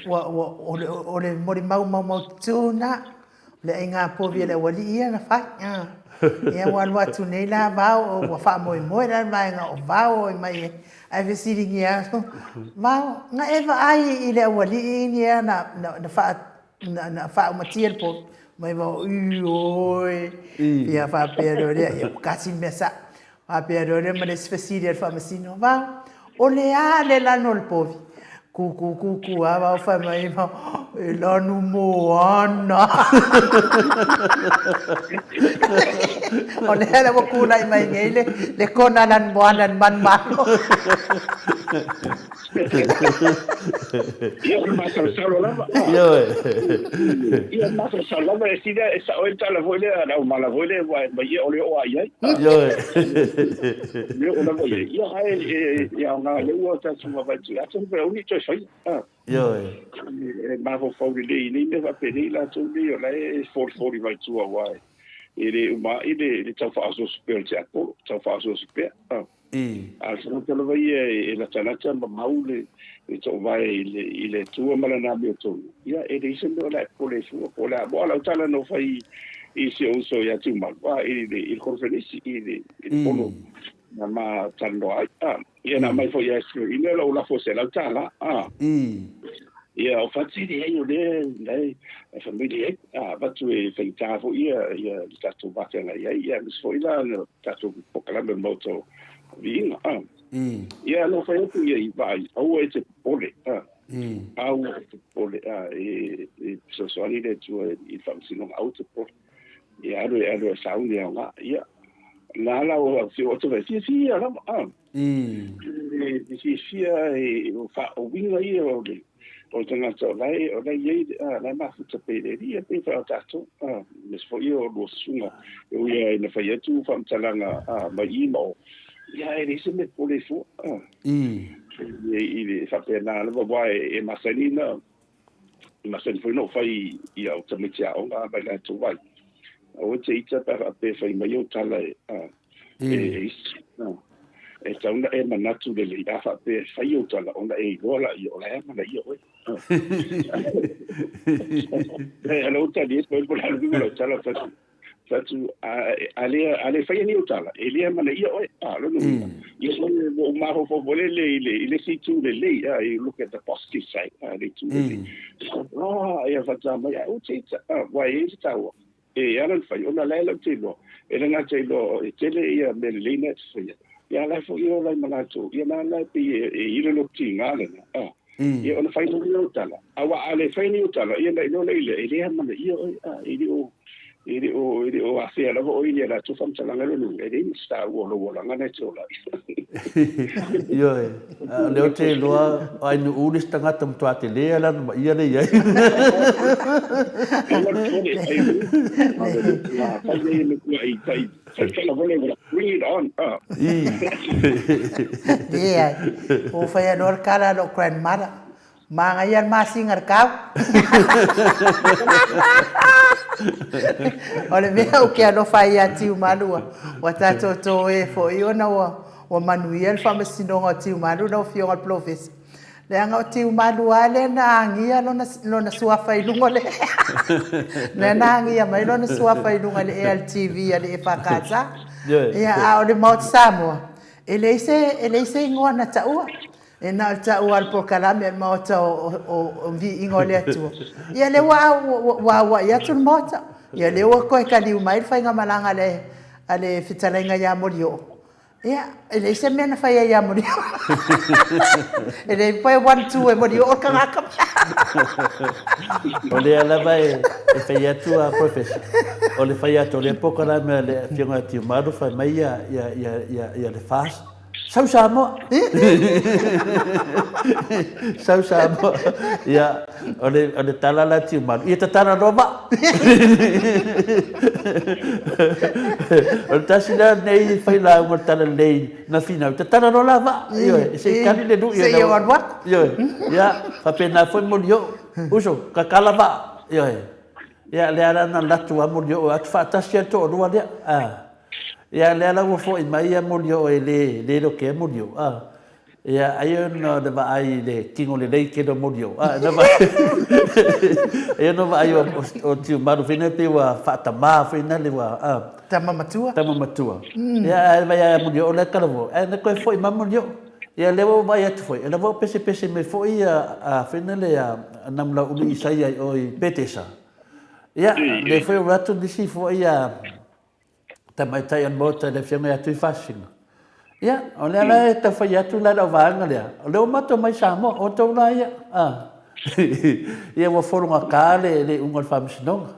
o le mori mau tuna. Le inga po vi le wali ia na fa. Ia wan wa tu nei la va o fa mo la va nga o va o mai ai ve si ringia. Ma nga eva ai ile wali ia na fa o matiel po mai va oi. Ia fa pero ia kasi mesa. Fa pero ma le sfesiri fa masino va. O le la no il povi. Ku ava o fa mai ma la no mo ana. O le ala mo ku lai mai ngele le kona lan moanan man malo. Ia ma sa lava. Ia ma sa lava e sida e sa o tala vole na o mala vole va ia o le o ai. Le o na vole. Ia ai ia nga le o ta suma va tu. Ata pe oni to sai. Ma vo fo le ni me va peni la tu ni o le 40 vai tu a wai. Ele uma ele tau fa so super teatro, tau fa so super. Alsa te lo vai e la tanata ma maule e to vai ile tu ma na me to. Ia e de sendo la pole su po la bola tala no fai e se uso ya tu ma va il conferenzi il polo ma tando ai. Ia na mai foi eso ile la fosse la tala. Ia o fati di ai o le a famiglia va tu e feita fo ia tato bate na ia mis foi la tato proclame moto vinga ia no fai tu ia vai au e te pole au te pole e so solide tu e funziona auto pole ia ado saudi ia la o se o te vai si la e fa o vinga ia o tanga so lai o lai la ma futa peleria pe fa tato mes fo io lo sunga o ia na fa tu fa talanga mai mo ia e se me pole fu e fa pena la vai e masalina foi no fai ia o tamitia o nga ba la tu vai o te ita pe fa mai o tala e tauna e manatu le le afa pe fai o tala ona e gola i o la mana i o alo tali e por la lo tala fatu ale fai ni o tala e le mana i o lo no i so o maro fo vole le si tu le I look at the positive side le tu le ia fata mai o tita wa e tawa e ala fai ona la tilo e nga tilo e tele ia me le net fai ia la fo io la malato ia la pe e lo tinga le ia ona fai no tala awa ale fai ni tala ia no le ia mana ia o a fea la o ia la tu fam tala ngalo no e ni sta wo la ngana chola yo le te lo ai no ulis tanga tam tu ate le la ia le ia bring it on o fai no kala no grandmother mga yan masingar kau ole mea o ke ano fai tiu malua wa tato to e fo iona wa manuel fa mesinonga tiu malu no fionga profes le anga tiu malu ale na angia no na sua fai lungo le na angia mai no na sua fai lungo le LTV ale e pakasa ya o le Mount Samoa ele se ngona taua e na taua al proclame MAOTA o VIIGA tu ia le wa ia tu mota ia le wa ko ka liu mai fa nga malanga ale fitalenga ya morio ia ele se mena fa ya morio ele pa 1 2 e morio o ka ka ole ala vai e fa ya tu a professor ole fa ya to le proclame le fianga ti maru fa mai ya le fast Sau Samoa. Sau Samoa. Ya, ole talala tiu malu. Ia tatana roba. Ole tasina nei fai la mo tala nei na fina. Tatana rola va. Ia, se kali le du ia. Se ia wat. Ia, fa pena foi molio. Uso kakala va. Ia, le ara na latu a molio at fa tasia to rua le. Ia le ala wo fo i mai a molio e le lo ke molio Ia, ayo no de va ai de kingo le lei ke do modio. Ah, na va. Ayo no va ayo o tiu maru fina pe wa fata ma fina le wa. Ah, Tama matua. tama matua. Ia, vai a modio o le kalavo. Na koe foi ma modio. Ia lewa vai atu foi. Na va pese me foi a fina le a namla ulu isai ai oi petesa. Ia, le foi o ratu disi foi a tamaitai an mota le fianga atu i fasinga. Ia, o le ala e tawhai atu la rau vaanga lea. O leo mato mai Samoa, o tau la ia. Ia wa wholunga kā le unga le whamisinonga.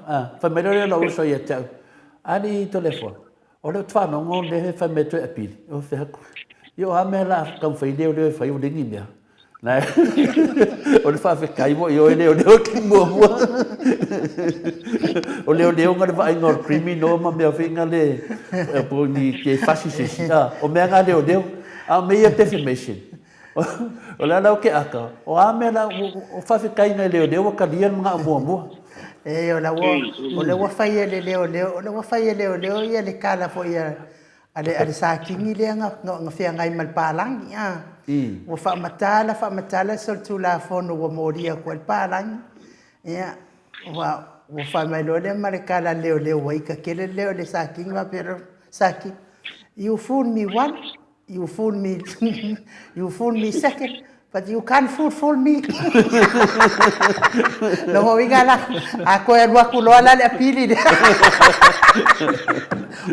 Whamero leo la uso ia tau. Ani to le fwa. O leo twhanonga le he whameto e apiri. O whihaku. Ia o hame la kam whai leo leo e whai o ringi mea. Nai. O le whawhekai mo i o leo ki mua mua. O leo ngare wa inga o creamy no ma mea whinga le po ni ke whasi sisi. O mea ngā leo. A mea defamation. O lea lau ke aka. O a mea la o whawhekai ngai leo wa karia mga mua mua. E o le wa fai e le leo. O le wa fai e leo ia le kala fo ia. Ale sa kingi le nga fia ngai malpalangi. Wa whamatala sol tu la fono wa moria ko el palangi. Ia. Wa fai mai lo le marekala leo wa ika kele leo le sa kingi wa pero saki. You fool me one, you fool me, you fool me second, but you can't fool me. No mo wingala, ako e wa kulo ala le apili de.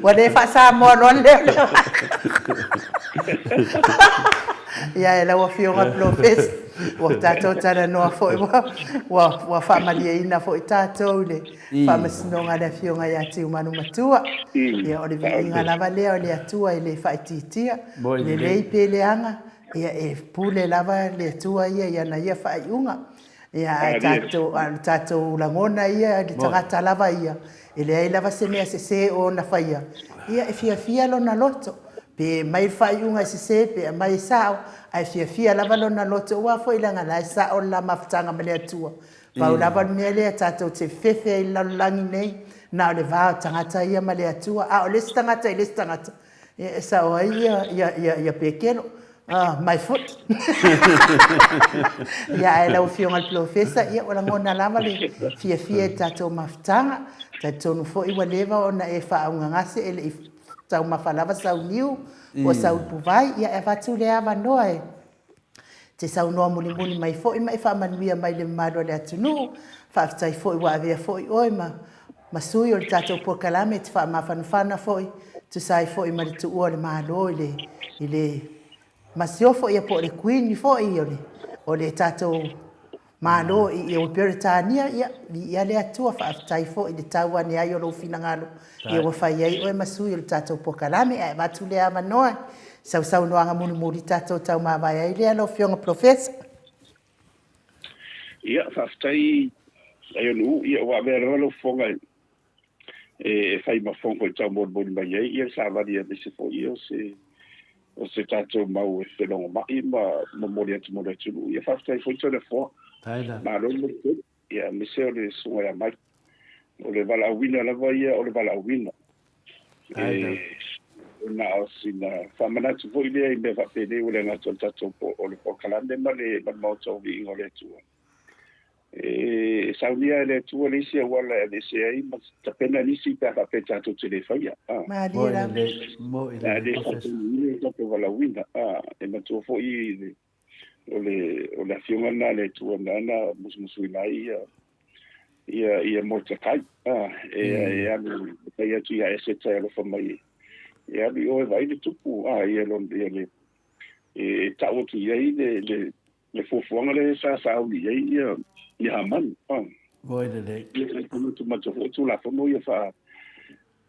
Wa de fa sa mo non le. Ya ela wa fionga profes. Wa tato tana no fo wa family ina fo tato le. Famasinonga da fionga ya ti umanu matua. Ya o le vinga lava le o le atua ile fa titia. Le lei pele anga. Ya e pule lava le atua ia na ia fa iunga. Ya tato langona ia di tangata lava ia. Ile ai lava se mea se o na faia. Ia e fia lo na loto. Pe mai fai unga se pe mai sao ai fia lava lo na loto wa foi langa la sa o la maftanga mele atua. Pa o lava mele tato te fefe i la langi nei na o le va tangata ia mele atua a o le tangata e sa o ia pequeno my foot. Ya ela o fionga al profesa ia o la ngona lava le fia tato maftanga tato no foi wa leva ona e fa unga ngase ele tau mawhalava sau niu o sau puvai ia e whatu le awa noe. Te sau noa muni mai fo i mai whamanuia mai le maro le atunu whaftai fo i wa avea fo i oi ma sui o le tatou pokalame te whamawhanawhana fo i tu sai fo i maritu ua le malo i le masio fo i a po le queen fo i o le tatou malo i o Peritania ia le atua whaftai fo i le taua ni ai o lo finangalo i o whai ai o e masui o le tatou pokalame e watu le ama noa sau noanga muri tatou tau mawai ai le alo fionga profesa. Ia whaftai ai o nu ia wa mea rolo fonga e whai mafongo i tau mori mai ai ia sa wari a mese fo i o se tatou mau e whenonga mai ma mori atu ia whaftai fo i tau le fo. Ma rono ia mese o le sunga ia mai. O le wala awina lava ia o le wala awina. Na o sina whamanatu fo i lea i mea whapene o le ngata tatou o le pokalande ma le MAOTA o vi ingo le atua. Saunia le atua le isi a wala e le se ai ma tapena nisi pe whape tatou te le whaia. Ma lera. Mo i le tatou wala awina. E matua fo i o le afionga na le tua nana musu nai ia mo te kai e anu kai atu ia ese tai alo whamai e anu o e vai le tupu ia lon le e tau tu ia le fofuanga le sa uni ia haman Voi le ia kono tu mato tu la fono ia fa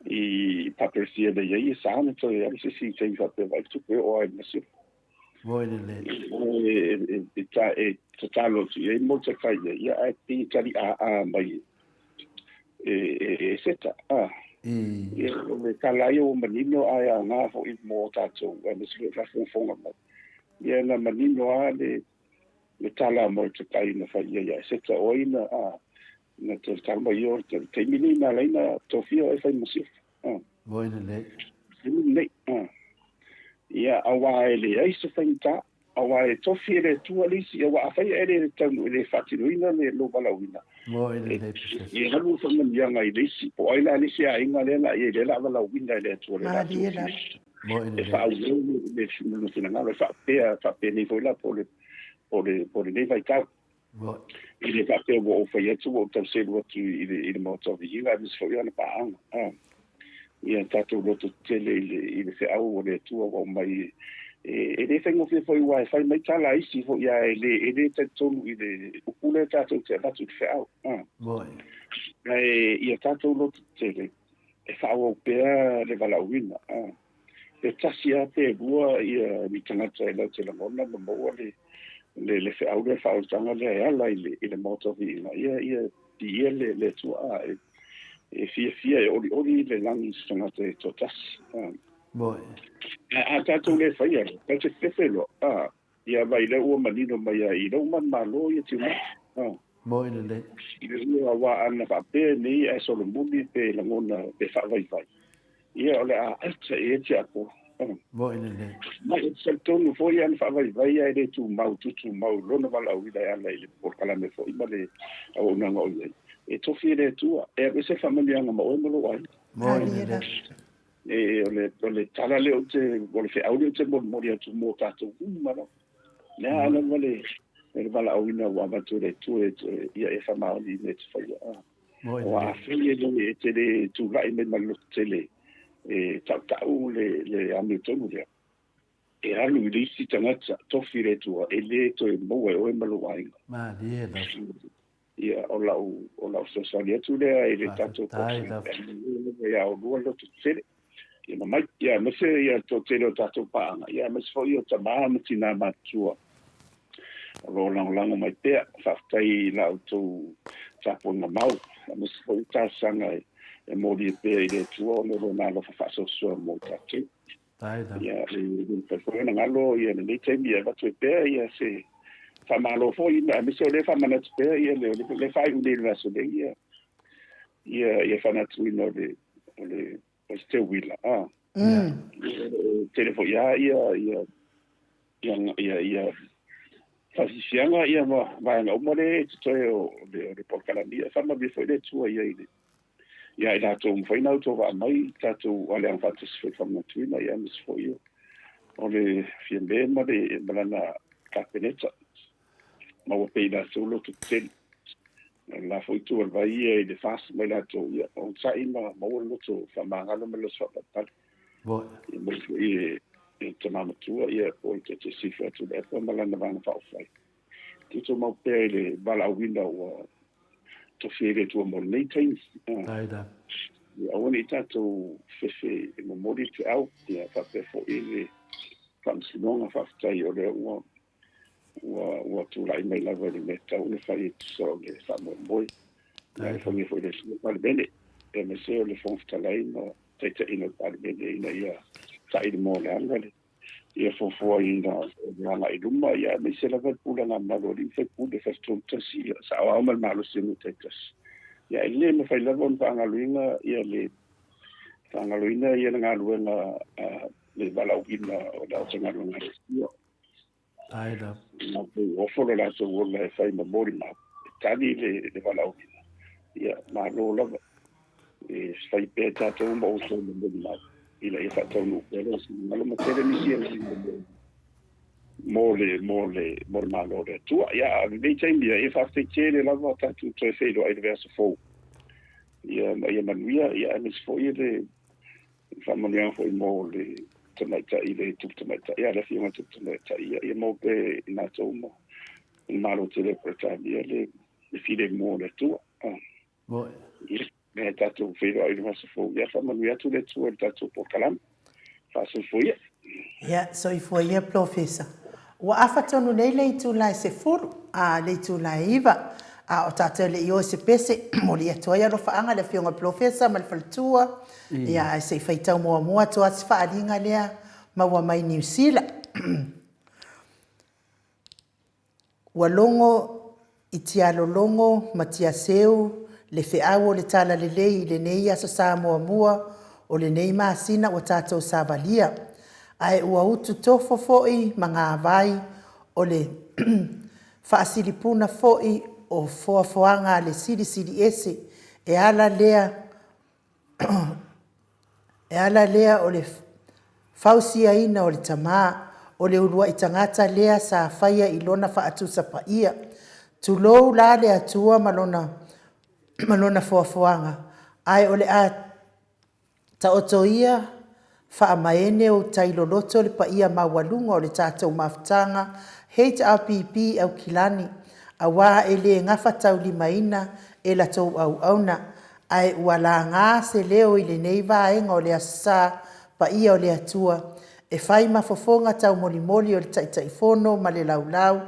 i papersia de ia sa na to ia se si te fa te vai tupu o ai masu Voi le talo tu e mo te kai ia ai ti tali a mai seta ia me kalai o manino ai a nga fo i mo tato e me se fa fonga mai ia na manino a le tala mo te kai na fa ia seta oina na te tala yo te mini na leina tofio e fa musif Voi le ia awa ele ai se fa awa e tofi le tua lisi e wa fai e le tanu le fatiluina le lo balawina Mo ina le pisa. e halu fa na mianga i lisi po ai la lisi a inga le la e le la balawina le tua le la Mariela. Mo ina e fa le no sina ngalo fa pe ni foi la po le ne vai ka Mo ile fa pe wo fa ye tu wo ta se wo tu ile mo to vi inga mis foi ana pa ang ia tatu lo tu tele ile se au le tua wo mai e le fengo fe foi wifi mai tala isi fo ia ele te tonu ile ukule tatu te batu fe au mo ia tatu lo tele e fa o pe le valawina e tasia te bua ia mi tanga te la te la mona mo le fe au le fa o tanga le ala ile moto vi ia di le tua e fia e ori le langi tanga te totas mo a tatu le fai e te fefelo ia vai le ua manino mai i lau man malo ia tiu mo ina le i le ua wa ana fa pe ni e solo muni pe langona pe fa vai ia ole a alta e te apo mo ina le mai se tonu foi ana fa vai ia le tu mau lona vala uida ia le por kala me foi male au nanga o e tofi le tua e se familia nga mo mo lo ai mo ina le e ole tala le o te ole fe audio te mo dia tu mo tato mano ne ana mole e bala auina wa batu le tu ia e fa ma ni net fa ia mo wa ina fe le te le tu vai me malo tele e tau le amitongu dia e alu le si tanga tofi le tu e le to mo e o malo ai ma die da ia o lau sosalia tu le e le tato ko ia o lo tu tele ia mai ia me se ia to tele tato pa ia me se ia ta ma tina matua lo lang mai pe fa tai la tu tapo na mau me se ta sanga e mo di pe ile tu o lo na lo fa so mo ta che ia le pe ko na ngalo ia le te ia va tu pe ia se fa malo fo ia me se le fa mana pe ia le fa un de la so de ia fa na tu no le este wila telefo ia fasisianga ia va na umore to le por calandia fa ma bi foi le tua ia ila to foi na to va mai tato ale an fatis foi fa na tu ia mis foi ole fiembe ma de balana capeneta ma o pe la solo to tel la foi tu al vai e de fas mai la to ia on sai ma lo to fa ma ngalo me lo so pa bo e te mama tua ia po te sifa tu le fa mala na vana fa fai tu mo pe le bala winda o to fere tu mo nei tain da ia oni tato fefe mo modi te au ia fa pe fo ele kam sinonga fa tai o le o tu lai mai la vale meta o le fai so le fa mo boy ia fa mi foi le mal bene e me se le fon talai no te ino mal bene ia sai de mo le angale ia fo ina na i duma ia me se la vel pula na malori fe pude fe tonta si sa o mal malo se no tetas ia le me fai la bon pa ngaluina ia le ngaluina ia nga luena le balauina o da tanga luena ia da no o fo la so o le fai ma mori ma tani le balauina ia ma lo la e fai pe tato mo so mo ma ila e fa tonu pero malo mo tere ni ia mole malo de tu ia le tembia e fa te chele la vota tu te fedo ai verso fo ia manuia ia mis fo ile fa monia fo mole tomata ile tu tomata ia la fima tu tomata ia mo pe na tomo malo tele preta le fide mo de tu bo me tato fedo ai verso fo ia fa monia tu le tu tato por calam fa so fo ia so i foi ia professor wa afa tonu nei le tu la se furu le tu la iva o tata le io se pese mo le toia ro faanga le fionga professor mal faltua ia se faita mo to as fa alinga le ma wa mai New Zealand wa longo itialo longo matia seu le feawo le tala le lei le nei asa Samoa o le nei masina o tatou savalia ai ua utu tofo foi manga vai o le whaasilipuna fo'i o foafoanga le siri ese e ala lea o le fausia ina o le tamā o le urua i tangata lea sa whaia i lona whaatusa pa ia. Tulou la le atua malona foafoanga. Ai o le a taoto ia whaamaene o tailoloto le pa ia mawalunga o le tātou mafutanga HRPP au kilani. A wā e le ngawha tau limaina e la tau au auna. Ai ua la ngā se leo i le neiva enga o le asa pa ia o le atua. E whai mafofonga tau molimoli o le taitaifono ma le laulau.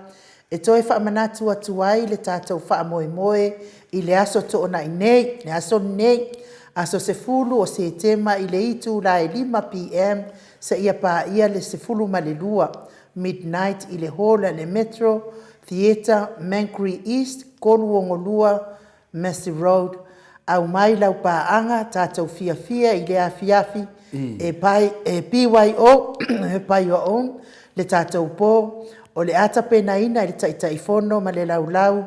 E toi whaamanatu atuai le tātou whaamoemoe i le aso toona i nei, le aso nei. Aso se fulu o se tema i le itu la e 5 PM se ia pa ia le se fulu ma le lua. Midnight i le hola le Metro Theatre, Mancri East, Koluongolua, Massey Road. Au mai lau paanga tātou fia i le afiafi e PYO, e pai o on, le tātou pō, o le ata penaina i le taitaifono ma le laulau,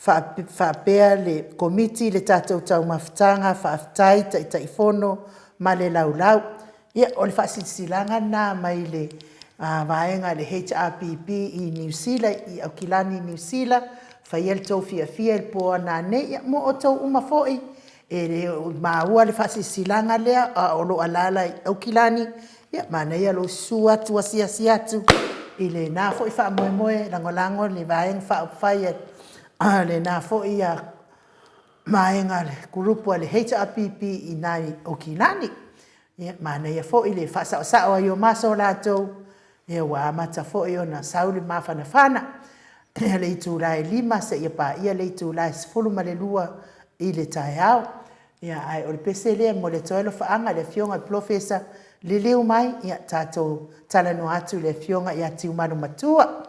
whaapea le komiti le tātou tau mafutanga, whaafitai taitaifono ma le laulau. Ia, o le whaasisilanga nā mai le vaenga le HRPP i New Zealand, i Aukilani New Zealand, whai el tau fia il poa nā ne, ia mo o tau umafoi, e le maua le whaasisilanga lea, a olo alala i Aukilani, ia mana ia lo suatu asiasi atu, i le nā foi wha moe langolango le vaenga whai le nā foi a maenga le kurupu le HRPP i nai Aukilani, ia mana ia foi le whaasao i o maso lātou, ia wa amata foi o na sauli mawhanawhana, le itu lai 5 se ia pa ia le itu lai 10 ma le lua i le tai au. Ia ai o le pese lea mo le toelo whaanga le fionga profesa le leo mai ia tātou talano atu le fionga ia tiumanu matua.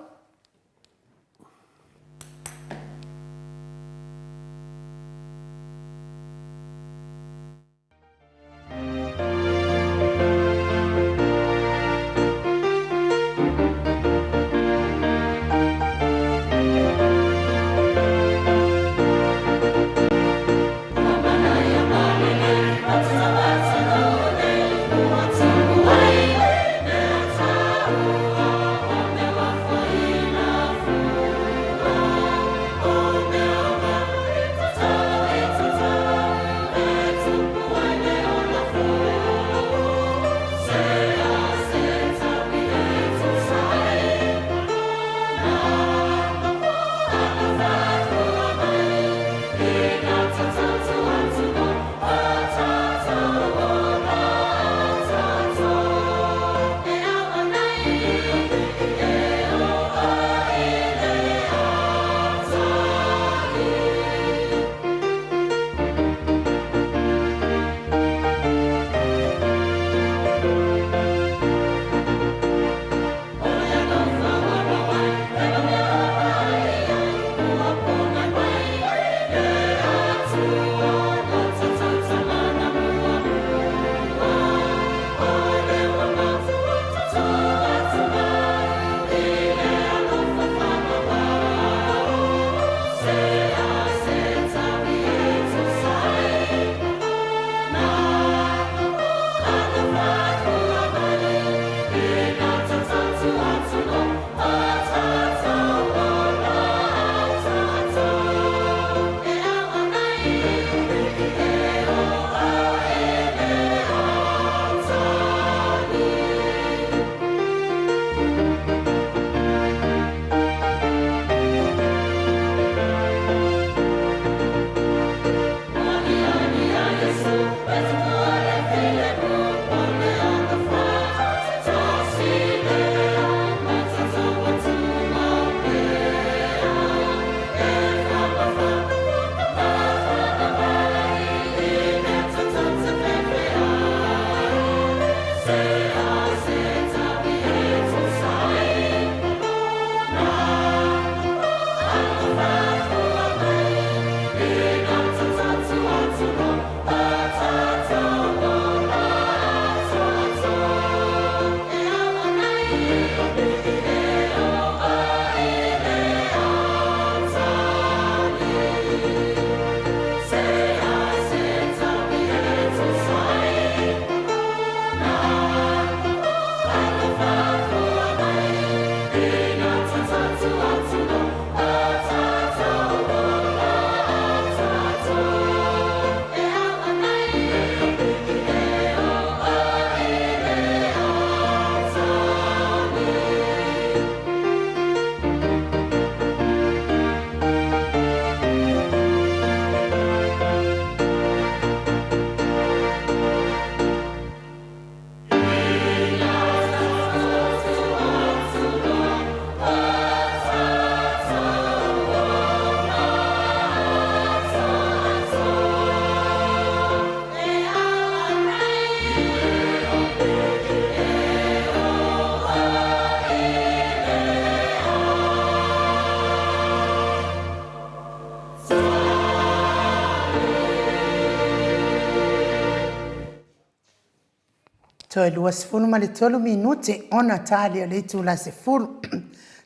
Toe lua sefulu ma le tolu minuti ona tali le tula sefulu.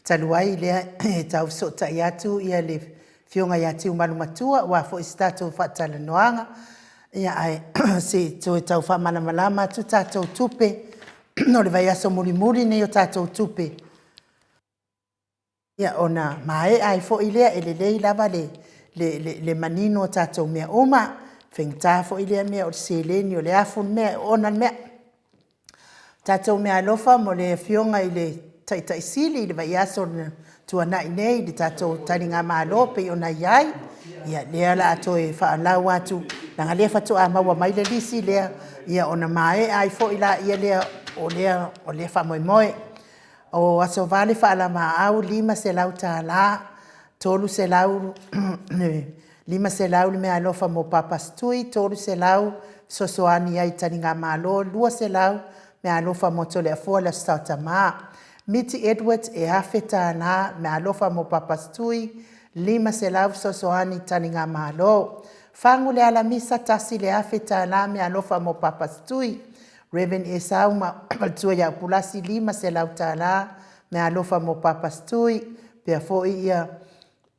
Taluai le tau so tai atu ia le fionga ia tiu malumatua wa fo istatu fatala noanga. Ia ai si toe tau fa mana malama tu tatou tupe. No le vai aso muri ne yo tatou tupe. Ia ona mae ai fo ilea ele lava le manino tatou mea uma. Fengta fo ilea mea o seleni o le afun mea ona mea. Tatou mea alofa mo le fionga i le taitaisili i le vai aso tuana i nei le tatou taringa malo pe ona iai. Ia lea la ato e whaalau atu. Nanga lea fatu a maua mai le lisi lea. Ia ona mae ai fo ila ia lea o lea whamoimoe. O aso vale whaala maa au 5 selau tāla. Tolu selau 5 selau le mea alofa mo papastui. Tolu selau sosoani ai taringa malo. 2 selau me alofa mo tole afua la stauta maa. Miti Edwards e hafe tāna me alofa mo papastui. 5 selau sosoani taringa malo. Fangu le ala misa tasi le hafe tāna me alofa mo papastui. Reverend Esau ma altua ya pulasi 5 selau tāna me alofa mo papastui. Pea fo ia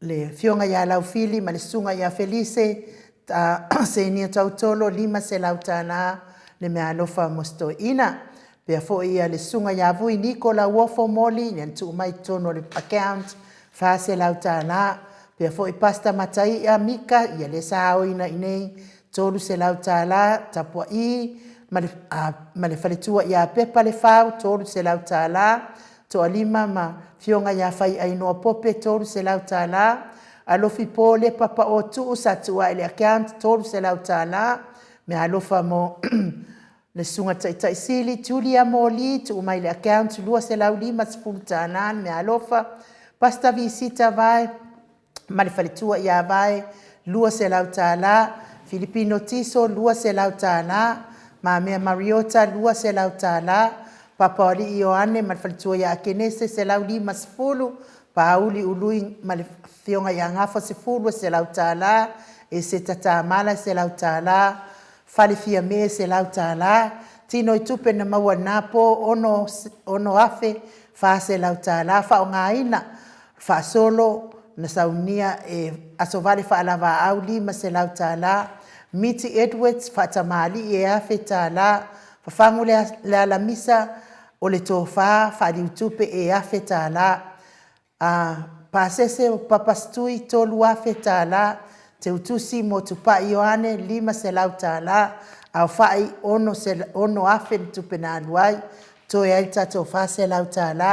le fionga ya lau fili ma le sunga ya Felice. Se nia tautolo 5 selau tāna le me alofa mo stoina. Pea fo ia le sunga ya vui Nicola Wofo Moli, ni antu mai tono le account, fase lau tāna. Pea fo i pasta matai ia Mika, ia le sao ina inei, tolu se lau tāla, tapua i, ma le faletua ia pepa le fau, tolu se lau tāla, toa 5 ma fionga ia fai ainoa pope, tolu se lau tāla, alofi po le papa o tuu sa tua ele account, tolu se lau tāla, me alofa mo le sunga taitaisili, Julia Moli, tu mai le account, 2 selau 5 sefulu tānan, me alofa, pasta visita vai, ma le faletua ia vai, 2 selau tāla, Filipino Tiso, 2 selau tāla, ma mea Mariota, 2 selau tāla, Papa Oli Ioane, ma le faletua ia Akenese, selau 5 sefulu, Pauli Ului, ma le fionga ia ngafa sefulu, selau tāla, e se tatamala, selau tāla, Fale fia me se lau tāla, tino i tupe na maua napo, ono afe, fa se lau tāla, fa o ngaina, fa solo, na saunia e aso vale fa alava au 5 se lau tāla, Miti Edwards, fa tamali e afe tāla, fa fangu le ala misa, o le tofa, fa di utupe e afe tāla, pasese o papastui tolu afe tāla, te utusi mo tupa Ioane 5 selau tāla, au fai ono afe tupe na aluai, toe ai tato fa selau tāla,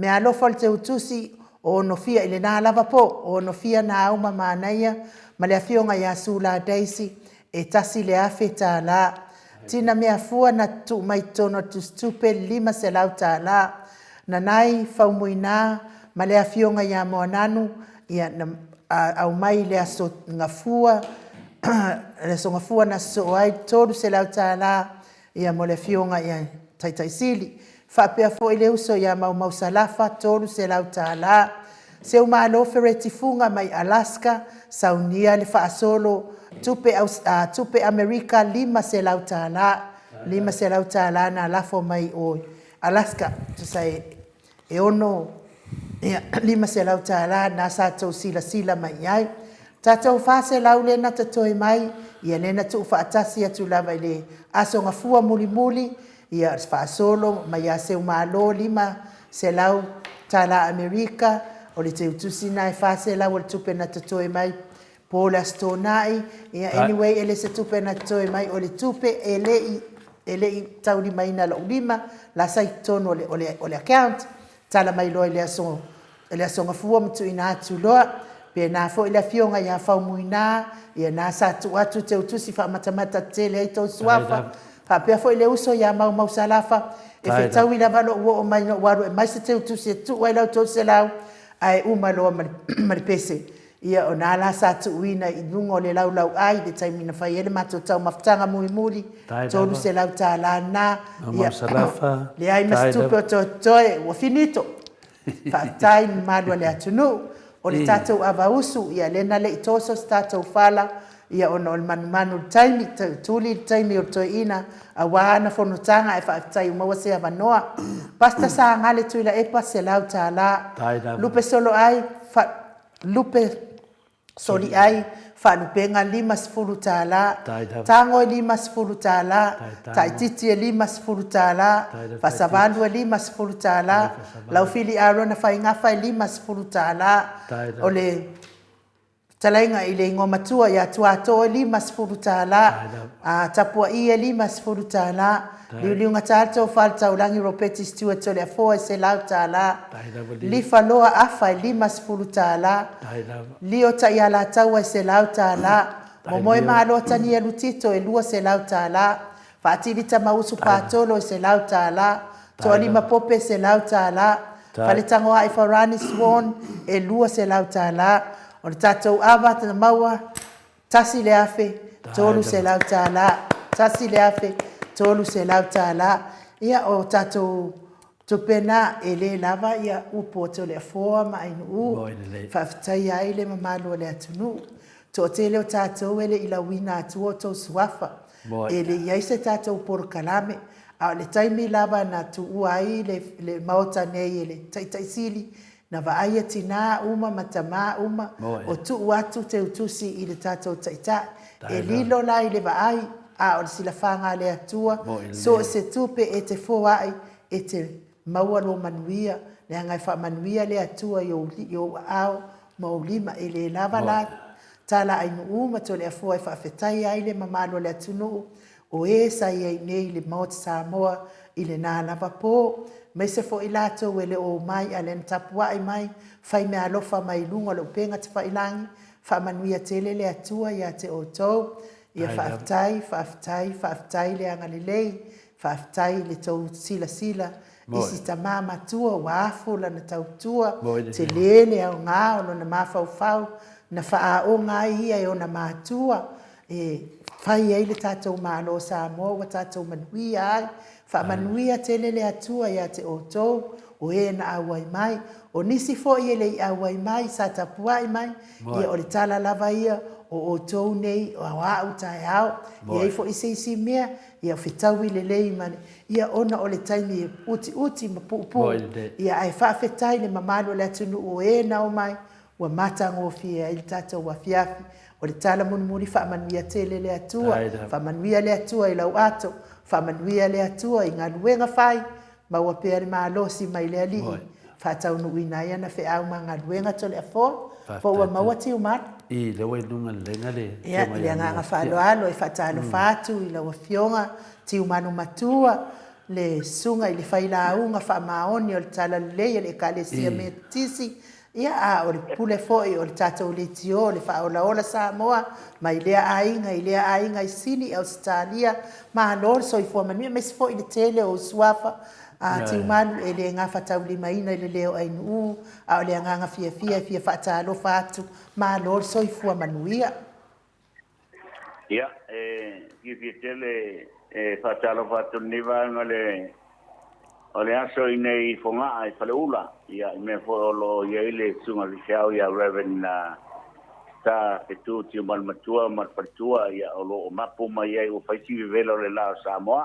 me alofal te utusi o ono fia ile na lava po, o ono fia na auma maanaia, ma le afionga ya sula daisi, e tasi le afe tāla, tina mea fua na tu mai tono tu stupe 5 selau tāla, na nai faumuina, ma le afionga ya moananu, ia na au mai le aso ngafua, le aso ngafua na so ai tolu se lau tāla, ia mo le fionga ia taitaisili. Whapea fo ile uso ia mau salafa, tolu se lau tāla. Se uma alofe retifunga mai Alaska, saunia le whaasolo, tupe Amerika 5 se lau tāla, 5 se lau tāla na lafo mai o Alaska, tu sai e ono, ia 5 selau tāla na sa tau sila mai ai. Tātou whase lau le na tatoi mai, ia lena tu whaatasi atu lava le aso ngafua muli, ia whaasolo mai a seu malo 5 selau tāla Amerika, o le te utusi nai whase lau le tupe na tatoi mai, pola stonai, ia anyway ele se tupe na tatoi mai, o le tupe ele i tauri mai na lau 5, la sai tono o le account, tala mai loa le aso ngafua mtu ina atu loa, pe na fo ila fionga ya faumuina, ia na sa atu te utusi fa matamata tele aito suafa, fa pe fo ile uso ya mau salafa, e fe tau ila valo o mai no waru, e mai se te utusi tu waila uto se lau, ai uma loa maripese, ia o na la sa atu uina i nungo le lau ai, de taimina fai ele mato tau maftanga mui, tolu se lau ta la na, ia le ai mastupe o toe, wa finito, Whaatai ni madua le atunu, o le tātou avausu, ia lena le itoso tātou whala, ia ona o le manumanu le taimi tuli le taimi o toeina auā na fonotaga e faafetai uma ua se avanoa pasta sagale tuila epa se lau tālā lupe solo ai lupe soli ai faalupenga 5 tālā tago e 5 tālā taʻititi e 5 tālā fasavalu e 5 tālā laufili arona faigafa e 5 tālā o le talaiga i le igoa matua ia tuato e 5 tālā tapuaʻi e 5 tālā liuliuga tātou falataulagi ropeti stewart o le afoa e se lau tālā lifaloa afa e 5 tālā lio taʻia lataua e se lau tālā momoe maloa tani e lutito e 2 se lau tālā faatilita mausu patolo e se lau tālā toalima pope e se lau tālā faletagoaʻi farani swan e 2 se lau tālā o le tatou ava tana maua tasi le afe tolu se lau tālā tasi le afe tolu se lau tālā ia o tatou tupena e lē lava ia upu o te o le afoa ma ainuu faafetai ai le mamalu o le atunuu toʻatele o tatou e le ilauina atua o tou suafa e leʻi ai se tatou porokalame a o le taimi lava na tuua ai le maota nei e le taʻitaʻisili na vaaia tinā uma ma tamā uma o tuu atu te utusi i le tatou taʻitaʻi e lilo la i le vaai a o le silafaga le atua so e se tupe e te foaʻi e te maua lo manuia le agai faamanuia le atua iou aao ma o lima e lē lava la talaʻainuu ma tole afua e faafetai ai le mamalo le atunuu o e sai ai nei le maota Samoa i le nā lava pō mai se foʻi latou e le o mai a le na tapuaʻi mai fai mea alofa mai luga o le upega te failagi faamanuia tele le atua iā te outou ia faafetai le agalelei faafetai le tou silasila isi tamā matua ua afu lana tautua te lē le aogā o lona mafaufau na faaʻoga ai ia e ona matua e fai ai le tatou malo Samoa ua tatou manuia ai faamanuia tele le atua iā te outou o e na auai mai o nisi foʻi e leʻi auai mai sa tapuaʻi mai ia o le tala lava ia o outou nei o aʻu taeao iai foʻi seisi mea ia fetau i lelei mane ia ona o le taimi uti ma puʻupuʻu ia ae faafetai le mamalu o le atunuu o e na o mai ua matagofie ai le tatou afiafi o le tala munumuni faamanuia tele le atua faamanuia le atua i lau ato faamanuia le atua i galuega fai maua pea le malosi mai le alii faataunuuina ai ana feʻau ma galuega tole afoa po ua maua tiumana i le wailuga lelega le ia le agaga faaloalo e faatalofa atu i lau afioga tiumanu matua le suga i le failauga faamaoni o le tala lelei a le ekalesia metisi ia a o le pule foʻi o le tatou leitio o le faaolaola Samoa mai lea aiga i lea aiga i sili Australia malo le soifua manuia mai se foʻi le tele o suafa tiumanu e le gafa taulimaina i le leo ainuu a o le agaga fiafia e fia faatalofa atu malo le soifua manuia ia fia tele faatalofa atu nivaga o le aso i nei fogaʻa i faleula ia i mea foʻi o lo iai le suga lisiao ia reven sa petu tiumanu matua ma le paletua ia o loo mapu mai ai ua faisivevela o le lao Samoa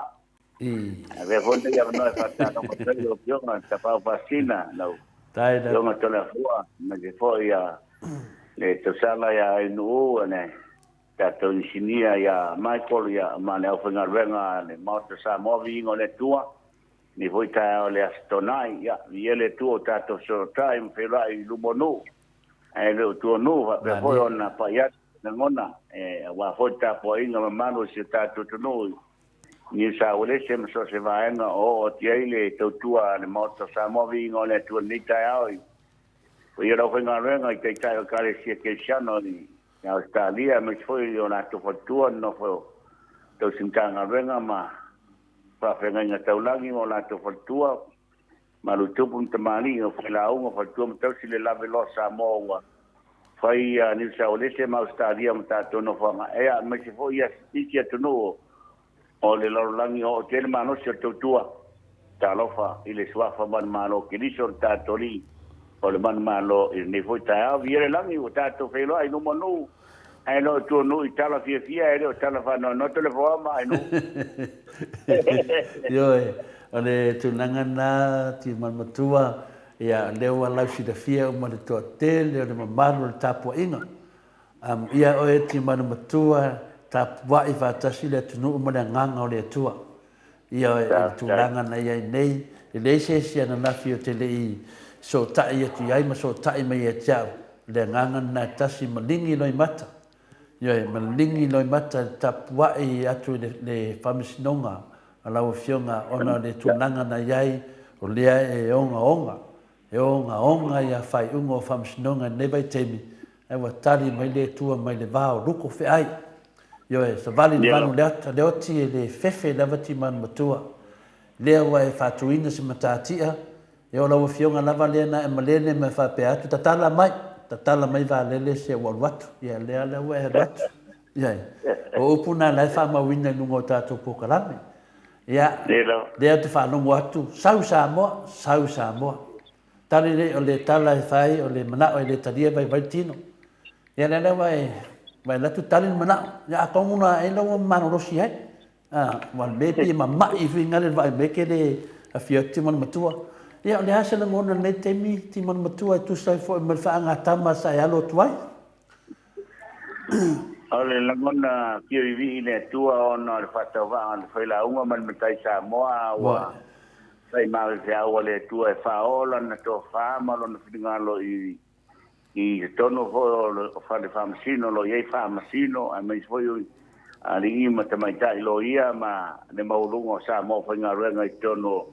vea fonta ia manoe faatalofa tai o pioga tapau pasina lau pioga tole afua ma se foʻi ia le tausala ia ainuu ane tatou insinia ia Michael ia ma le aufaigaluega le maota Samoa viiga o le atua ni foi ta le astonai ya viele tu tato so time fela i lumonu e le tu no va pe foi ona pa ya ngona wa foi ta po inga mano se tato tu no ni sa wele se so se va en o tiele to tua le moto sa movi ngone tu ni ta ai o ia ro nga renga i ta ka le se ke chano ni Australia me foi ona to fotua no fo to sintanga renga ma fa fenga nga taulangi o la to fatua malu tupu tamani o fela o fatua mtau sile la velosa moa fai ni sa ole se ma stadia mta to no fa e me se foi ya stikia to no o le langi o tel mano se to tua talofa ile swafa man malo kilisor ta tori o le man malo ni foi ta viere langi o ta to felo ai no monu ai no tu no i tala fia e o tala fa no telefona ai no yo ole tu nangana ti matua ia leo ala si da fia o ma to hotel le mamalo tapu inga ia o ti matua tapu wa i fa tasi le tunu mo le nganga o le tua ia tu nangana ia nei le se sia na fio te le so ta ia tu ai ma so ta i mai e chao le nganga na tasi malingi loi mata ia malingi loi mata tapu wa i atu le famisinonga ala o fionga ona le tunanga na yai o lea e onga ia fai ungo famsinonga ne vai temi e wa tali mai le tua mai le vao luko fe ai yo e sa vali le vanu le oti e le fefe lava ti man matua lea wa e fatuina si matatia e ola o fionga lava lea na e malene me fa pe atu tatala mai va lele se watu ia lea le wa e watu ia o upuna la fa mawina nungo tatu pokalame ia lea te whanongo atu sau Samoa tali le o le tala e whai o le manao e le talia vai tino ia le vai latu tali manao ia a konguna e lawa manorosi hai wal mepi ma mai finga le vai meke le a fioti man matua ia o le hasa le ngona nei temi ti man matua e tu sai fo me whaanga tama sa e alo tuai ole langona kio vi le tua ona le fatava on foi la uma man metai Samoa wa sai mal se au le tua e faola na to fama lo na fingalo i tono fo fa le famsino lo ye famsino a mai foi ali ma te mai tai lo ia ma le maulungo Samoa foi ngarenga i tono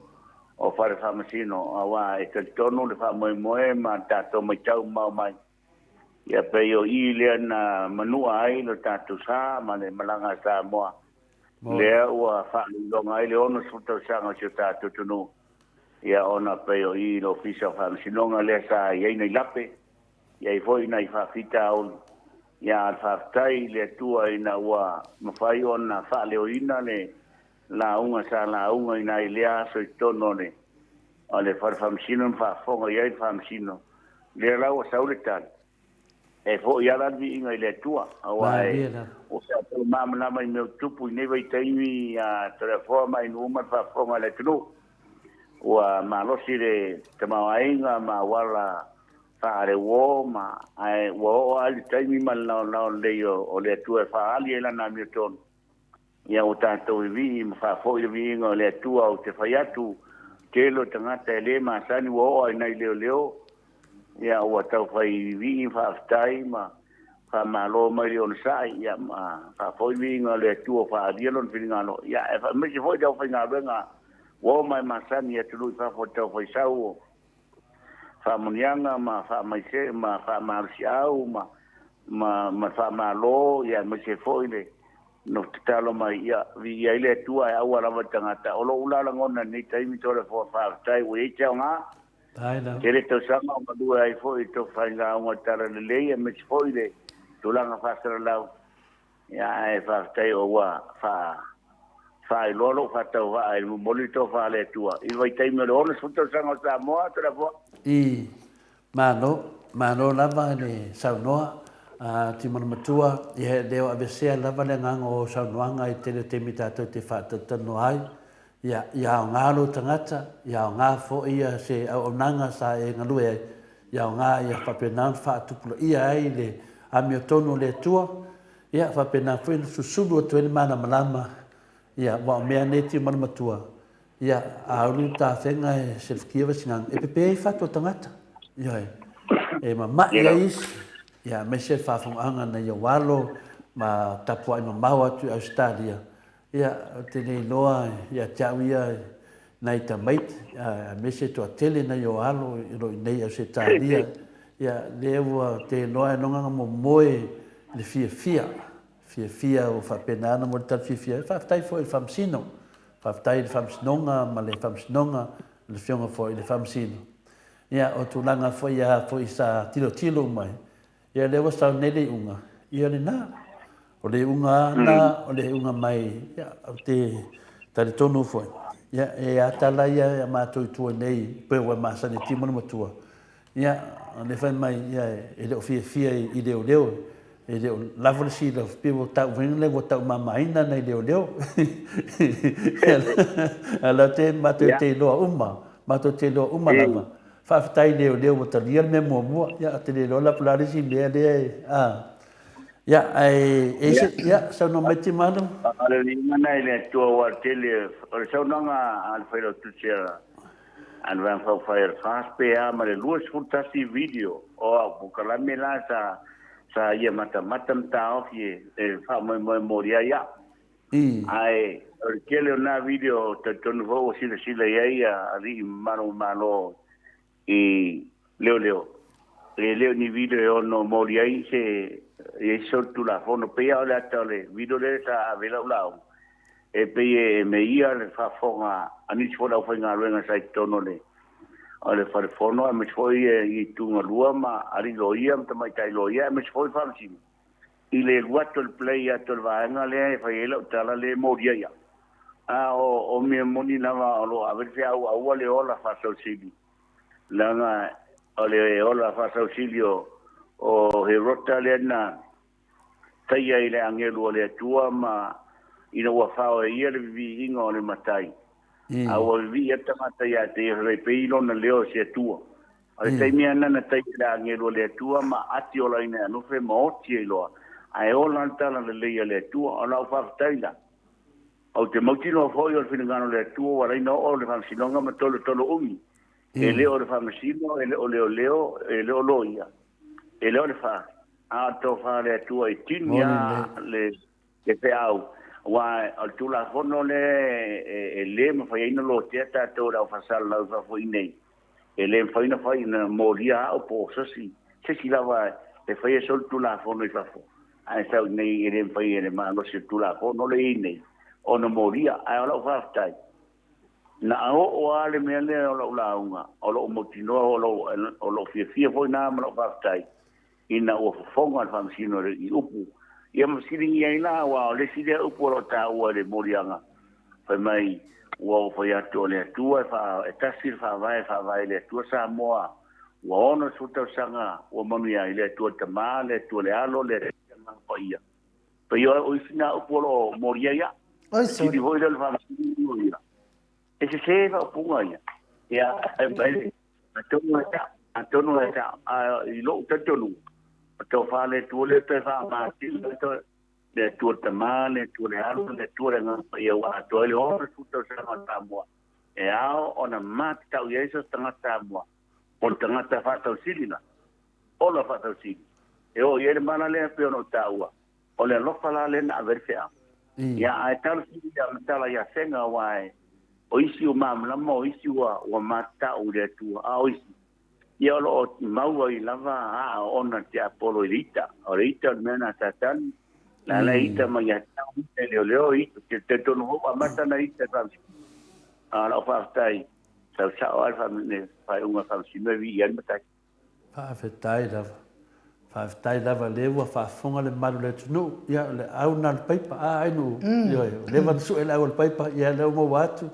o fa le famsino awa e tono le fa moe ma ta to mai tau mai ia peo i lea na manua ai lo tatu sa ma le malanga Samoa lea ua whaalunga ai le ono sutau sanga si o tatu tunu ia ona peo i lo fisa whaamsinonga lea sa iei nei lape ia i foi nei whaafita au ia al whaaftai lea tua ina ua mawhai ona whaaleo ina le la unga sa la unga ina i lea so i tono ne o le whaamsino whaafonga iei whaamsino lea lau a saule tali e fo ia la vi inga ile tua awai o sa to mama na mai meu tupu nei vai taimi a telefona mai no ma fa fonga le tunu wa ma lo sire te ma inga ma wala fa re wo ma ai wo al taimi ma na le yo o le tua fa ali la na mi ton ia o tanto vi ma fa fo vi inga le tua o te fa ya tu ke lo tanga tele ma sani wo ai nei leo ia ua tau whai vi whaaftai ma wha malo mai on sai ia ma wha fhoi vi ngā le tua wha adielon whiri ngā no ia e wha misi fhoi tau whai ngā renga wō mai masani e tulu i wha fhoi tau whai sau wha munianga ma wha mai se ma wha marsi au ma wha malo ia misi fhoi le no te talo mai ia vi ia le tua e aua rawa tangata olo ulala ngona ni taimi tore whaaftai ua i tau ngā kere tau sanga o madua ai foi to whainga o tara le lei e mech foi le tulanga whasara lau ia e whaftai o wa whai lolo whatau wa e moli to whale tua i vai taimi o le ono suto sanga o Samoa tora po i mano lava le saunoa ti matua i he leo avesea lava le ngango o saunoanga i tele temi tātou te whatatano ai ia o ngā lo tangata, ia o ngā fo ia se au nanga sa e ngalue ai, ia o ngā ia whapenan whaatupula ia ai le ami o tonu le tua, ia whapenan whainu susulu o tuene mana malama, ia wa o mea neti manamatua, ia a uru tā whenga e selfkiawa singang, e pepe ei whatu o tangata, ia e ma mai ais, ia me se whafunga na ia walo, ma tapua i ma mau atu Australia, ia te nei loa ia tau ia nei tamait me se to tele na yo alo ro nei o se talia ia lewa te loa nonga mo moe le fia o fa penana mo tal fia fa tai foi famsino fa tai famsnonga ma le famsnonga le fionga foi le famsino ia o tu langa foi ia foi sa tilo mai ia lewa sa nele unga ia le na o le unga mai ya te tale tonu foi ya e atala ya ma tu nei pe wa ma sa ni timo mo tua ya le fa mai ya e le fia i leo e leo lava le sila pe wo tau venga le wo tau mamaina nei leo ala te mato te loa uma lava whawhitai leo wo talia me mua ia te leo la pularisi lea ia ai ia sau no meti manu ale ni mana ile tua wa tele o sau nanga al fairo tuchera an van fire fast pe a mare luas futasi video o bukala mela sa ia mata ta ofie e fa memoria ya ai kele na video te tonu vo sila ia ali malo e leo ni video no moria se e soltu la fono pe ala tale video le sa avela ulau e pe me ia le fa fonga ani fona fonga renga sai tono le ale fa fono me foi i tunga lua ma ari lo ia me mai tai lo ia me foi fa si ile guato il play a tol vaanga le fa elo tala le moria ia o me moni lava lo a ver se au le ola fa so sili langa ole ola fa so silio o he rota le na taia ile angelu le tua ma ina wa fao ia le vi ingo le matai a o vi eta matai te re peilo na leo se tua ale tai mia na tai le angelu le tua ma ati ola ina no fe mo ti lo ai ola tala le tua ona fa taila o te motino fo yo fina ngano le tua wala ina o le fa sinonga ma tolo umi e leo le fa masino e leo loia e leo le fa a to fa le tua i tinia le pe au wa al tu la fono le ma fa ina lo teta to la fa sal la fa fo inei e le fa ina moria o po so si la va e fa sol tu la fono i fa fo a sa nei e fa ina ma no si tu la fono le inei o no moria a la fa tai na o ale me le o la unga o lo motino o lo fie foi na ma lo fa tai ina o fonga al famsino i upu ia masiri ia ina wa le sile upu ro ta o le morianga fa mai o fa ya to le tua fa tasir fa vai le tua Samoa wa ono suta sanga o manu ia le tua tamale tu le alo le pa ia pa yo o sina upu ro moria ia si di voi del famsino ia e se va punga ia vai atono eta i lo tatonu to fale tu le te fa ma ti le tu te male tu le alo le tu le nga ia wa to le o tu to sa ta mo e ao ona mat ta u yeso tanga ta mo o tanga ta fa ta silina o la fa ta sil e o ye mana le pe no ta u o le lo fala le na verfea ya ai tal si ya mtala ya senga wa o isi o mam la mo isi wa mata u le tu a o isi ia lo mau i lava a ona te apolo irita orita mena satan la ita ma ya leo i te tono ho amata na ita tamsi ala fa tai sa alfa ne fa unga fa si me vi ia mata fa tai lava lewa fa fonga le malu le tunu ia le au na paipa ai no le va su el au paipa ia le mo watu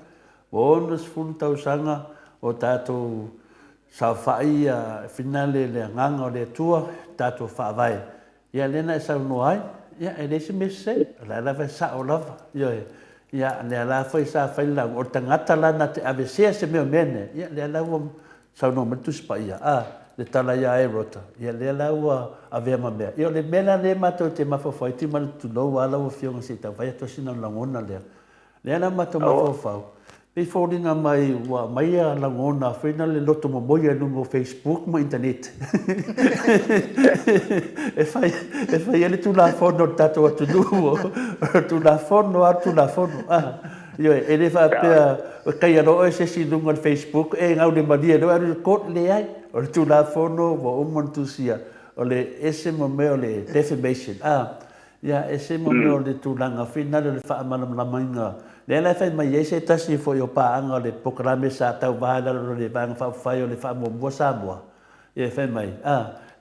bonus fun tau sanga o tato sa fai finale le nganga le tua tato fa vai ia lena sa no ai ia ele se me se la va sa o lava ia le la foi sa fai la o tangata la na te avese se me mene ia le la o sa no me tu spa ia le tala ia e rota ia le la o ave ma me ia le mena le mato te ma fo foi ti ma tu no wala o fio se ta vai to sina la ngona le na mato ma fo fau pe foldinga mai wa mai la ngona fina le loto mo moia no Facebook mo internet e fai ele tu la fono tato tu duo tu la fono io ele fa pe kai no se si lungo Facebook e ngau de madia no er kot le ai o tu la fono mo montu sia o le ese mo me o le defamation ya ese mo me o le tu langa fina le fa malam la mainga le la fa mai ese tasi fo yo pa anga le programe sa tau ba le bang fa o le fa mo Samoa e fa mai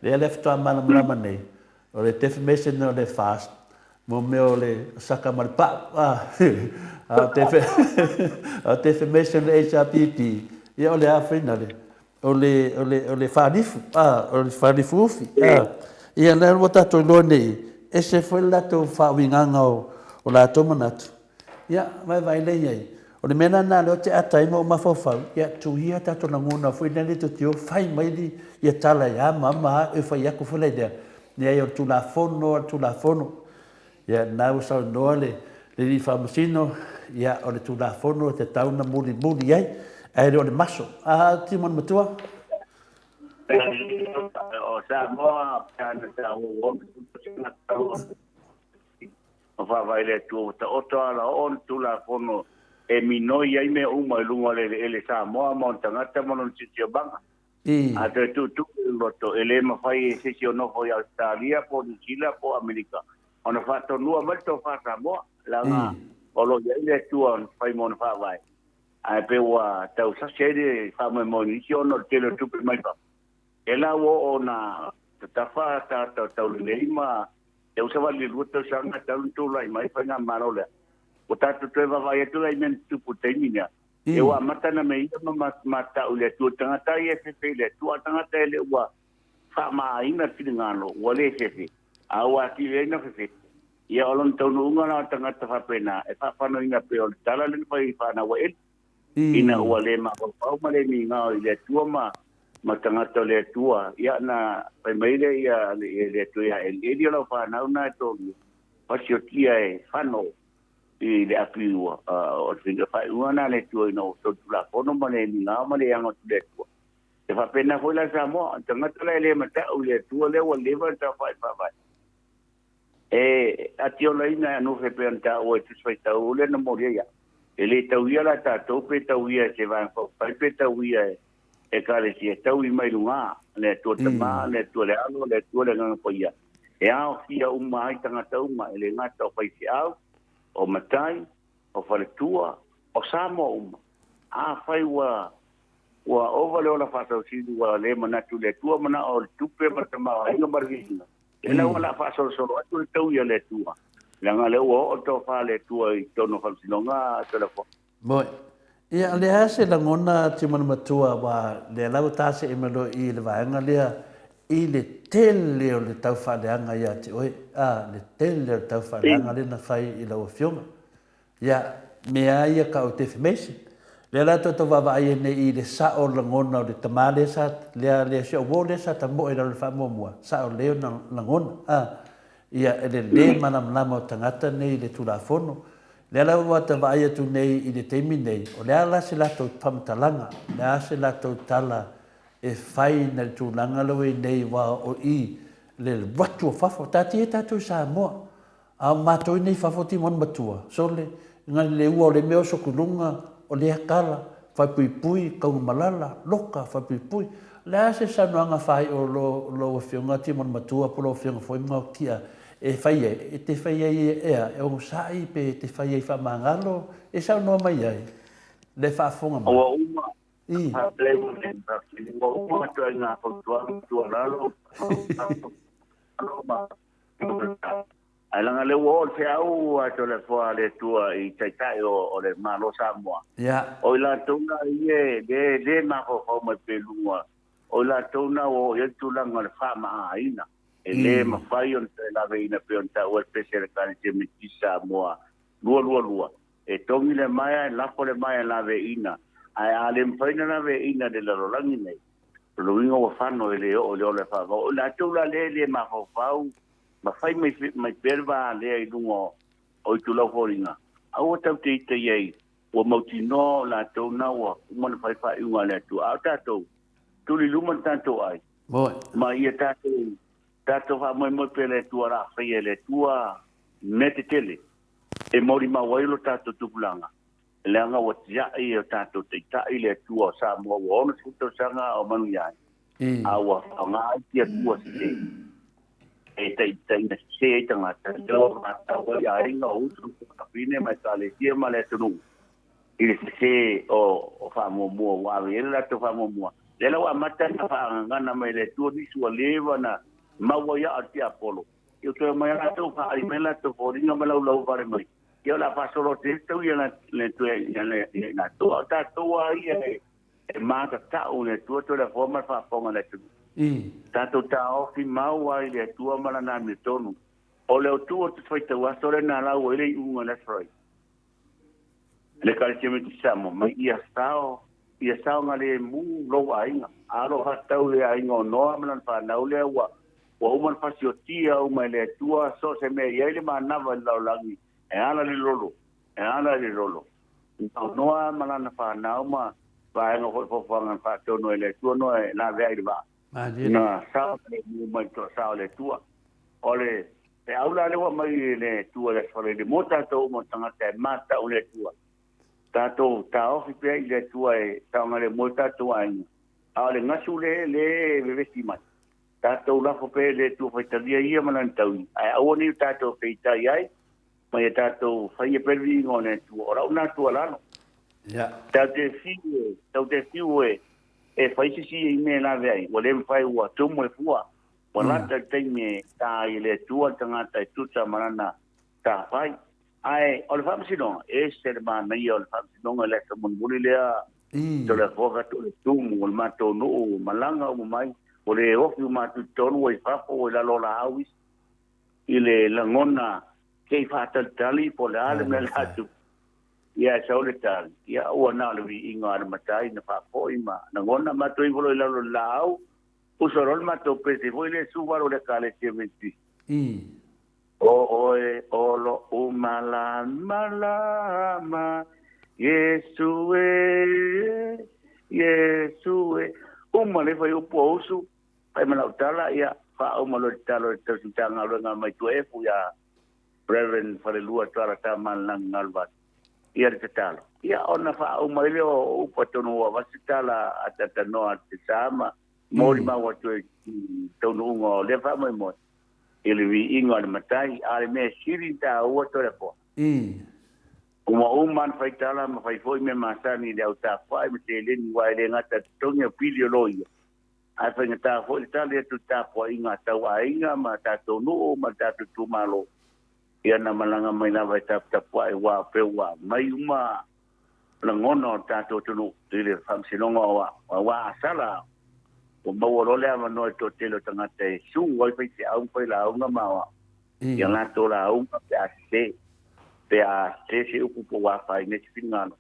le le fa malam la mane o le defamation no le fast mo me o le saka mal pa defamation le HRPP e o le afina le o le fadifu o le fadifu ia le wa tatou lo nei e se foi la to fa winganga o la to manatu ia vai le ia o le mena na le te atai mo mafofau ia tu ia tatou na ngona foi nele to tio fai mai di ia tala ia mama e fai aku fole dia ia o tu la fono ia na usa no le li famasino ia o le tu la fono te tau na muli ai ai o le maso timon matua o Samoa kana ta o fa vai le tu ta o ta la on tu la fono e minoi ai me uma lunga le Samoa mo tangata mo non ci banga a te tu loto ele ma fai se si no foi Australia po New Zealand po America ona fa to lua ma to fa Samoa la nga o lo ia le tu on fai mo fa vai ai pe wa tau sa se fa mo ni si ono te le tu mai pa ela wo ona ta fa ta le ma e usava le luto sanga ta tu lai mai fa na marole o ta tu va vai tu ai men tu putenina e wa mata na me ma mata o le tu tanga ta e se le tu tanga ta le wa fa ma ina tinangalo wa le se a wa ti le na se ia olon tau nunga na tanga ta fa pena e fa no ina pe o tala le fa na wa ina wa le ma o ma le ni nga le tu ma tangata le tua ia na pai mai le ia le tua ia e lo fa na una to pasio tia e fano i le apua o singa fa una le tua no to la fono ma le nga ma le anga le tua e fa pena foi la Samoa tangata le mata o le tua le wa le va ta fa e atio le ina no fe penta o e tsai ta o le no moria e le tauia la ta to pe tauia se va fa pe tauia e kare si e tau i mai lunga, le tua tama, le tua le alo, le tua le nganga poia. E ao fia umai tangata uma, e le ngata o paisi au, o matai, o whaletua, o Samoa uma. A whai wa ovale o la whasau sidu, wa le manatu le tua mana o le tupe matama o inga margina. E la wala whasau solo, atu le tau ia le tua. Langa le ua o to wha le tua i tono whamsinonga, telefon. Moi. Ia le hase la ngona timana matua wa le lau tase e malo i le vaenga lea i le tele o le tau whaleanga ia te oe. Le tele o le tau whaleanga le na whai i lau whionga. Ia mea ia ka o defamation. Le la to wawa ai ne i le sao la ngona o le tamale sa le si o wo le sa tamo e le wha mua. Sao leo na ngona. Ia le manamlama o tangata nei le tulafono. Le la wa ta vai tu nei i le temi nei o le ala se la to pamtalanga le ala se la to tala e fai na tu langa lo nei wa o i le watu fafo ta ti ta tu sa mo a ma to nei fafo ti mon matua so le ngal le u le meo so kulunga o le kala fa pui ka malala loka fa pui le ala se sa no nga fai o lo fionga ti mon matua po fionga foi mo kia e fai e te fai e o sai pe te fai fa mangalo e sa no mai ai le fa fonga ma o uma ha plemo ne pa o uma to na ko to lalo ala le wo fe au a to le fo le tua i tai o le malo Samoa ya o la tona ie de ma ko ma pelua o la tona o e tu la ngal fa ma aina e le ma fai on la veina pe on ta o special kan te mitisa moa lua e tongi le mai la po le mai la veina ai ale mfaina la veina de la rolangi nei lo wingo wa fano ele o le fa o la tu la le ma ho fau ma fai mai perva le ai lungo o tu la foringa a o tau te ye o mautino la tona o mon fai fa unga le tu a ta tu li luman tanto ai ma ia tato fa mo pele tua ra fai le tua mete tele e mori ma wailo tato tupulanga le anga o tia i o tato te ta i le tua sa mo o no sito sanga o manu ya a wa nga ia tua se e te na se tanga tato ta wa ya ringa o tu kapine ma tale tia ma le tunu i se o fa mo wa la to fa mo le la wa mata fa ngana mai le tua di su leva na ma wa ya ati apolo yo te mai la to fa ai mela to foringa ma lau pare mai yo la paso lo te to ya le to ya le na to ta to ai e ma ta o le to la forma fa ponga le tu Tato tao fi mau ai le tua malana mi tonu. O le tua tu fai te wasore na la o le unga le froi. Le kare te me ti samo, mai ia sao ngale mu lo ainga. Aro hatau le ainga o noa manan pa nau le ua. Wa uman pasi o tia o mai le tua so se me ia le manava lau langi. E ana le lolo. Noa malana pa nau ma va ainga ho fangan pa tono le tua no e na vea i ba. Na sao le mu mai to sao le tua. Ole te aula le wa mai le tua le fale le mota to mo tanga te mata o le tua. Tato tao fi pe le tua e tanga le mota to ai. Ale ngasu le vesti mai. Tato la fo pe le tua fa talia ia manan tau. Ai awoni tato fe tai ai. Mai tato fa ia pervi ngone tua. Ora una tua lano. Ya. Tau te fiu e faisi si i me la vei. Wale mfai ua tumu e fua. Wala ta teime ta i le tua tangata e tuta marana ta fai. Ai, o le whamsino, e se le mana i o le whamsino le sa munbuli lea. To le foka to le tumu, o le mato nuu, malanga o mai. O le ofi o matu tonu e whafo o la lola hawis. I le langona kei whatatali po le ale me latu. Ia saule tali. Ia ua na le vi inga ana matai na whapoi ma. Na ngona mato i volo i lalo lau. Usorol mato pese voi le suwaro le kale te menti. Oe olo malama Yesue le fai upo usu pai malautala ia fa umalo talo te sintanga lo mai tu efu ya Reverend Falelua tara taman lang ngalbat ia te talo ia ona fa umalo upo tonu wa vasitala atata no ate sama mori ma wa tu tonu ngo le fa mo ele vi inga matai ale me sirinta o to le po man fai tala ma fai foi me masani de auta fai me te le ni wa le ngata tonga pilio loia ai fai ngata foi tala tu ta po inga ta wa inga ma ta tonu ma ta tu malo ia na malanga mai na vai ta po ai wa pe wa mai uma la ngono ta to tonu le fam sinonga wa sala o mawolo le ama no to telo tangata e su wai fai te au fai la unga mawa ia nga to la unga pe a se upu wa fai ne fingano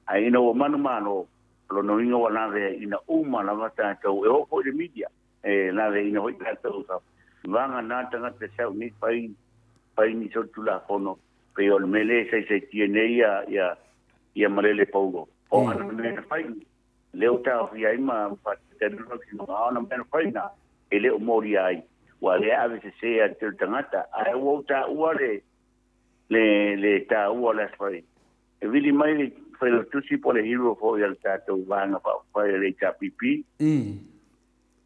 ai no mano lo no inga wana ve ina uma la mata to e o de media e la ve ina hoi ka to sa vanga na tangata se ni fai ni so tu la fono pe o mele se tiene ia malele paugo o ana fai leo ta ia ima fa no ana men faina ele o mori ai wa le ave se a te tangata ai wo ta uale le ta uale fai e vili mai fai lo tusi po le hero fo ia ta to vanga fa le ta pipi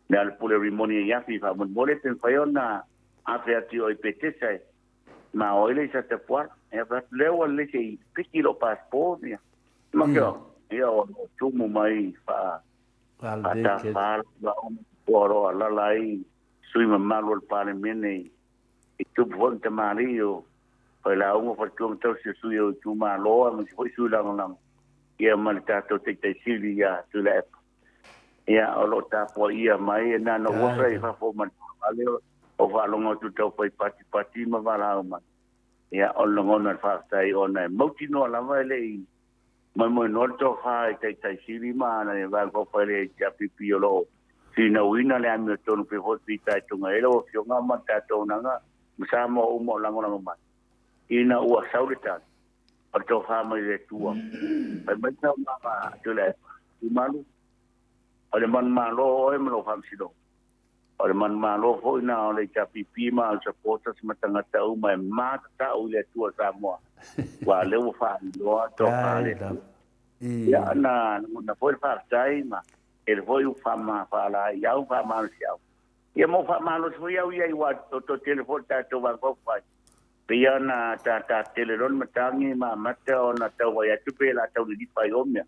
na le pole rimoni ia fi fa mon mole ten fai ona ape ati o ipetesa ma o ele sa te por e va leo le ke pikilo passport ia ma ke ia tumu mai fa ata fal ba oro ala lai sui mamalo al parlemene e tu bon te mario pa la umo fa tu to se sui o tu malo ma si foi sui la ngam ia malta to te silia tu la ia o lo ta po ia mai na no wo fai fa fo man ale o va lo tu to foi pati ma va la ma ia o lo ngona fa sai ona motino la va le mai no to fa te sili ma na va ko fa le ja pipiolo sina wina le am to no pe ho pita to ngelo fio nga ma ta to na nga msamo umo la ngona ma ina u saulita o to fa mai le tua pe mai ta ma to le malu o le man malo o mo fa msido o le man malo ho ina o le ja pipi ma supporters ma tanga ta u mai ma ta u le tua Samoa wa le fa lo to fa le ya na foi fa tai ma el foi fama fa la ya fama sia ya mo fama lo foi ya wa to telefon ta to va ko fa pia na ta teleron matangi ma mata ona ta wa ya tu pe la ta di pa yomia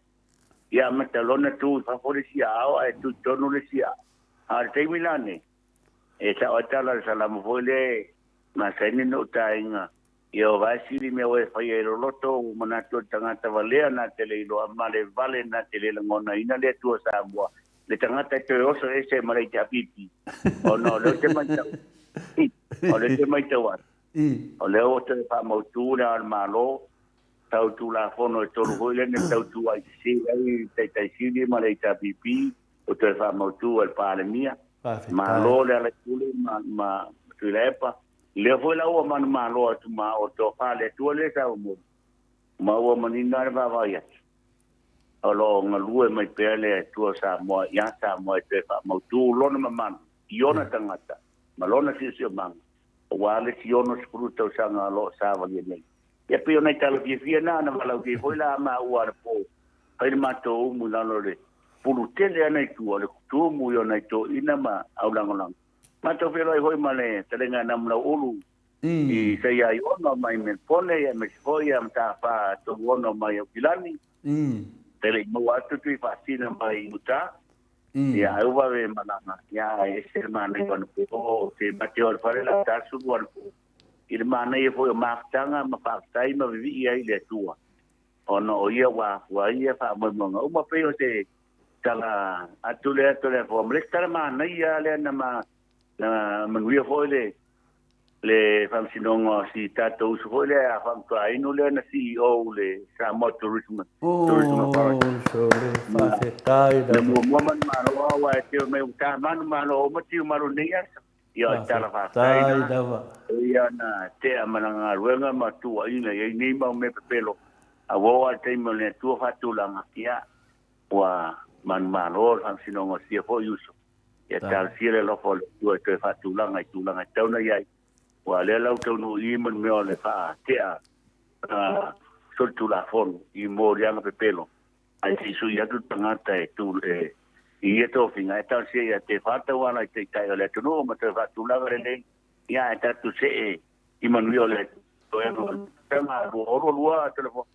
ya mata lona tu fa for sia a tu tono le sia a te milane e ta ota la salam vole ma sene no ta inga yo va siri me we fa yero loto mana to tanga ta vale na tele lo amale vale na tele ngona ina le tu sa mo le tangata te oso ese malai te apipi. O no, le te mai tau. O le te mai tau atu. O le o te wha mautura al malo, tau tu la fono e toru hoi lene, tau tu ai si, ai tai siri malai te apipi, o te wha mautu al pāle mia. Malo le ala kule, ma tu lepa. Le foi la ua manu malo atu ma o to pāle tua le tau mo. Ma ua manina le vavai atu. Alo nga lue mai pele tua Samoa, ia Samoa te wha mautu lona mamanu, iona tangata, malona si o manga. Wale si ono sepuluh tau sanga lo sawa ye nei. Ya pio nei tala fia na walau ki foi la ma ua po. Pai ma to mu na lo le. Pulu tele ana tu le tu mu yo nei to ina ma au lang. Ma to fia lai hoi male telenga na mla ulu. I sai ai ono mai men pone ya me foi am ta fa to ono mai o pilani. Tele mo atu tu fa sina mai uta. Ya au va ve malanga ya ese mana kon ko se bateo fare la tasu wan ko il mana ye foi maktanga ma pa tai ma vi ia ile tua ono ia wa ia fa mo mo ma pe o te tala atule fo mlektar mana ia le na ma ia foi le fam sinongo si tato so foi le fam to ai no le na CEO le Samoa tourism so le fa se tai da mo man malo wa te me ka man malo mo ti malo nia ia tala fa tai da va ia na te amana ruenga ma tu ai nei ma me pelo a wo te mo le tu fa tu la makia wa man malo fam sinongo si fo yuso ia tal sire lo fo tu te fa tu la ngai tau na ia wa le lau tau no i man me ole fa te a sol tu la fon i mo rianga pe pelo ai si su ia tu tangata e tu i e to finga e tau se ia te fata wana te tai ole tu no ma te fa tu la vere ia e ta tu se i man me ole to e no tama oro lua telefon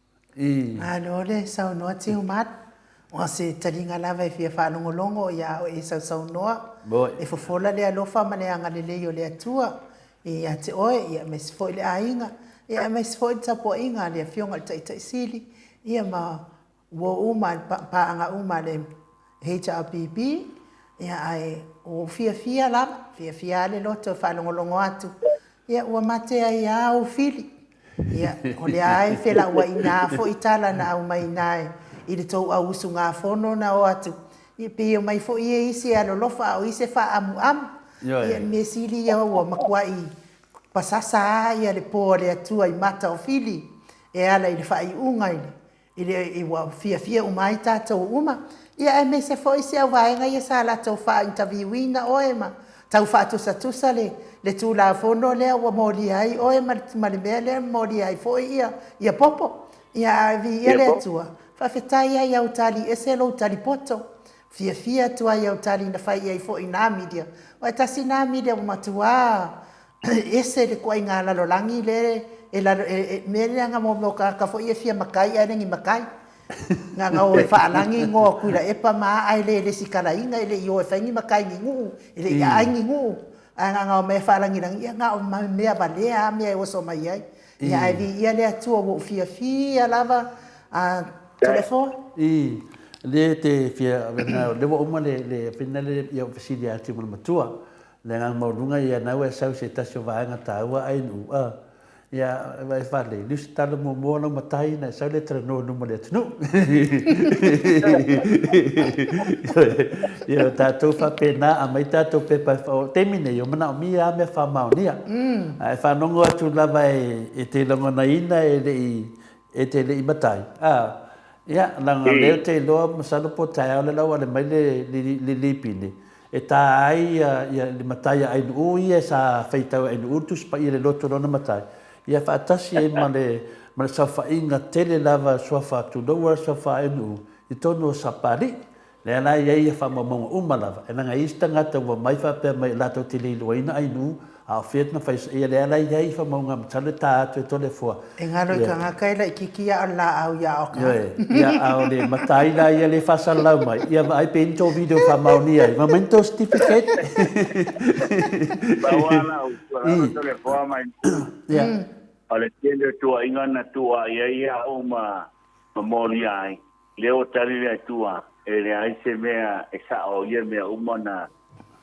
alo le sau no ti umat o se taringa lava e fia fa longo ia o e sau no e fofola le alofa ma le anga le yo le atua ia te oe, ia me se foi le ainga, ia me se foi tapo inga le fionga le tai sili, ia ma wo uma paanga uma le HRPP, ia ai o fia le loto fa longo atu, ia ua mate ai au fili, ia o le ai fela ua ina fo itala na au mai nai, i le tau au usu ngā fono na o atu, ia pe mai fo ia isi alo lofa au ise fa amu, ia me sili ia ua makuai pasasa ia le po le atua i mata o fili e ala i le fai unga i le ua fia umai tātou uma ia e me se foi se au vaenga ia sa la tau fa interviewina oema tau fa tusa le tu la fono le ua mori ai oema le mea le mori ai foi ia popo ia vi ia le atua fa fetai ai au tali ese lo tali poto fia tua ia au tali na fai ai foi na media o tasi na media o matua ese le koi ngā lalolangi le mele nga mo ka fo ia fia makai ai ngi makai nga o whaalangi ngō kuira epa maa ai le sikara inga ele i o e whaingi makai ngi ngu ele i ai ngi ngu nga o me whaalangi rangi ia nga o mea balea mea e oso mai ai ia ai vi ia le atua o fia lava telefo le te fia le wo uma le finale ia fasili ati mo matua le nga maurunga ia nau e sau se tasio vaenga tāua ai nu ia vai fale lus talo mo no matai na sau le trano no mo le tunu ia tātou fa pena a mai tātou pe pa temine yo mana mi a me fa maunia ai fa nongo atu lava e te longo na ina e te le matai ia langa le te loa masalo po tai ole lawa le mai le lipini e tā ai ia le matai ai nu ia sa feitau ai nu tu spa ia le loto lona matai ia faatasi ai ma le safainga tele lava sofa tu loa sofa ai nu i tono sapari le ana ia ia fa mamonga uma lava e nanga ista ngata wa mai fa pe mai lato te le loina ai nu a fiat na fa ia le ana ia fa mamonga mtale ta to tole fo e ngalo ka ngakai la kikia ala au ya oka ia au le matai la ia le fa sala mai ia vai pento video fa mauni ai momento certificate Bawala tole fo mai ia ale tele tua inga na tua ia o ma moli ai leo tari le ATUA le ai se mea e sa o ia mea umana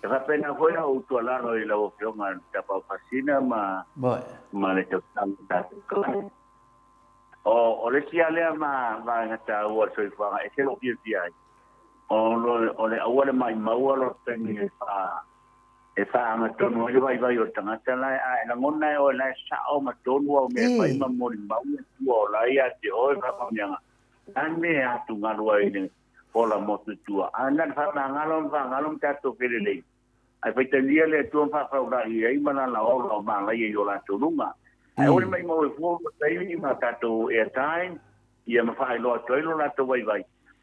e fa pena foi o tu lano i lo fionga ta pa fasina ma le te tanta o le sia le ma ngata o so i fa e se lo pia o le awale mai mau lo tengi e fa ma tono i vai o tangata la na ngona o la sa o ma tono o me vai ma mo mau o la ia te o fa pa nyanga ane atu ngalua ini pola motu tua anan fa ngalom tato pelele ai fa telia le tua fa ora i mana la o ma la i o la tunga ai o mai mo fo tai ma tato airtime ia ma fa lo to lo la to vai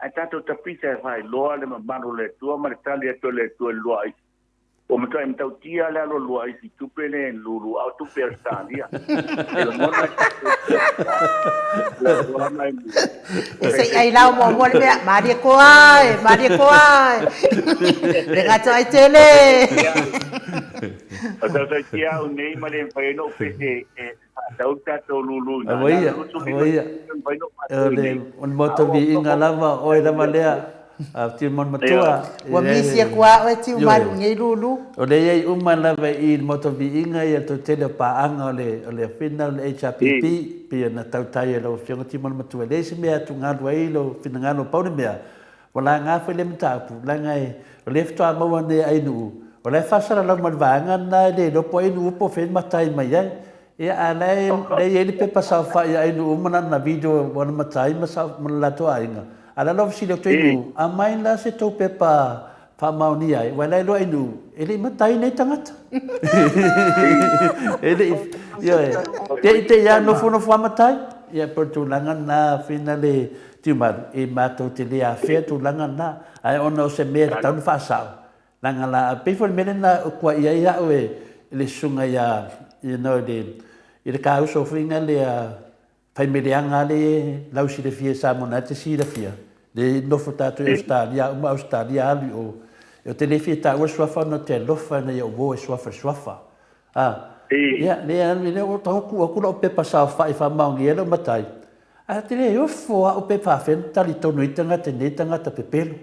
ai tato tapita fa lo le ma manu le tua ma tali to le tua lo ai o me kai mtau tia le lo ai si tu pele lulu au tu per stadia e mona Ese ai lau mo mo le Maria Koai le gato ai tele o ta tia o nei ma le fai no pese e tau tato lulu na Awaia on moto vi inga lava oi lava lea ti mon matua wa misia kwa o ti malu ngai lulu o le ai uma lava i moto vi inga ia to tele pa anga le final HPP pe na tau tai lo fionga ti mon matua le se mea tu ngalo ai lo finanga no pau mea wala nga fa le mtapu la ngai le fto mo ne ai nu o le fasara la mo vanga na le do po nu po fen matai mai ai e ala le ele pe pasa fa ai nu mana na video wana matai ma sa la to ainga ala lo si le tenu a mai la se to pe pa mauni ai wala lo ai nu ele matai nei tangata ele yo te ya no fu matai ya per tu langan na finale timar e mato te le a fe tu langan na ai ono se me tan fa sa langan la pe fo me na kwa ia o le sunga ya il ka uso finga le fai medianga le lausi de fie sa mona te si de fie le no fotato Australia uma Australia ali o te le fie ta o swafa no te lofa na yo vo swafa ya le o to ku o pe pasa fa fa maungi ele matai a te le o fo o pe pa fen tali to no itanga te netanga ta pepelo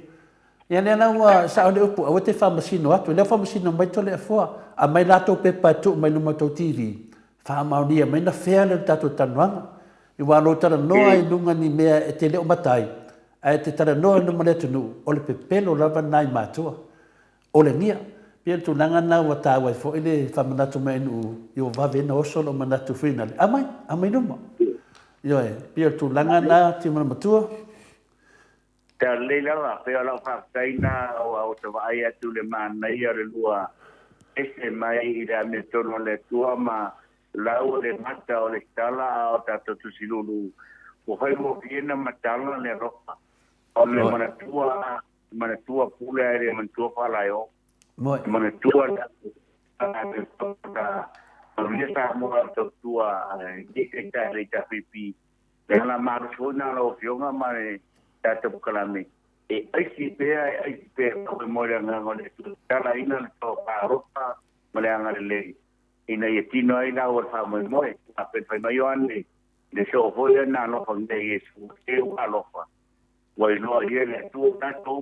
ya le na wa sa o te fa masino atu le fa masino mai to le fo a mai lato pe pa tu mai no mato TV fa maungi mai na fea le tato tanwanga i walo tara noa i lunga ni mea e te leo matai ai te tara noa no male tunu o le pepelo lava nai matua o le nia pia tu nanga na wa tawa fo ile fa manatu mai nu yo va vena o solo manatu fina amai no yo pia tu nanga na ti mana matua ta leila la pe la fa taina o te vai atu le mana ia le lua ese mai ira me tono le tua ma lau le mata o le tala o tato tu silulu o fai mo fiena matala le ropa o le manatua pule aere manatua palayo manatua o le sa mo to tua diketa le ta pipi le la marfuna lo fionga mare tato kalame e ai si pe o mo le ngalo le tala ina to pa ropa male ngale le ina ye tino ai na or fa mo a pe fa mai one de so fo na no con de yesu e wa lo fa wai no ye le tu na to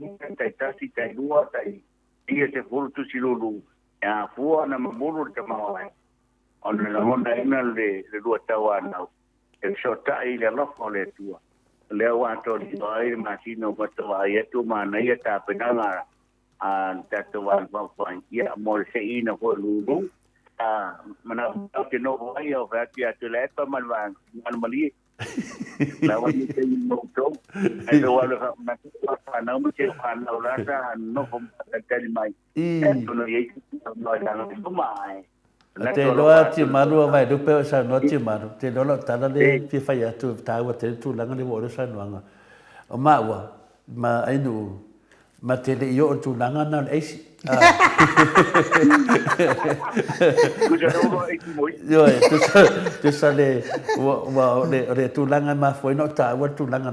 ta si ta lua ta i se fo tu si lu ya fu na mo te ma wa on la monda ina le lu ta wa na e so ta i le lo fo le tu le wa to di ai ma si no pa to ai tu ma na ye ta pe na a ta to wa fa ya mo se ina fo lu mana ke no vai o va ti atu le pa man mali la wa ni te no to ai do wa na pa na mo che pa na la sa no kom ta li mai no ye no la no mai te lo ti maru vai do pe sa no ti maru te lo ta le fi fa ya tu ta wa te tu la ngali wo sa no nga o ma ai no ma te le yo tu la nga ai yo tu sa le wa le tu langa ma foi no ta wa tu langa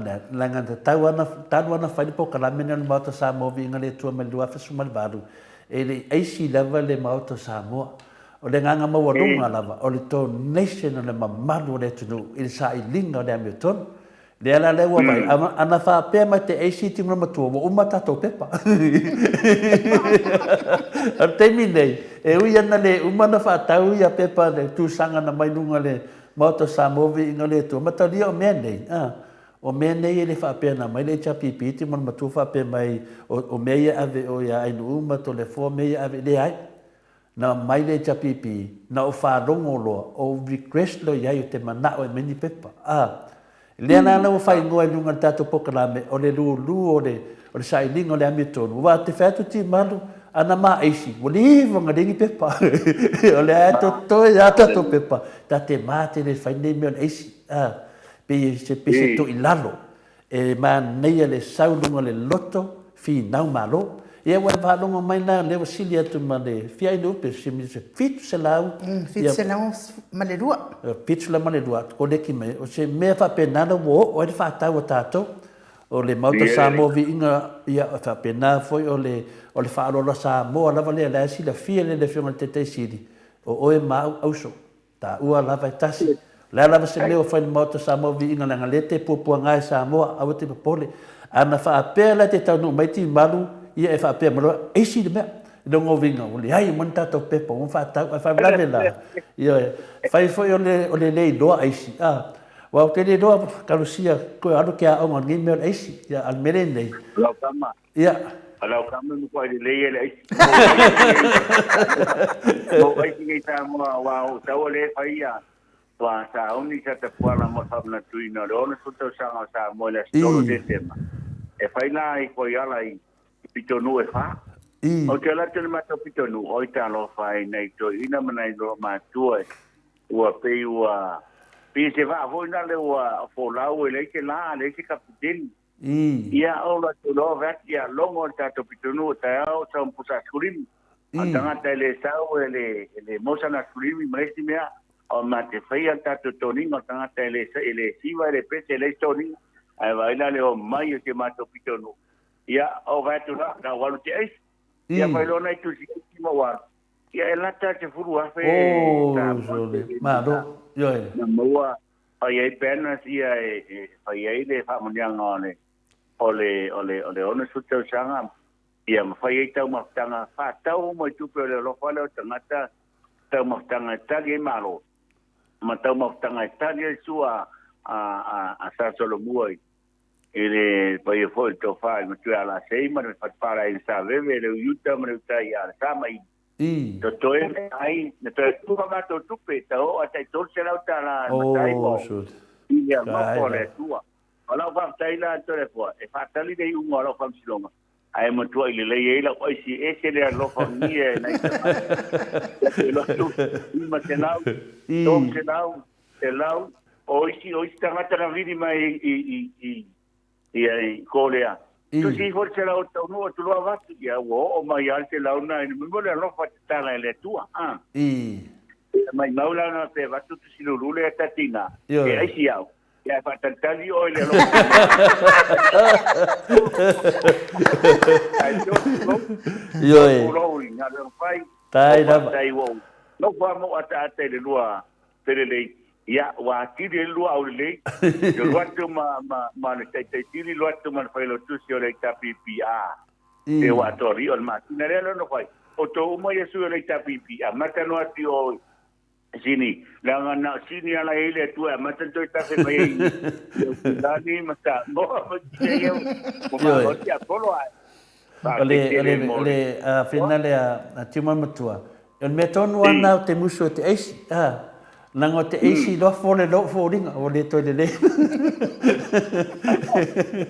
ta wana fa po kala mena ma to sa mo vi ngale tu ma lua fa sumal baru ele ai si lava le ma to sa mo o le nganga ma wa lava o le to nation le ma malu le tu il sa i linga le me ton Le ala le wa mai ana fa pe mai te AC ti ngama tu o mata to pepa. Ar te minei e ui ana le umana fa tau ia pepa le tu sanga na mai nunga le MAOTA Samoa inga le tu mata dia o menei. O menei le fa pe na mai le chapi piti man matu fa pe mai o meia ave o ia ai nu uma to le fo meia ave le ai. Na mai le chapipi na o fa rongo lo o request lo ia te mana o meni pepa. Le ana na o fai ngoa nunga tato pokalame o le lu o le sai lingo le amitonu. Wa te fatu ti malu ana ma eisi. O le iwa ngaringi pepa. O le ato toi ato pepa. Ta te mate le fai nei mea eisi. Pe se to ilalo. E ma nei le saulunga le loto fi nau malo. Ia wa valonga mai na le wasili atu ma le fia inu pe se fitu se lau. Fitu se lau ma le lua. Fitu la ma le lua. Ko leki me. O se mea fa penana wo o le fa tau o tato. O le MAOTA Samoa inga ia fa pena foi o le fa alola Samoa lava le la si la fia le fionga te siri. O e ma auso. Ta ua lava tasi. La lava se leo fa MAOTA Samoa inga la ngalete pupua ngai Samoa au te pole. Ana fa apela te tau no mai ti malu ia e fa pe malo e si de me no vinga o le ai mon tato pepo on fa ta fa la vela ia fa foi o le do ai si wa o te le do kalusia ko alo ke a on ngi me ai si ia al merende la kama ia ala kama no ko le le ai mo ai ngi ta mo wa o ta o le fa ia wa sa oni sa te pala mo sa na tuina lo no so sa mo le stolo de tema e fa ina i ko ia lai pitonu e fa. O te ala tele mata pitonu, o i talo fai nei to ina manai lo matua ua pe ua pe se va vo na le ua fo lau e le ke la le ke kapiten. Ia o la to lo vat ia longo ta to pitonu ta o sa un pusa skulim. Anga ta le sau le mosa na skulim mai si mea o mate fai ta to toni no tanga ta le siva le pe le toni. Ai vai la le o mai o te mata pitonu. Ia o vai tu na walu te ai ia mai lona tu si mo wa ia ela ta te furu a fe ma do yo na moa ai ai pena si ai ai le fa mo nyang ngone ole ona su te sanga ia ma fai ai tau ma tanga fa tau mo tu pe le lo fa le tangata tau ma tanga ta ge malo ma tau ma tanga ta ge su a sa solo muoi ele pai foi to fai ma tu ala sei ma fa para in sa veve le yuta ma le tai ala sa mai to to ai ne to tu ma to tu pe to ata to se la ta la tai bo ia ma po le tua ala va tai la to le po e fa tali de un ora fam silonga ai ma tu ile le la oi si e se le lo fam ni e na lo tu ma se lau to se lau oi si tanga ta vidi mai Kolea. Tu si forse la otta no tu lo va ya o mai alte la una in mo le lo fa tala le tua mai maula na te va tu si lo le tatina e ai si au ya fa tantali o le lo lo na lo fai tai no vamos a te le lua te le ia wa tiri lua o le yo luatu ma le tai tiri luatu ma fai lo tu si o le tapipi e wa tori o ma tinere no fai o to mo yesu le tapipi mata no ati o sini la ngana sini ala ile tu mata to ta fe mai dani mata mo ye mo ti apolo ole finale a tima matua el metonu ana te muso te eisi nango te eisi lo fole ringa o le to le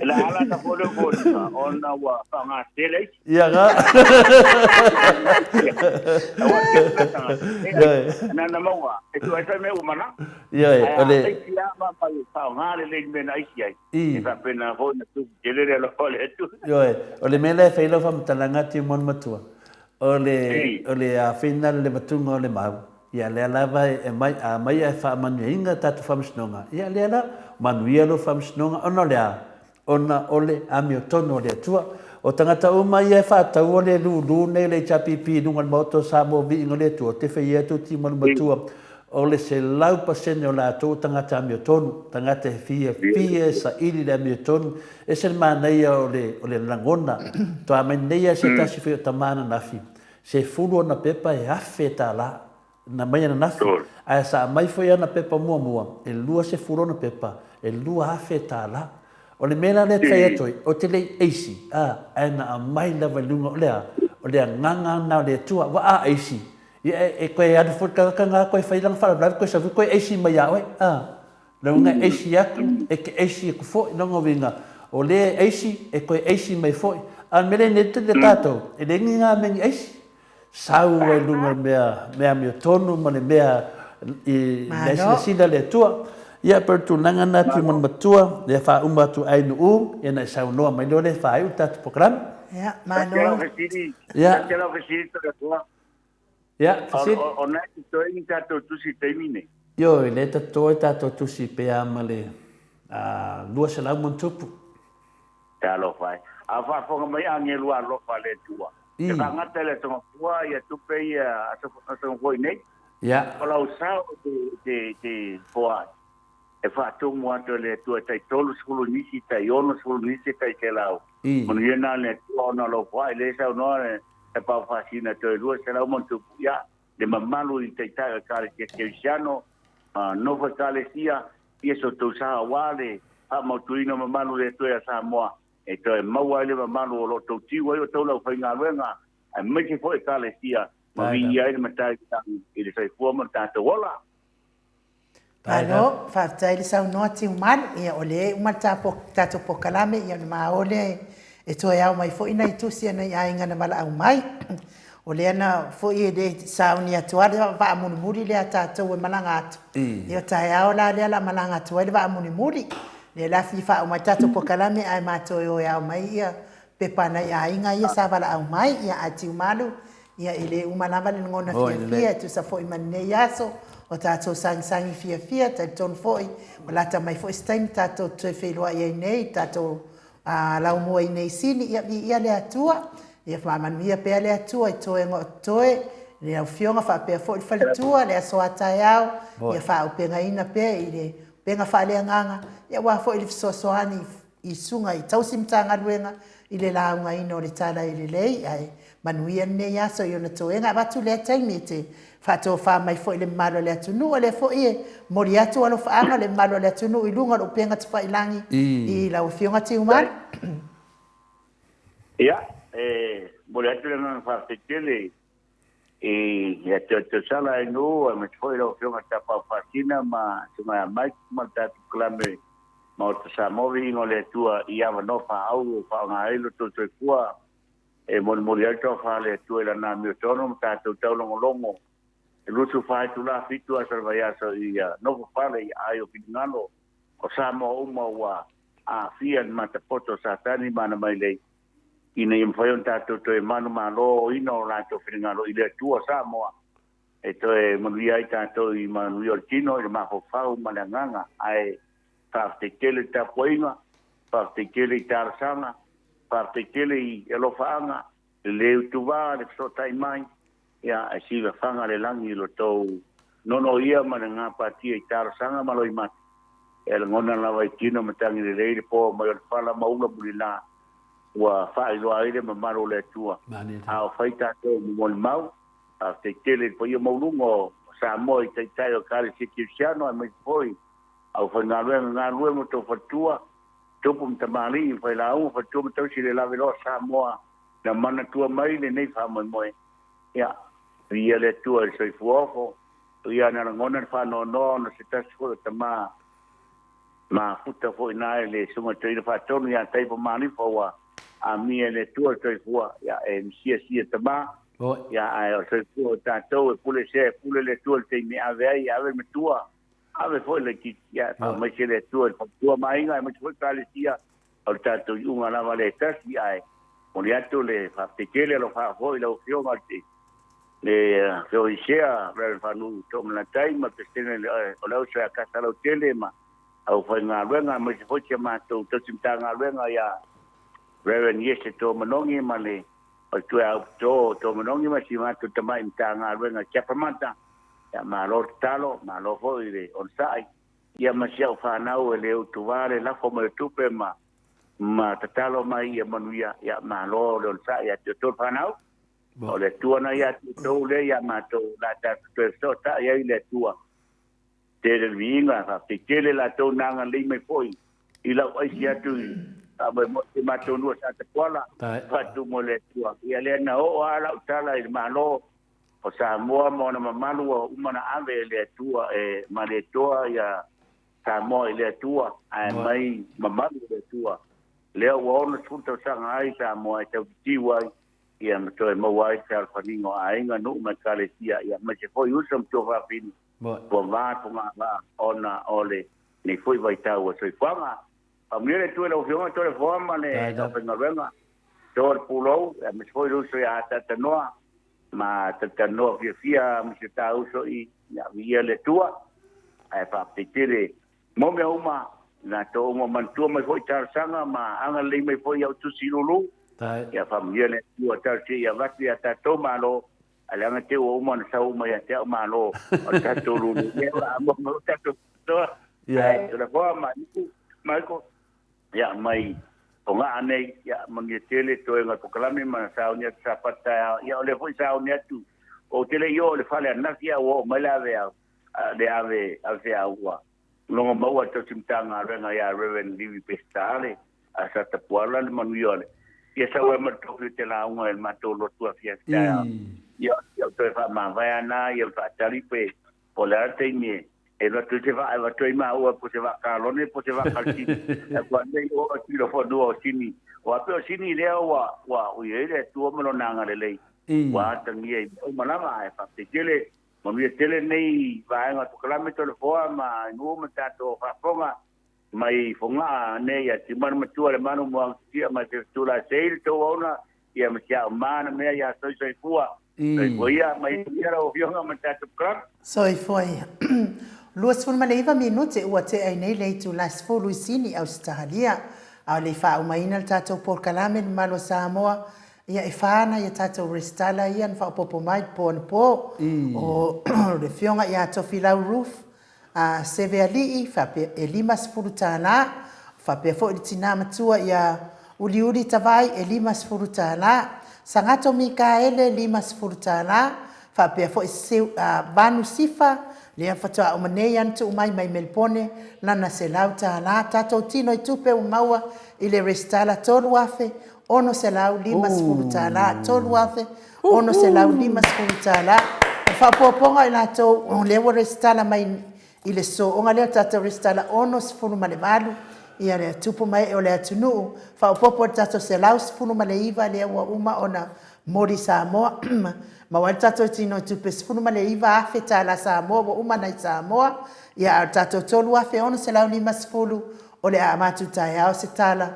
la ala ta fole ona wa nga tele ia ga na mawa e tu ai me umana ia ole ai ia ma pa nga le me na isi ai e fa pena ho na tu gelere lo fole tu ole mele fe lo fam talanga ti mon matua ole a final le matunga ole mau ia le lava e mai e fa manuinga tatu famsnonga ia le la manuia lo famsnonga ona ole amio tono le tua o tangata uma ia fa ta ole lu nei le chapipi nunga moto samo vi ngole tu te fe ia tu ti mon matua o le se lau pasene o lātou tangata mio tonu, tangata he fia sa ili le mio tonu, e se māneia o le langona, to a meneia se tasi fio tamana nafi, se fulu na pepa e afe tā la, na mai na nafi, a sa mai foi ana pepa mua, e lua se fulu na pepa, e lua afe tā la, o le mena le tai atoi, o te le eisi, aina a mai lava lunga o lea nganga na le tua, wa a eisi, e koe adu fukanga koe whailang whara, koe savu koe eisi mai awe, na unga eisi aku, e ke eisi e kufo, nongo winga, o le eisi, e koe eisi mai foi, a mele ne te tātou, e le ngā mengi eisi, sau e lunga mea mea tonu, ma le mea i sila le tua, ia per tu nanga na tu mon matua, le fa umba tu ai nu, e na sau noa mai lo le fa ai tatu program. Ya, mano. Ya. Ya, fasili. O na to i tatu tu si termine. Yo, le tatu tu si pe amale. Lua se lau mon tupu. Ta lo fai. A fa fonga mai ange lua lo fa le tua. Te ngata le tonga tua ia tu pe ia aso ko nei. Ya. Ola usao te foa. E fa tu mo ato le tua tai tolu skulu nisi tai ono skulu nisi tai ke lau. Mon yena le tua ona lo fa le sa no e pa fa sina to lua se lau mon tu ya le mamalu i tai tai ka le ke siano no fa kale sia e so tu sa wale a mo tu ino mamalu le tua Samoa e to e mau le mamalu lo to ti wa to lo fa nga wenga e me ke fo e kale sia ma vi ia le matai i le sai fo mo ta to wala. Alo, whaftai le sau noa ti umanu, ia ole umata tato po kalame, ia ma ole e toi au mai fo ina i tusi ana i ainga na mala au mai. Ole ana fo i de sau ni atua, le wa amuni muri le tato e malanga atu. Ia tai au la le ala malanga atu, le wa amuni muri. Le la fi fa umai tato po kalame, ai mato e au mai ia pepana i ainga ia sa wala au mai, ia ati umanu, ia ile umalava le ngona fia, tu sa fo i manne yaso, o tātou sangi fia, tai tonu foi, o lata mai foi staim, tātou tue whelua i nei, tātou lau mua i nei sini, ia le atua, ia whamanu ia pēr le atua, i toe ngō toe, le au fionga wha pēr foi whalitua, le aso atai au, ia wha au penga ina pēr, i le penga wha lea nganga, ia wā foi le fisosoani i sunga, i tausimtanga ruenga, i le launga ino le tala i le lei, ai, manuia nei aso i ona toenga, watu lea taimi te, fato fa mai foi le malo le atunu le foi mori atu alo fa anga le malo le atunu i lunga o penga te fa ilangi i la o fionga ti umar ya mori atu le na fa tekele ya te sala no me foi lo fionga ta pa fascina ma mai ma ta klame ma o Samoa no le tua ia no fa au fa nga ilo to kua mori atu fa le tua la na mi tono ta to longo lutu fai tu la fitu a salvaya so ia no fale ai o pinalo o Samoa uma wa a fia mata poto satani mana mai lei ina im foi un tato to e manu malo ino la to pinalo ile tu Samoa e to e manuia i tato i manu o tino i ma ho fa malanganga ai parte kele ta poinga parte kele ta sanga parte kele i elofanga le tu va le so tai mai ya asi la fanga le langi lo tau nono ia mana nga pati e tar sanga malo i mat el ngona la vai tino matangi le le po ma fala maula bulila wa fa lo aire ma malo le tua a faita to mol mau a te tele po ia maulungo sa mo i te tai o kale se cristiano a me foi au fa nga lue mo to fatua to pum tamali fa la u fa to to si le la velo sa mo na mana tua mai le nei fa mo ya ia le tua i soi fuofo, ia na ngona fa no se tasco te ma futa fo ina le suma te fa tonu ia tai po mani fo wa a mi le tua soi fuo ya si te ma ya ai soi fuo ta to pule le tua te mi ave me tua ave fo le ki ya ma se le tua mai nga me fo ta le sia o ta to una la valeta si ai oliato le fa te kele lo fa fo lo fio marti le feoisia le fanu tom la taima que tiene o la usa casa la tele ma au fa nga renga me fo che ma to simtanga renga ya reven yese to manongi male o tu au to manongi ma si ma to tama imtanga renga chapamata ya malo talo malo fo ile on sai ia masia fa na o le tu vale la fo me tupe ma tatalo mai ia manuia ia malo le on sai ya to fa na o le tua na ia to le ia ma to la ta to ta ia le tua te le vinga fa pikele la to nanga le mai foi ila ai sia tu aba mo te mato no sa te kola fa tu mo le tua ia le na o ala tala i malo o Samoa mo na mamalu o umana ave le tua ma le toa ia Samoa le tua ai mai mamalu le tua le o ona sulta sanga ai Samoa te tiwa ia me to mo wai sa faningo ai nga no ma kale tia ia ma se foi usam to va fin po va to ma va ona ole ni foi vai ta o soi kwanga a mire tu lo fiona to le forma le pa no venga to el pulo me foi uso ya ta noa ma ta no fia mi se ta uso i ya via le tua ai pa petire mo me uma na to mo man tu me foi tar sanga ma anga le me foi au tu silulu ya familia le tua tar ti ya va ti ta to malo ala nga te o mo na sa uma ya te malo o ta to lu ya mo ta to ya to la forma mai ko ya mai onga ane ya mangetele to nga to kalame ma sa unia sapata ya ole foi sa unia tu o tele yo le fale na kia o mala ve de ave agua longo maua to simtanga renga ya reven livi pestale asa ta puala le manuiole ya sa we ma to te la unga el mato lo tu fiesta ya to fa ma va na ya fa talipe polarte ni e no tu te va to ma o po se va calone po se va calci e quando io ti lo fo do sini o ape sini le wa o ye le tu mo lo nanga le lei wa tangi e o malama e fa te tele mo mi tele nei va nga to klame to le fo ma no mo ta to fa fonga mai fonga ne ya ti man ma tu le manu mo ti ma te tu la seil to ona ya ma sia mana me ya so fua e voia mai era o fionga ma ta to kra Soi foi. Luas fun maleva minute ua te ai nei lei tu las fulu sini Australia. Au le fa umaina tato por kalame malo Samoa. Ia e fana ia tato restala ia fa popo mai po o le fionga ia to filau roof. A seve ali fa pe elimas fulu tana fa pe fo tina matua ia uli tavai elimas fulu tana. Sangato Mikaele limas fulu tana fa pe fo banu sifa le fata o manei antu mai melpone lana se lauta la tato tino i tupe o maua i le restala tolu afe ono se lau limas furutala tolu afe ono se lau limas furutala fa poponga i lato o le restala mai i le so o ngale tato restala ono se furu male malu ia le tupu mai o le atunu fa popo tato se lau se furu male iva le wa uma ona mori Samoa ma wal tato tino tupe se furu male iva afe tala Samoa wa uma nai Samoa ia tato tolu afe ono se lau limas furu o le amatu tai au se tala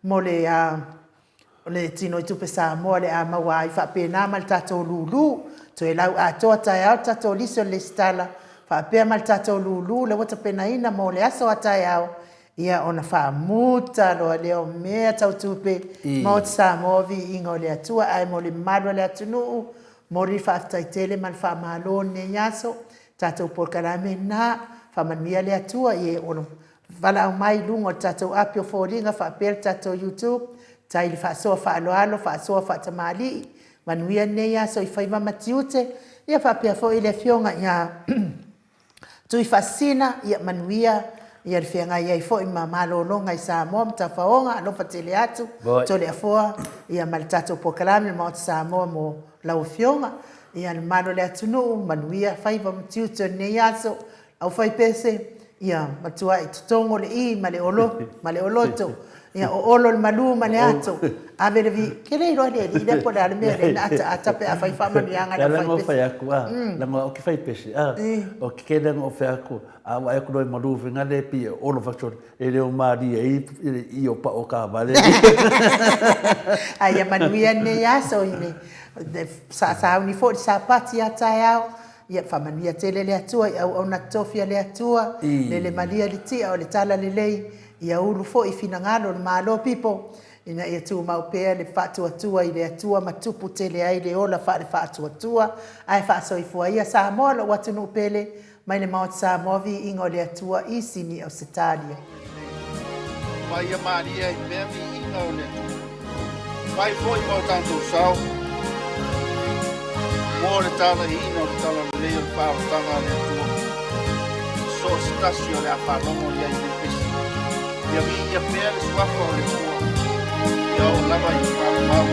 mo le tino tupe Samoa le amawa i fa pena mal tato lulu to e lau atoa tai au tato liso le stala fa pe mal tato lulu le wata pena ina mo le aso tai au ia ona fa muta lo le o mea tau tupe mo Samoa vi ingo le atua ai mo le maro le atunu mo ri fa tai tele mal fa malo ne yaso tato por kalame na fa mania le atua ie ono vala mai lungo tato apio foringa fa per tato YouTube tai fa so fa alo fa so fa tamali manuia ne yaso i fa iva matiute ia fa pe fo ile fionga ia tu fascina ia manuia ia fenga ia fo ima malolonga i Samoa mtafaonga lo fatele atu to le foa ia maltato pokalame mo Samoa mo la fionga ia malo le atu manuia faiva mtiuto ne yaso au fai pese ia matua tongo le I male oloto ia o olo le malu male ato avere vi kele ro le di depo la me na ata pe afai fama ni anga na fai pese la mo o ki fai pese o ki kele ngo fa ku a wa ku no malu vinga le pi olo factor e le o mari I o pa o ka vale ai manuia ne ya so ini sa uni fo sa pati ata yao ia famania tele le atua au na tofia le atua le malia le tia o le tala le lei ia ulu fo I finangalo malo people ina ia tu mau pea le whaatuatua i le atua matupu tele ai le ola wha le whaatuatua ai whaasoifua ia Samoa lo watu nu pele mai le maot Samoa vi ingo le atua i sini o Setalia. Mai ia Maria i mea vi inga o le atua. Mai foi mau tantou sau. Mo le tala i ina o le tala le leo le whaarotanga le atua. So stasio le awhanongo ia i le pesi. Ia vi ia pea le suafa o le atua. Ia o lava i whaaromau.